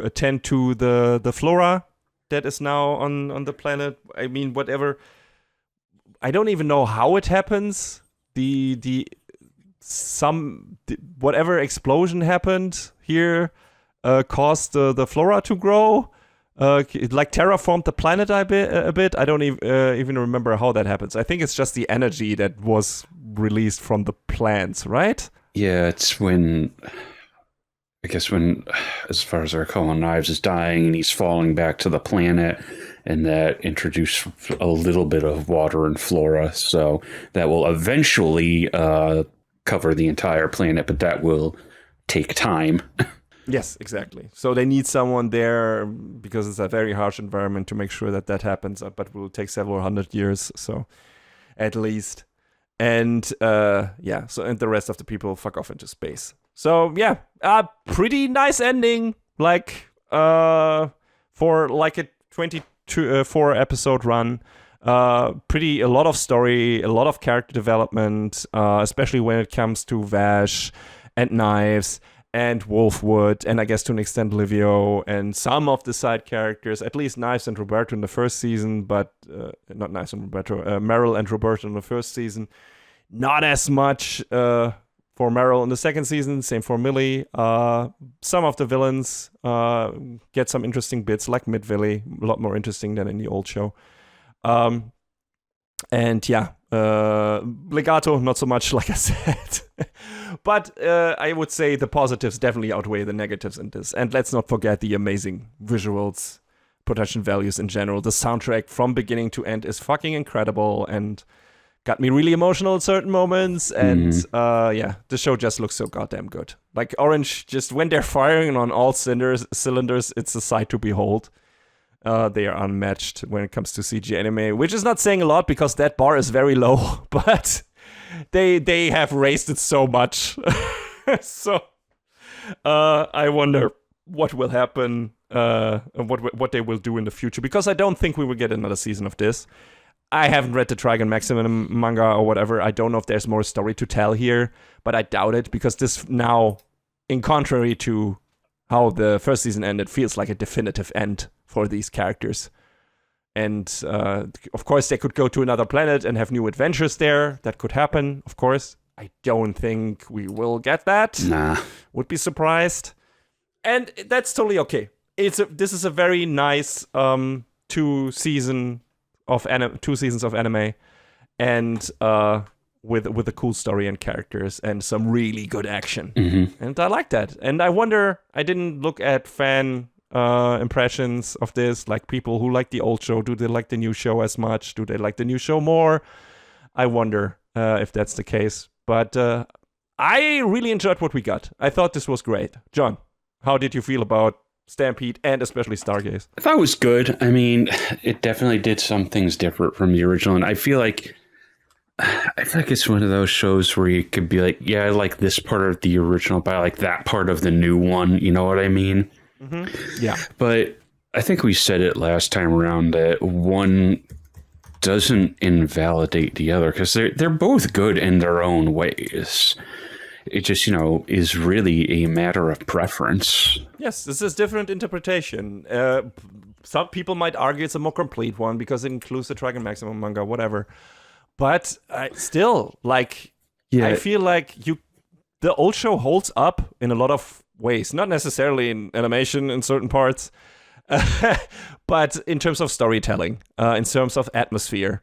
attend to the flora that is now on the planet. I mean, whatever. I don't even know how it happens. Whatever explosion happened here caused the flora to grow. It like terraformed the planet a bit. I don't even remember how that happens. I think it's just the energy that was released from the plants, right? Yeah, it's when, as far as I recall, Knives is dying and he's falling back to the planet, and that introduced a little bit of water and flora. So that will eventually cover the entire planet, but that will take time. Yes, exactly. So they need someone there because it's a very harsh environment to make sure that happens, but it will take several hundred years, so at least. And so and the rest of the people fuck off into space. So yeah, pretty nice ending, like for like a 24 episode run. A lot of story, a lot of character development, especially when it comes to Vash and Knives and Wolfwood, and I guess to an extent Livio, and some of the side characters, at least Knives and Roberto in the first season, but not Knives and Roberto, Meryl and Roberto in the first season. Not as much for Meryl in the second season, same for Millie. Some of the villains get some interesting bits, like Mid-Villy, a lot more interesting than in the old show. And yeah, Legato, not so much, like I said. But I would say the positives definitely outweigh the negatives in this. And let's not forget the amazing visuals, production values in general. The soundtrack from beginning to end is fucking incredible and got me really emotional at certain moments. And the show just looks so goddamn good. Like Orange, just when they're firing on all cylinders, it's a sight to behold. They are unmatched when it comes to CG anime, which is not saying a lot because that bar is very low, but they have raised it so much. So I wonder what will happen, and what they will do in the future, because I don't think we will get another season of this. I haven't read the Trigun Maximum manga or whatever. I don't know if there's more story to tell here, but I doubt it, because this now, in contrary to how the first season ended, feels like a definitive end for these characters. And of course, they could go to another planet and have new adventures there. That could happen, of course. I don't think we will get that. Nah. Would be surprised. And that's totally okay. This is a very nice 2 seasons of anime, and with a cool story and characters and some really good action. Mm-hmm. And I like that. And I wonder, I didn't look at fan impressions of this, like people who like the old show. Do they like the new show as much? Do they like the new show more? I wonder if that's the case. But I really enjoyed what we got. I thought this was great. John, how did you feel about Stampede and especially Stargaze? I thought it was good. I mean, it definitely did some things different from the original, and I feel like it's one of those shows where you could be like, yeah, I like this part of the original, but I like that part of the new one. You know what I mean? Mm-hmm. Yeah. But I think we said it last time around that one doesn't invalidate the other, because they're both good in their own ways. It just, is really a matter of preference. Yes, this is different interpretation. Some people might argue it's a more complete one because it includes the Trigun Maximum manga, whatever. But still, I feel like the old show holds up in a lot of ways. Not necessarily in animation in certain parts, but in terms of storytelling, in terms of atmosphere.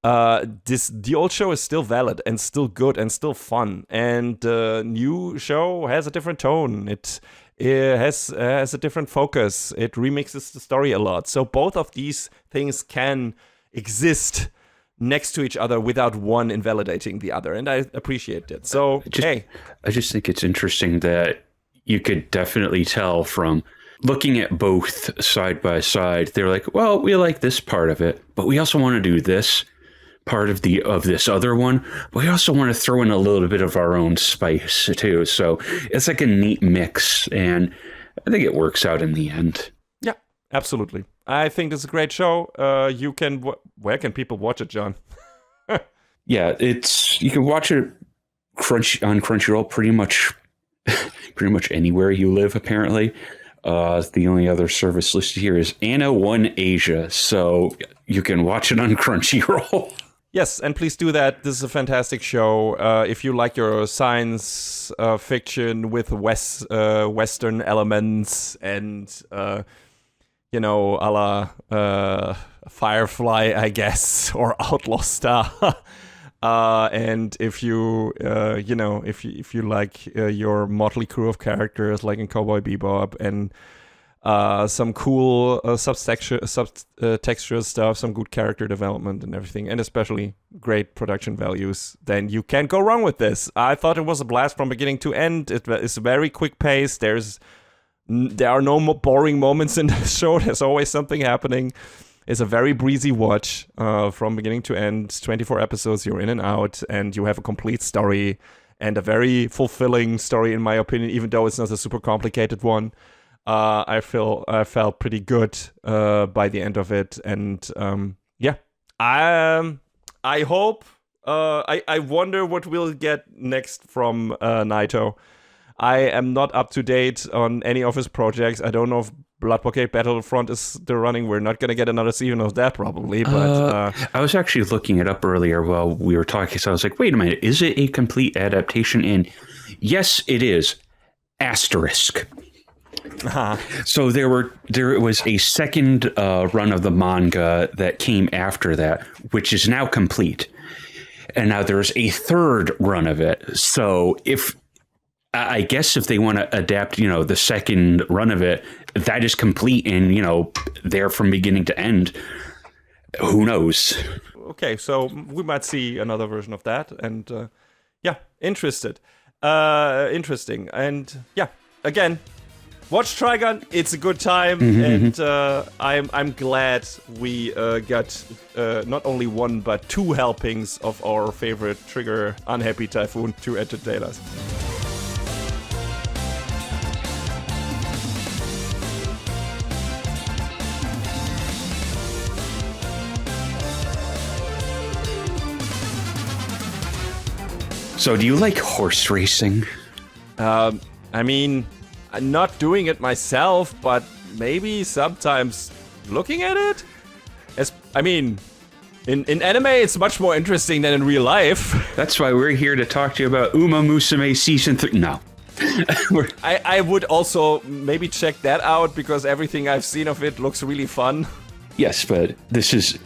The old show is still valid and still good and still fun, and the new show has a different tone. It has a different focus. It remixes the story a lot. So both of these things can exist next to each other without one invalidating the other, and I appreciate it. So I just think it's interesting that you could definitely tell from looking at both side by side. They're like, well, we like this part of it, but we also want to do this part of this other one. We also want to throw in a little bit of our own spice too. So it's like a neat mix, and I think it works out in the end. Yeah, absolutely. I think this is a great show. Where can people watch it, John? Yeah, you can watch it on Crunchyroll pretty much anywhere you live, apparently. The only other service listed here is Anna One Asia, so you can watch it on Crunchyroll. Yes, and please do that. This is a fantastic show. If you like your science fiction with Western elements and, a la Firefly, I guess, or Outlaw Star. And if you, if you like your motley crew of characters like in Cowboy Bebop, and some cool subtextual stuff, some good character development and everything, and especially great production values, then you can't go wrong with this. I thought it was a blast from beginning to end. It is very quick paced. There are no boring moments in the show. There's always something happening. It's a very breezy watch from beginning to end. 24 episodes, you're in and out, and you have a complete story, and a very fulfilling story, in my opinion, even though it's not a super complicated one. I felt pretty good by the end of it, and I hope. I wonder what we'll get next from Naito. I am not up to date on any of his projects. I don't know if Blood Blockade Battlefront is still running. We're not going to get another season of that probably. But I was actually looking it up earlier while we were talking. So I was like, wait a minute, is it a complete adaptation? And yes, it is. Asterisk. Uh-huh. So there was a second run of the manga that came after that, which is now complete. And now there's a third run of it. So I guess if they want to adapt, the second run of it, that is complete and, there from beginning to end. Who knows? Okay, so we might see another version of that. And interesting. And again, watch Trigun. It's a good time. Mm-hmm. And I'm glad we got not only one, but 2 helpings of our favorite trigger, Unhappy Typhoon, to entertain us. So, do you like horse racing? I mean, I'm not doing it myself, but maybe sometimes looking at it. In anime, it's much more interesting than in real life. That's why we're here to talk to you about Uma Musume Season 3. No. I would also maybe check that out because everything I've seen of it looks really fun. Yes, but this is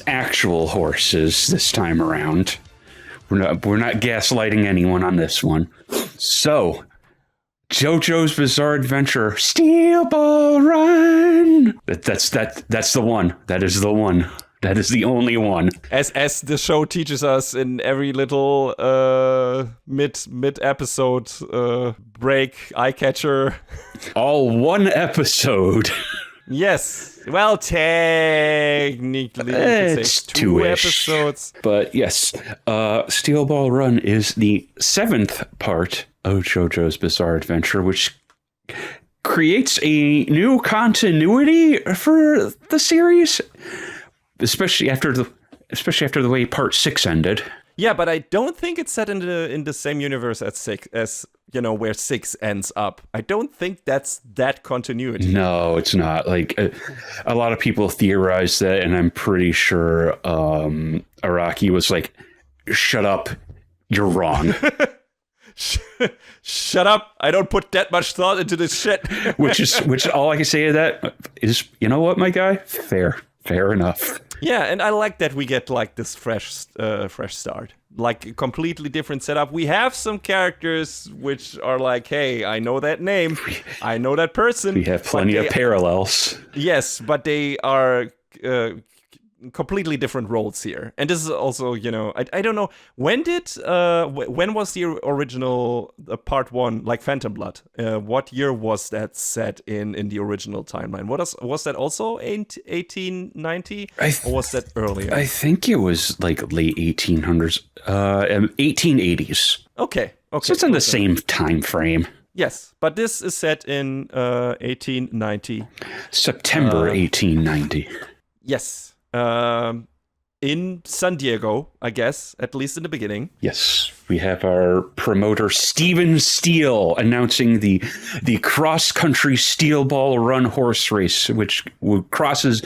actual horses this time around. We're not gaslighting anyone on this one. So, JoJo's Bizarre Adventure, Steel Ball Run. That's the one. That is the one. That is the only one. As the show teaches us in every little mid episode break, eye catcher. All one episode. Yes. Well, technically, it's two two-ish. episodes. But yes, Steel Ball Run is the 7th part of JoJo's Bizarre Adventure, which creates a new continuity for the series, especially after the way Part 6 ended. Yeah, but I don't think it's set in the same universe as 6, as where 6 ends up. I don't think that's that continuity. No, it's not. Like a lot of people theorize that, and I'm pretty sure Araki was like, "Shut up, you're wrong." Shut up! I don't put that much thought into this shit. which all I can say to that is, you know what, my guy, fair enough. Yeah, and I like that we get like this fresh start, like a completely different setup. We have some characters which are like, hey, I know that name, I know that person. We have plenty of parallels. Yes, but they are completely different roles here. And this is also, I don't know, when was the original part 1, like Phantom Blood? What year was that set in the original timeline? Was that also 1890? Or was that earlier? I think it was like late 1800s, 1880s. Okay. So it's in the same time frame. Yes, but this is set in 1890. September 1890. Yes. In San Diego, I guess, at least in the beginning. Yes, we have our promoter Steven Steele announcing the cross-country Steel Ball Run horse race, which crosses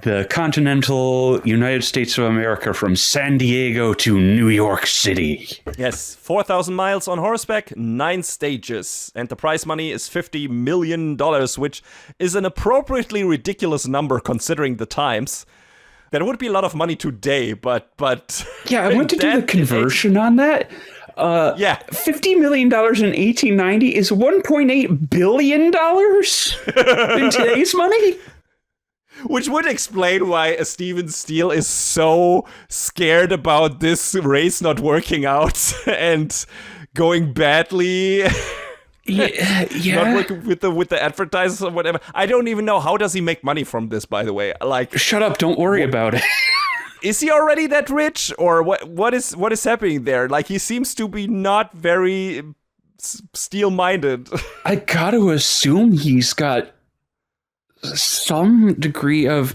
the continental United States of America from San Diego to New York City. Yes, 4,000 miles on horseback, 9 stages. And the prize money is $50 million, which is an appropriately ridiculous number considering the times. That would be a lot of money today, but yeah, I went to do the conversion on that. Yeah, $50 million in 1890 is $1.8 billion in today's money. Which would explain why Steven Steele is so scared about this race not working out and going badly. Yeah. Not working with the advertisers or whatever. I don't even know, how does he make money from this, by the way? Like, shut up, don't worry about it. Is he already that rich, or what is happening there? Like, he seems to be not very steel-minded. I gotta assume he's got some degree of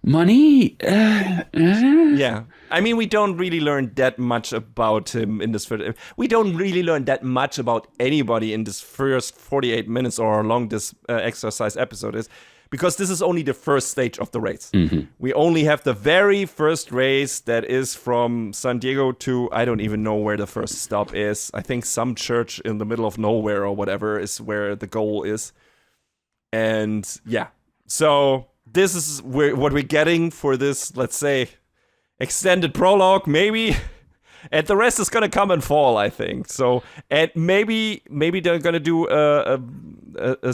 money. Yeah. I mean, we don't really learn that much about him in this first. We don't really learn that much about anybody in this first 48 minutes or how long this exercise episode is, because this is only the first stage of the race. Mm-hmm. We only have the very first race that is from San Diego to, I don't even know where the first stop is. I think some church in the middle of nowhere or whatever is where the goal is. And yeah, so this is what we're getting for this, let's say, extended prologue, maybe. And the rest is gonna come and fall, I think. So, and maybe they're gonna do a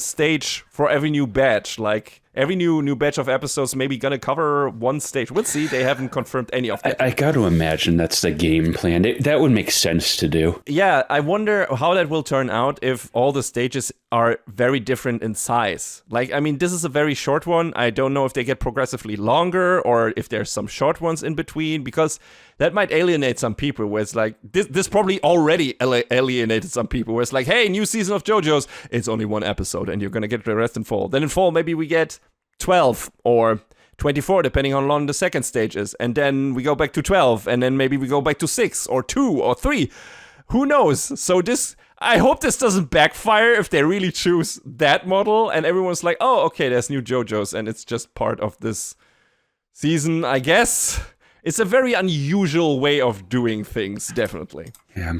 stage for every new batch. Like every new batch of episodes, maybe gonna cover one stage. We'll see. They haven't confirmed any of that. I got to imagine that's the game plan. That would make sense to do. Yeah, I wonder how that will turn out if all the stages are very different in size. Like, I mean, this is a very short one. I don't know if they get progressively longer or if there's some short ones in between, because that might alienate some people, where it's like, this probably already alienated some people, where it's like, hey, new season of JoJo's, it's only one episode and you're gonna get the rest in fall. Then in fall, maybe we get 12 or 24, depending on how long the second stage is. And then we go back to 12, and then maybe we go back to 6 or 2 or 3. Who knows? So I hope this doesn't backfire if they really choose that model and everyone's like, oh, okay, there's new JoJo's and it's just part of this season, I guess. It's a very unusual way of doing things, definitely. Yeah,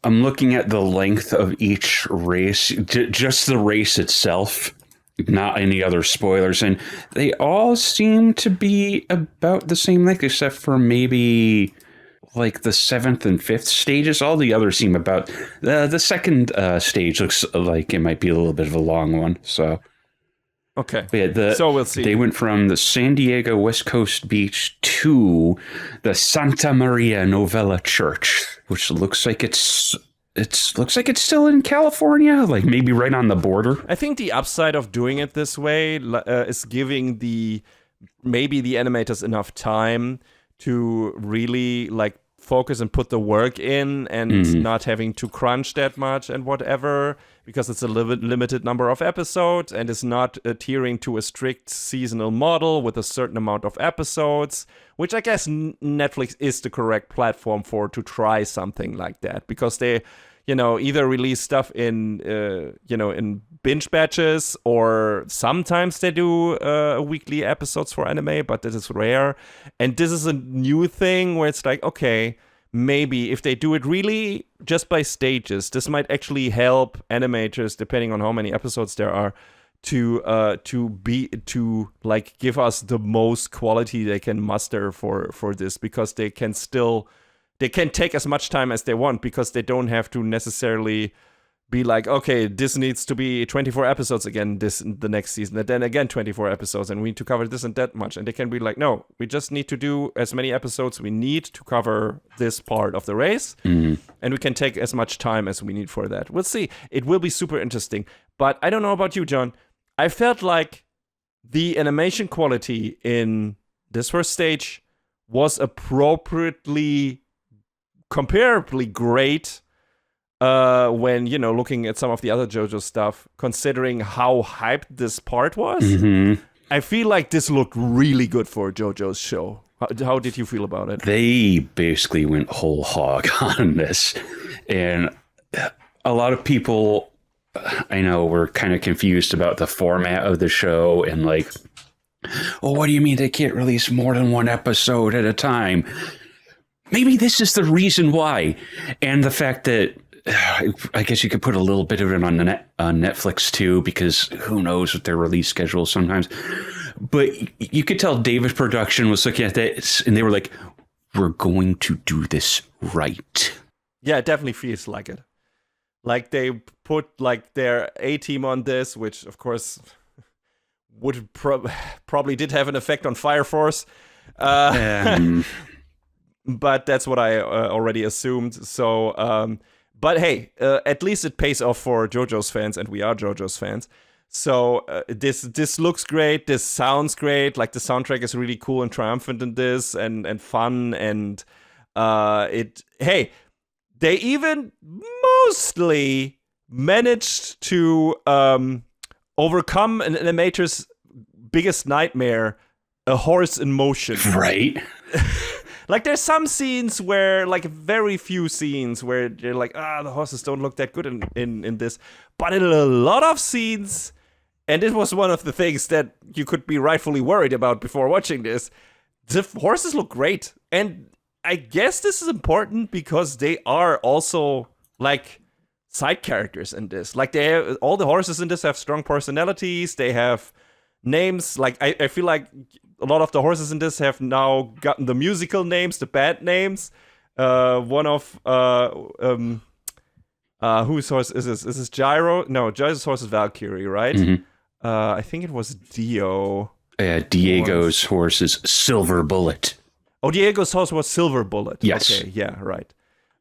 I'm looking at the length of each race, just the race itself, not any other spoilers, and they all seem to be about the same length, except for maybe like the 7th and 5th stages. All the others seem about the second stage looks like it might be a little bit of a long one. So okay, yeah, so we'll see. They went from the San Diego West Coast Beach to the Santa Maria Novella Church, which looks like it's still in California, like maybe right on the border. I think the upside of doing it this way is giving maybe the animators enough time to really like focus and put the work in and not having to crunch that much and whatever, because it's a limited number of episodes and is not adhering to a strict seasonal model with a certain amount of episodes, which I guess Netflix is the correct platform to try something like that, because they, either release stuff in binge batches, or sometimes they do weekly episodes for anime, but this is rare. And this is a new thing where it's like, okay, maybe if they do it really just by stages, this might actually help animators, depending on how many episodes there are, to give us the most quality they can muster for this, because they can take as much time as they want, because they don't have to necessarily be like, okay, this needs to be 24 episodes again the next season, and then again 24 episodes, and we need to cover this and that much. And they can be like, no, we just need to do as many episodes we need to cover this part of the race, and we can take as much time as we need for that. We'll see. It will be super interesting. But I don't know about you, John. I felt like the animation quality in this first stage was comparably great when, looking at some of the other JoJo stuff, considering how hyped this part was. I feel like this looked really good for JoJo's show. How did you feel about it? They basically went whole hog on this. And a lot of people, I know, were kind of confused about the format of the show and like, oh, what do you mean they can't release more than one episode at a time? Maybe this is the reason why. And the fact that I guess you could put a little bit of it on Netflix too, because who knows what their release schedule is sometimes. But you could tell David Production was looking at that and they were like, we're going to do this right. Yeah, it definitely feels like it. Like they put like their A-team on this, which of course would probably did have an effect on Fire Force. But that's what I already assumed. So, but hey, at least it pays off for JoJo's fans, and we are JoJo's fans. So this looks great. This sounds great. Like the soundtrack is really cool and triumphant in this, and fun. And they even mostly managed to overcome an animator's biggest nightmare, a horse in motion. Right. Like, there's some scenes where, like, very few scenes where they're like, the horses don't look that good in this. But in a lot of scenes, and this was one of the things that you could be rightfully worried about before watching this, the horses look great. And I guess this is important because they are also, like, side characters in this. Like, all the horses in this have strong personalities. They have names. Like, I feel like a lot of the horses in this have now gotten the musical names, the band names. One of whose horse is this? Is this Gyro? No, Gyro's horse is Valkyrie, right? Mm-hmm. I think it was Dio. Yeah, Diego's horse is Silver Bullet. Oh, Diego's horse was Silver Bullet. Yes. Okay, yeah, right.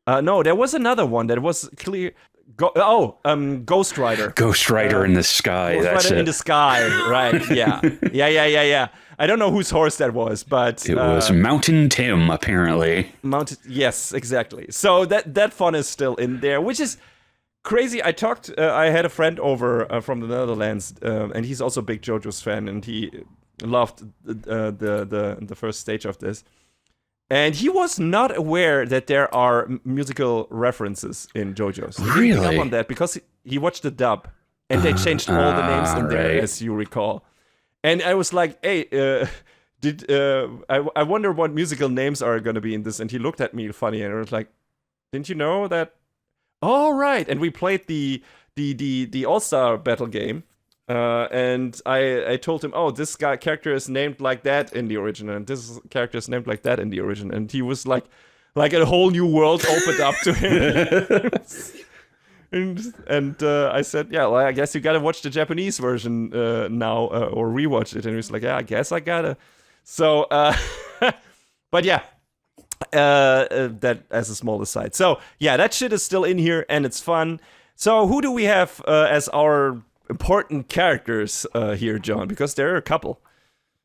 No, there was another one that was clear. Ghost Rider. Ghost Rider in the sky. Ghost That's Rider it. in the sky, right? Yeah. I don't know whose horse that was, but it was Mountain Tim, apparently. Yes, exactly. So that fun is still in there, which is crazy. I had a friend over from the Netherlands, and he's also a big JoJo's fan, and he loved the first stage of this. And he was not aware that there are musical references in JoJo. So he didn't pick up on that because he watched the dub. And they changed all the names in there, as you recall. And I was like, hey, I wonder what musical names are going to be in this. And he looked at me funny and I was like, didn't you know that? Oh, right. And we played the All-Star Battle game. And I told him, oh, this character is named like that in the original, and this character is named like that in the original. And he was like a whole new world opened up to him. and I said, yeah, well, I guess you gotta watch the Japanese version now, or rewatch it. And he was like, yeah, I guess I gotta. So, but yeah, that as a small aside. So yeah, that shit is still in here and it's fun. So who do we have as our important characters here, John? Because there are a couple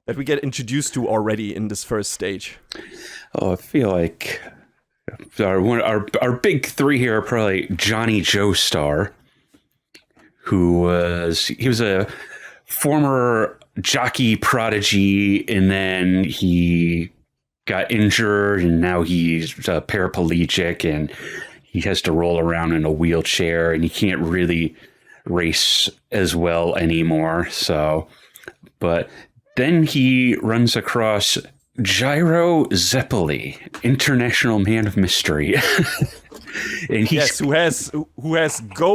that we get introduced to already in this first stage. Oh, I feel like our big three here are probably Johnny Joestar, who was a former jockey prodigy, and then he got injured, and now he's paraplegic, and he has to roll around in a wheelchair, and he can't really race as well anymore. So, but then he runs across Gyro Zeppeli, International Man of Mystery. And yes, who has Go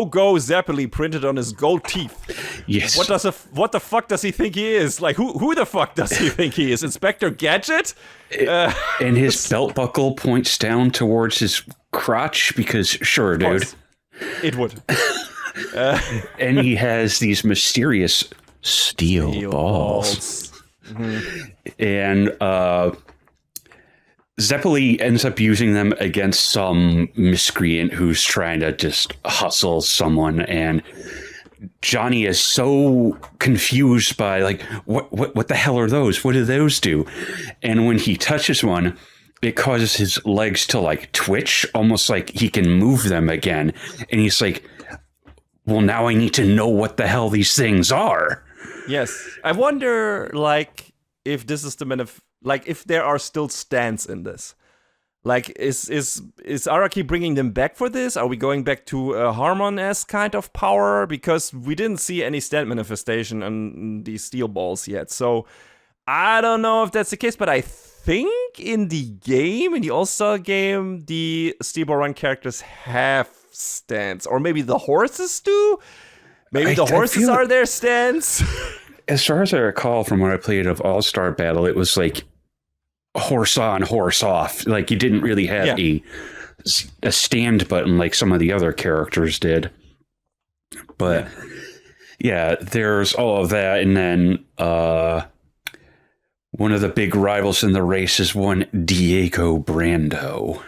Zeppeli printed on his gold teeth. Yes. What the fuck does he think he is? Like, who the fuck does he think he is? Inspector Gadget? And his belt buckle points down towards his crotch because, sure, dude. It would. And he has these mysterious steel balls. Mm-hmm. And Zeppeli ends up using them against some miscreant who's trying to just hustle someone, and Johnny is so confused by like what the hell are those? What do those do? And when he touches one, it causes his legs to like twitch, almost like he can move them again. And he's like, well, now I need to know what the hell these things are. Yes. I wonder, like, if this is if there are still stands in this. Like, is Araki bringing them back for this? Are we going back to a Harmon-esque kind of power? Because we didn't see any stand manifestation on these steel balls yet. So, I don't know if that's the case, but I think in the All-Star game, the Steel Ball Run characters have stands. Or maybe the horses do? Maybe the horses are their stands? As far as I recall from what I played of All-Star Battle, it was like horse on, horse off. Like you didn't really have a stand button like some of the other characters did. But yeah, there's all of that. And then one of the big rivals in the race is one Diego Brando.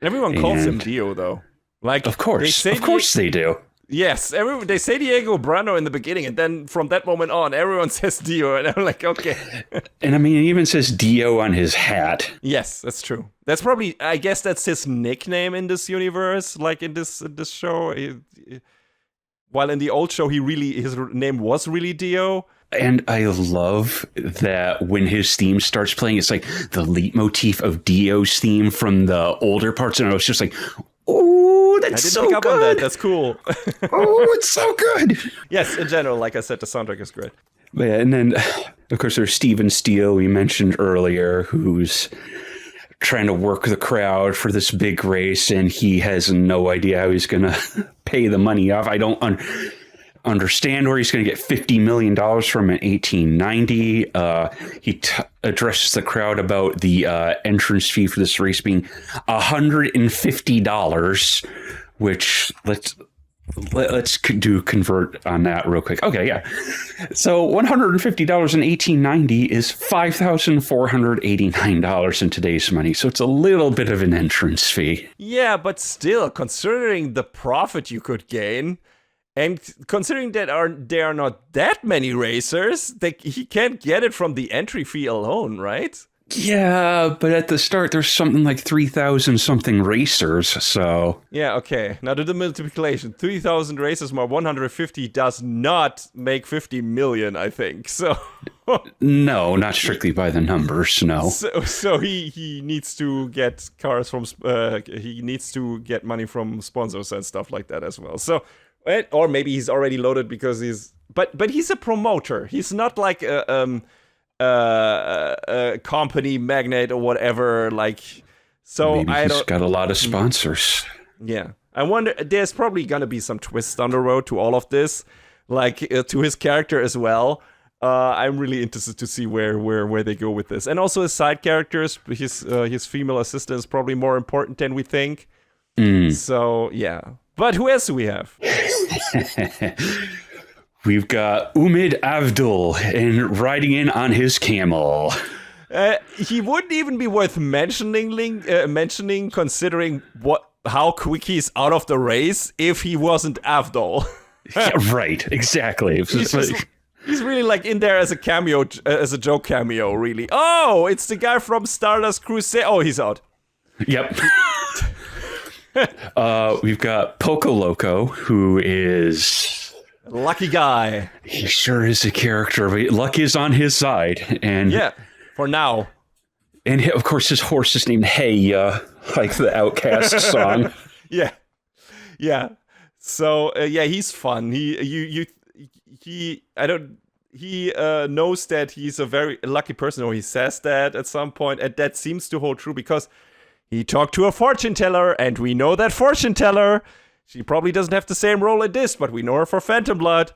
Everyone calls him Dio, though. Like, of course they do. Yes, they say Diego Brando in the beginning, and then from that moment on, everyone says Dio, and I'm like, okay. And I mean, it even says Dio on his hat. Yes, that's true. That's probably, I guess that's his nickname in this universe, like in this show. While in the old show, his name was really Dio. And I love that when his theme starts playing, it's like the leitmotif of Dio's theme from the older parts, and I was just like, oh, that's so good. I didn't pick up on that. That's cool. Oh, it's so good. Yes, in general, like I said, the soundtrack is great. Yeah, and then, of course, there's Steven Steele, we mentioned earlier, who's trying to work the crowd for this big race, and he has no idea how he's going to pay the money off. I don't understand where he's going to get $50 million from in 1890. He addresses the crowd about the entrance fee for this race being $150, which let's convert on that real quick. Okay, yeah. So $150 in 1890 is $5,489 in today's money. So it's a little bit of an entrance fee. Yeah, but still, considering the profit you could gain, and considering that there are not that many racers, he can't get it from the entry fee alone, right? Yeah, but at the start, there's something like 3,000 something racers, so... Yeah, okay. Now do the multiplication. 3,000 races more 150 does not make 50 million, I think. So... No, not strictly by the numbers, no. So he needs to get cars from... he needs to get money from sponsors and stuff like that as well. So... Or maybe he's already loaded because he's... But he's a promoter. He's not like a company magnate or whatever, like, so maybe he's got a lot of sponsors. Yeah, I wonder, there's probably gonna be some twists down the road to all of this, like to his character as well. I'm really interested to see where they go with this, and also his side characters. His female assistant is probably more important than we think. So yeah, but who else do we have? We've got Umid Avdul and riding in on his camel. He wouldn't even be worth mentioning considering how quick he's out of the race if he wasn't Avdol. Yeah, right, exactly. He's really like in there as a cameo, as a joke cameo, really. Oh, it's the guy from Stardust Crusade. Oh, he's out. Yep. We've got Poco Loco, who is... Lucky guy. He sure is a character, but luck is on his side. And yeah, for now. And of course, his horse is named Hey, like the Outcast song. Yeah. So yeah, he's fun. He knows that he's a very lucky person, or he says that at some point, and that seems to hold true because he talked to a fortune teller, and we know that fortune teller. She probably doesn't have the same role in this, but we know her for Phantom Blood.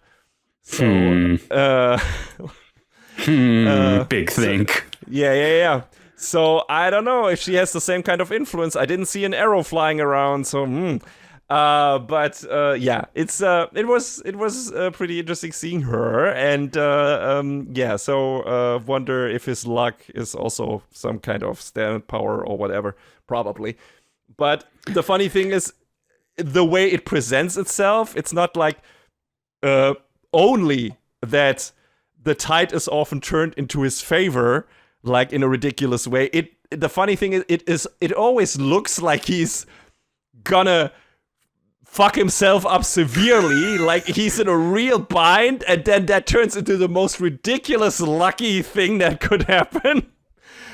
So, big think. Yeah. So I don't know if she has the same kind of influence. I didn't see an arrow flying around, so yeah, it was pretty interesting seeing her, and yeah. So wonder if his luck is also some kind of stand power or whatever. Probably, but the funny thing is, the way it presents itself, it's not like only that the tide is often turned into his favor, like in a ridiculous way. The funny thing is, it always looks like he's gonna fuck himself up severely, like he's in a real bind, and then that turns into the most ridiculous lucky thing that could happen.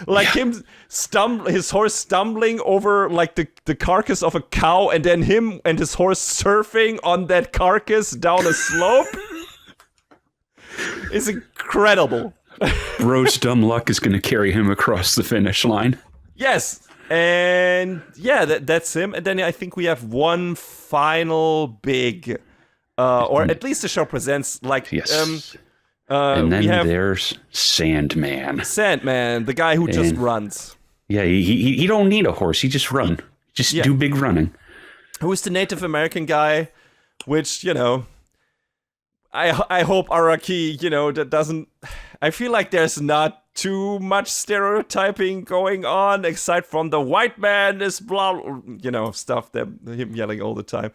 Like his horse stumbling over like the carcass of a cow, and then him and his horse surfing on that carcass down a slope. It's incredible. Bro's dumb luck is going to carry him across the finish line. Yes, and yeah, that's him. And then I think we have one final big, or at least the show presents like and then there's Sandman. The guy who just runs. Yeah, he don't need a horse. He just run. Just do big running. Who's the Native American guy? Which, you know, I hope Araki, you know, that doesn't... I feel like there's not too much stereotyping going on, aside from the white man is blah, you know, stuff that him yelling all the time.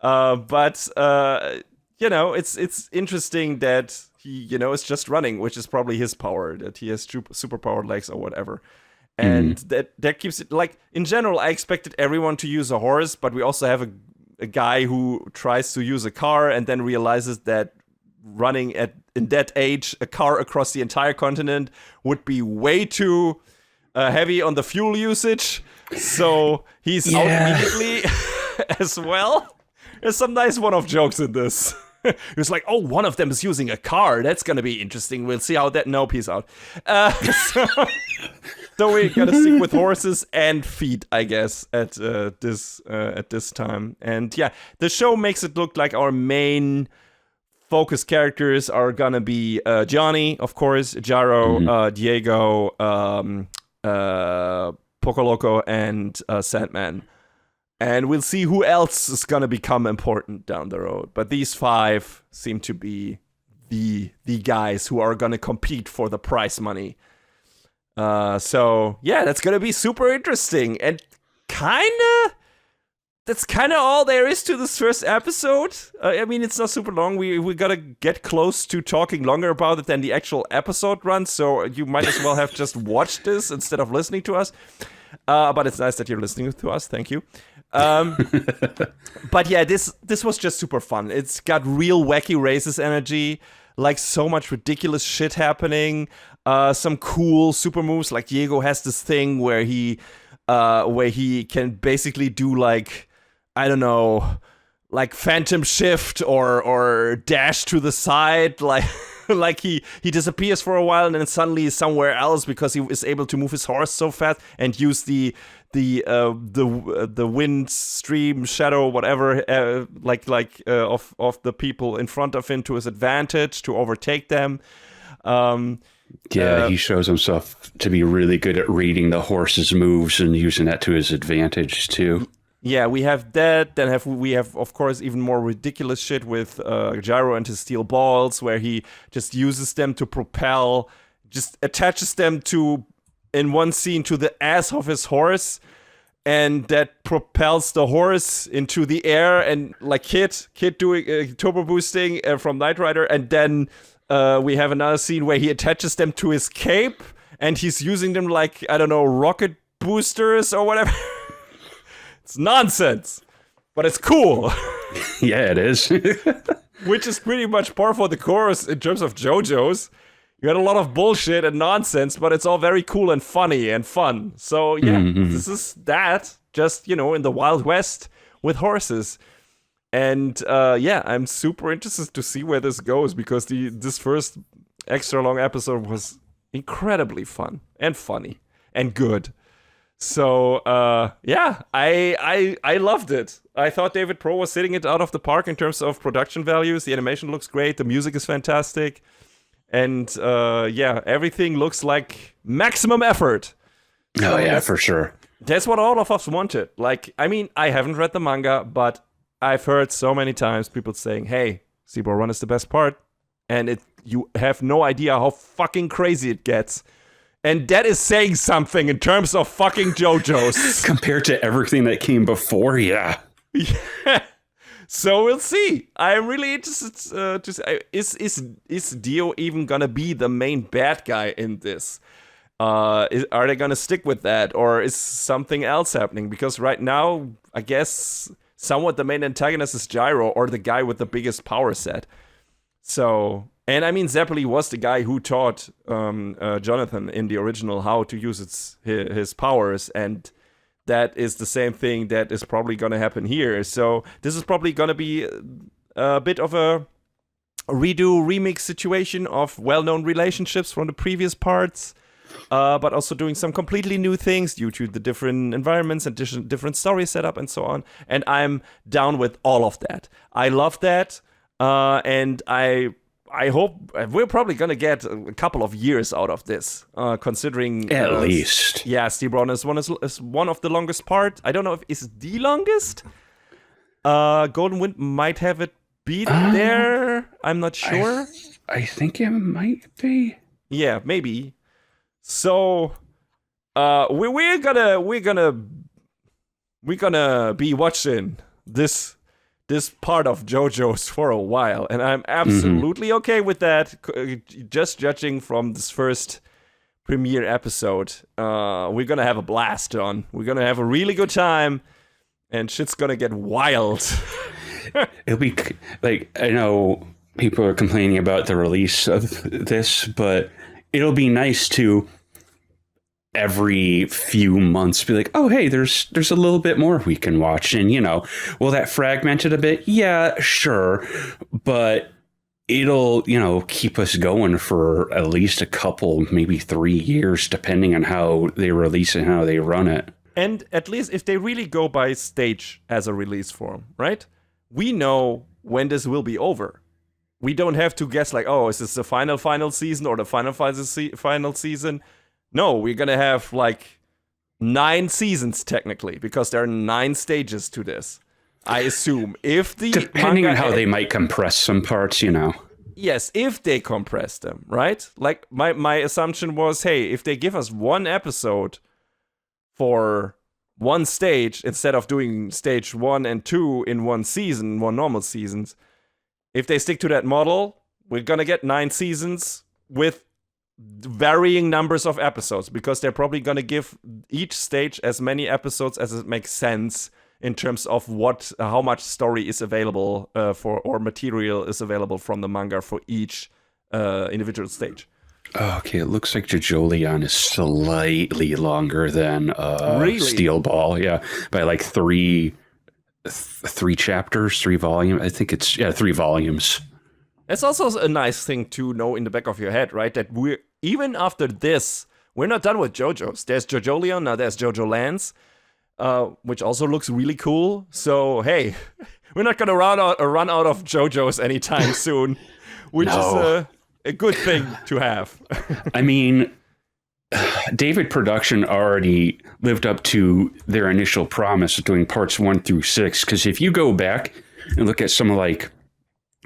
But you know, it's interesting that he, you know, is just running, which is probably his power, that he has superpowered legs or whatever. And that keeps it, like, in general, I expected everyone to use a horse, but we also have a guy who tries to use a car and then realizes that running in that age, a car across the entire continent would be way too heavy on the fuel usage. So he's out immediately as well. There's some nice one-off jokes in this. He was like, oh, one of them is using a car. That's going to be interesting. We'll see how that... No, peace out. So we're going to stick with horses and feet, I guess, at this time. And yeah, the show makes it look like our main focus characters are going to be Johnny, of course, Jaro, Diego, Pocoloco, and Sandman. And we'll see who else is going to become important down the road. But these five seem to be the guys who are going to compete for the prize money. So, yeah, that's going to be super interesting. And kind of that's kind of all there is to this first episode. I mean, it's not super long. We gotta get close to talking longer about it than the actual episode runs, so you might as well have just watched this instead of listening to us. But it's nice that you're listening to us. Thank you. But yeah, this was just super fun. It's got real wacky racist energy, like so much ridiculous shit happening. Some cool super moves. Like Diego has this thing where he can basically do like, I don't know, like phantom shift or dash to the side, like like he disappears for a while and then suddenly is somewhere else because he is able to move his horse so fast and use the wind stream shadow whatever of the people in front of him to his advantage to overtake them. He shows himself to be really good at reading the horse's moves and using that to his advantage too. Yeah, we have that. Then we have, of course, even more ridiculous shit with Gyro and his steel balls, where he just uses them to propel, just attaches them to, in one scene, to the ass of his horse, and that propels the horse into the air, and like Kid doing turbo boosting from Knight Rider, and then we have another scene where he attaches them to his cape, and he's using them like, I don't know, rocket boosters or whatever. It's nonsense, but it's cool. Yeah, it is. Which is pretty much par for the course in terms of JoJo's. You got a lot of bullshit and nonsense, but it's all very cool and funny and fun. So yeah, This is that, just, in the Wild West with horses. And I'm super interested to see where this goes, because this first extra long episode was incredibly fun and funny and good. So, I loved it. I thought David Pro was hitting it out of the park in terms of production values. The animation looks great. The music is fantastic. And, everything looks like maximum effort. So for sure. That's what all of us wanted. Like, I mean, I haven't read the manga, but I've heard so many times people saying, hey, Zebra Run is the best part. And you have no idea how fucking crazy it gets. And that is saying something in terms of fucking JoJo's. Compared to everything that came before, yeah. So we'll see. I'm really interested to see, is Dio even gonna be the main bad guy in this? Are they gonna stick with that? Or is something else happening? Because right now, I guess somewhat the main antagonist is Gyro, or the guy with the biggest power set. So... And I mean, Zeppeli was the guy who taught Jonathan in the original how to use his powers, and that is the same thing that is probably going to happen here. So this is probably going to be a bit of a redo remix situation of well-known relationships from the previous parts, but also doing some completely new things due to the different environments and different story setup and so on. And I'm down with all of that. I love that, and I hope we're probably going to get a couple of years out of this, considering... At least. Yeah, Steve Brown is one of the longest part. I don't know if it's the longest. Golden Wind might have it beat there. I'm not sure. I think it might be. Yeah, maybe. So, we're gonna be watching this part of JoJo's for a while, and I'm absolutely okay with that. Just judging from this first premiere episode, we're gonna have a blast on. We're gonna have a really good time, and shit's gonna get wild. It'll be like, I know people are complaining about the release of this, but it'll be nice to every few months be like, oh, hey, there's a little bit more we can watch. And, will that fragment it a bit? Yeah, sure. But it'll, keep us going for at least a couple, maybe 3 years, depending on how they release it and how they run it. And at least if they really go by stage as a release form, right? We know when this will be over. We don't have to guess like, oh, is this the final season or the final season? No, we're going to have like 9 seasons technically, because there are 9 stages to this. I assume depending on how they might compress some parts, Yes, if they compress them, right? Like my assumption was, hey, if they give us 1 episode for one stage instead of doing stage 1 and 2 in one season, one normal seasons. If they stick to that model, we're gonna get 9 seasons with varying numbers of episodes, because they're probably gonna give each stage as many episodes as it makes sense in terms of how much story is available or material is available from the manga for each individual stage. Okay, it looks like JoJo is slightly longer than Steel Ball, yeah, by like three chapters, 3 volumes. I think it's 3 volumes. It's also a nice thing to know in the back of your head, right? That even after this, we're not done with JoJo's. There's JoJo Leon, now there's JoJo Lands, which also looks really cool. So hey, we're not gonna run out of JoJo's anytime soon, which is a good thing to have. I mean, David Production already lived up to their initial promise of doing parts 1 through 6. Because if you go back and look at some of like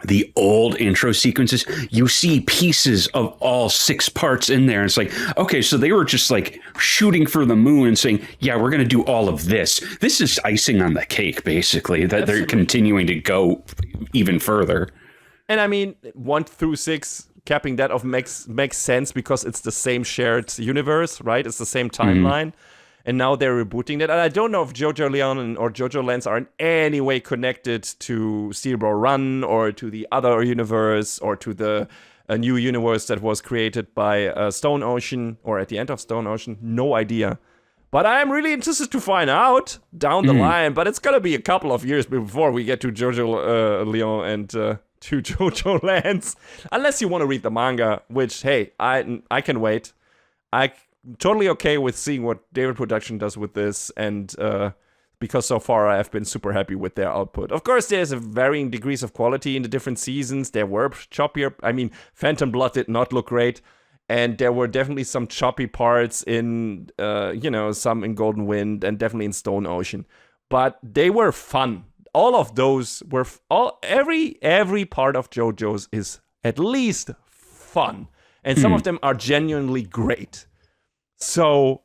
the old intro sequences, you see pieces of all 6 parts in there. And it's like, okay, so they were just like shooting for the moon and saying, yeah, we're going to do all of this. This is icing on the cake, basically, that they're continuing to go even further. And I mean, 1 through 6, capping that off makes sense because it's the same shared universe, right? It's the same timeline. And now they're rebooting that. And I don't know if JoJo Leon or JoJo Lands are in any way connected to Steel Ball Run or to the other universe or to the new universe that was created by Stone Ocean or at the end of Stone Ocean. No idea. But I'm really interested to find out down the line. But it's going to be a couple of years before we get to JoJo Leon and to JoJo Lands. Unless you want to read the manga, which, hey, I can wait. I'm totally okay with seeing what David Production does with this, and because so far I have been super happy with their output. Of course, there's a varying degrees of quality in the different seasons. There were choppier. I mean, Phantom Blood did not look great, and there were definitely some choppy parts in, some in Golden Wind and definitely in Stone Ocean. But they were fun. All of those were every part of JoJo's is at least fun, and some of them are genuinely great. So,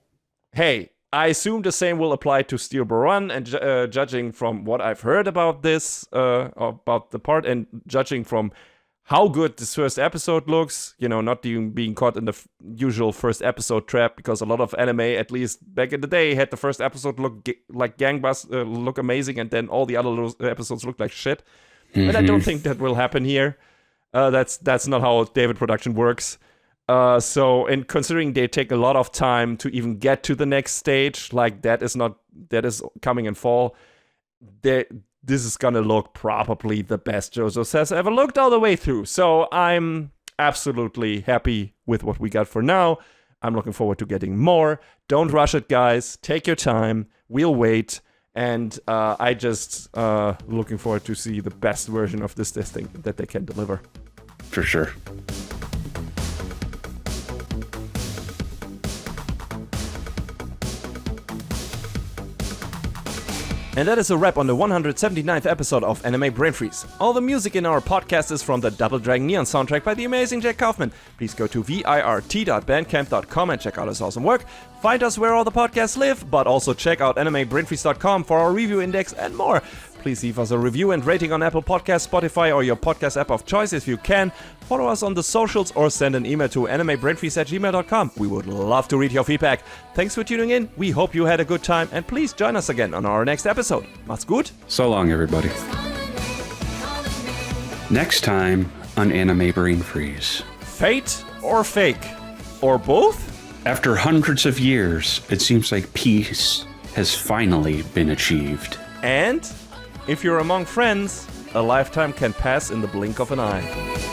hey, I assume the same will apply to Steel Ball Run, and judging from what I've heard about this, about the part, and judging from how good this first episode looks, not being caught in the usual first episode trap, because a lot of anime, at least back in the day, had the first episode look like gangbusters, look amazing, and then all the other episodes look like shit. And I don't think that will happen here. That's not how David Production works. And considering they take a lot of time to even get to the next stage, like that is coming in fall, this is gonna look probably the best JoJo has ever looked all the way through. So I'm absolutely happy with what we got for now. I'm looking forward to getting more. Don't rush it, guys. Take your time. We'll wait. And I just looking forward to see the best version of this thing that they can deliver. For sure. And that is a wrap on the 179th episode of Anime Brain Freeze. All the music in our podcast is from the Double Dragon Neon soundtrack by the amazing Jack Kaufman. Please go to virt.bandcamp.com and check out his awesome work. Find us where all the podcasts live, but also check out animebrainfreeze.com for our review index and more. Please leave us a review and rating on Apple Podcasts, Spotify, or your podcast app of choice if you can. Follow us on the socials or send an email to animebrainfreeze@gmail.com. We would love to read your feedback. Thanks for tuning in. We hope you had a good time, and please join us again on our next episode. Macht's gut. So long, everybody. Next time on Anime Brain Freeze. Fate or fake? Or both? After hundreds of years, it seems like peace has finally been achieved. And if you're among friends, a lifetime can pass in the blink of an eye.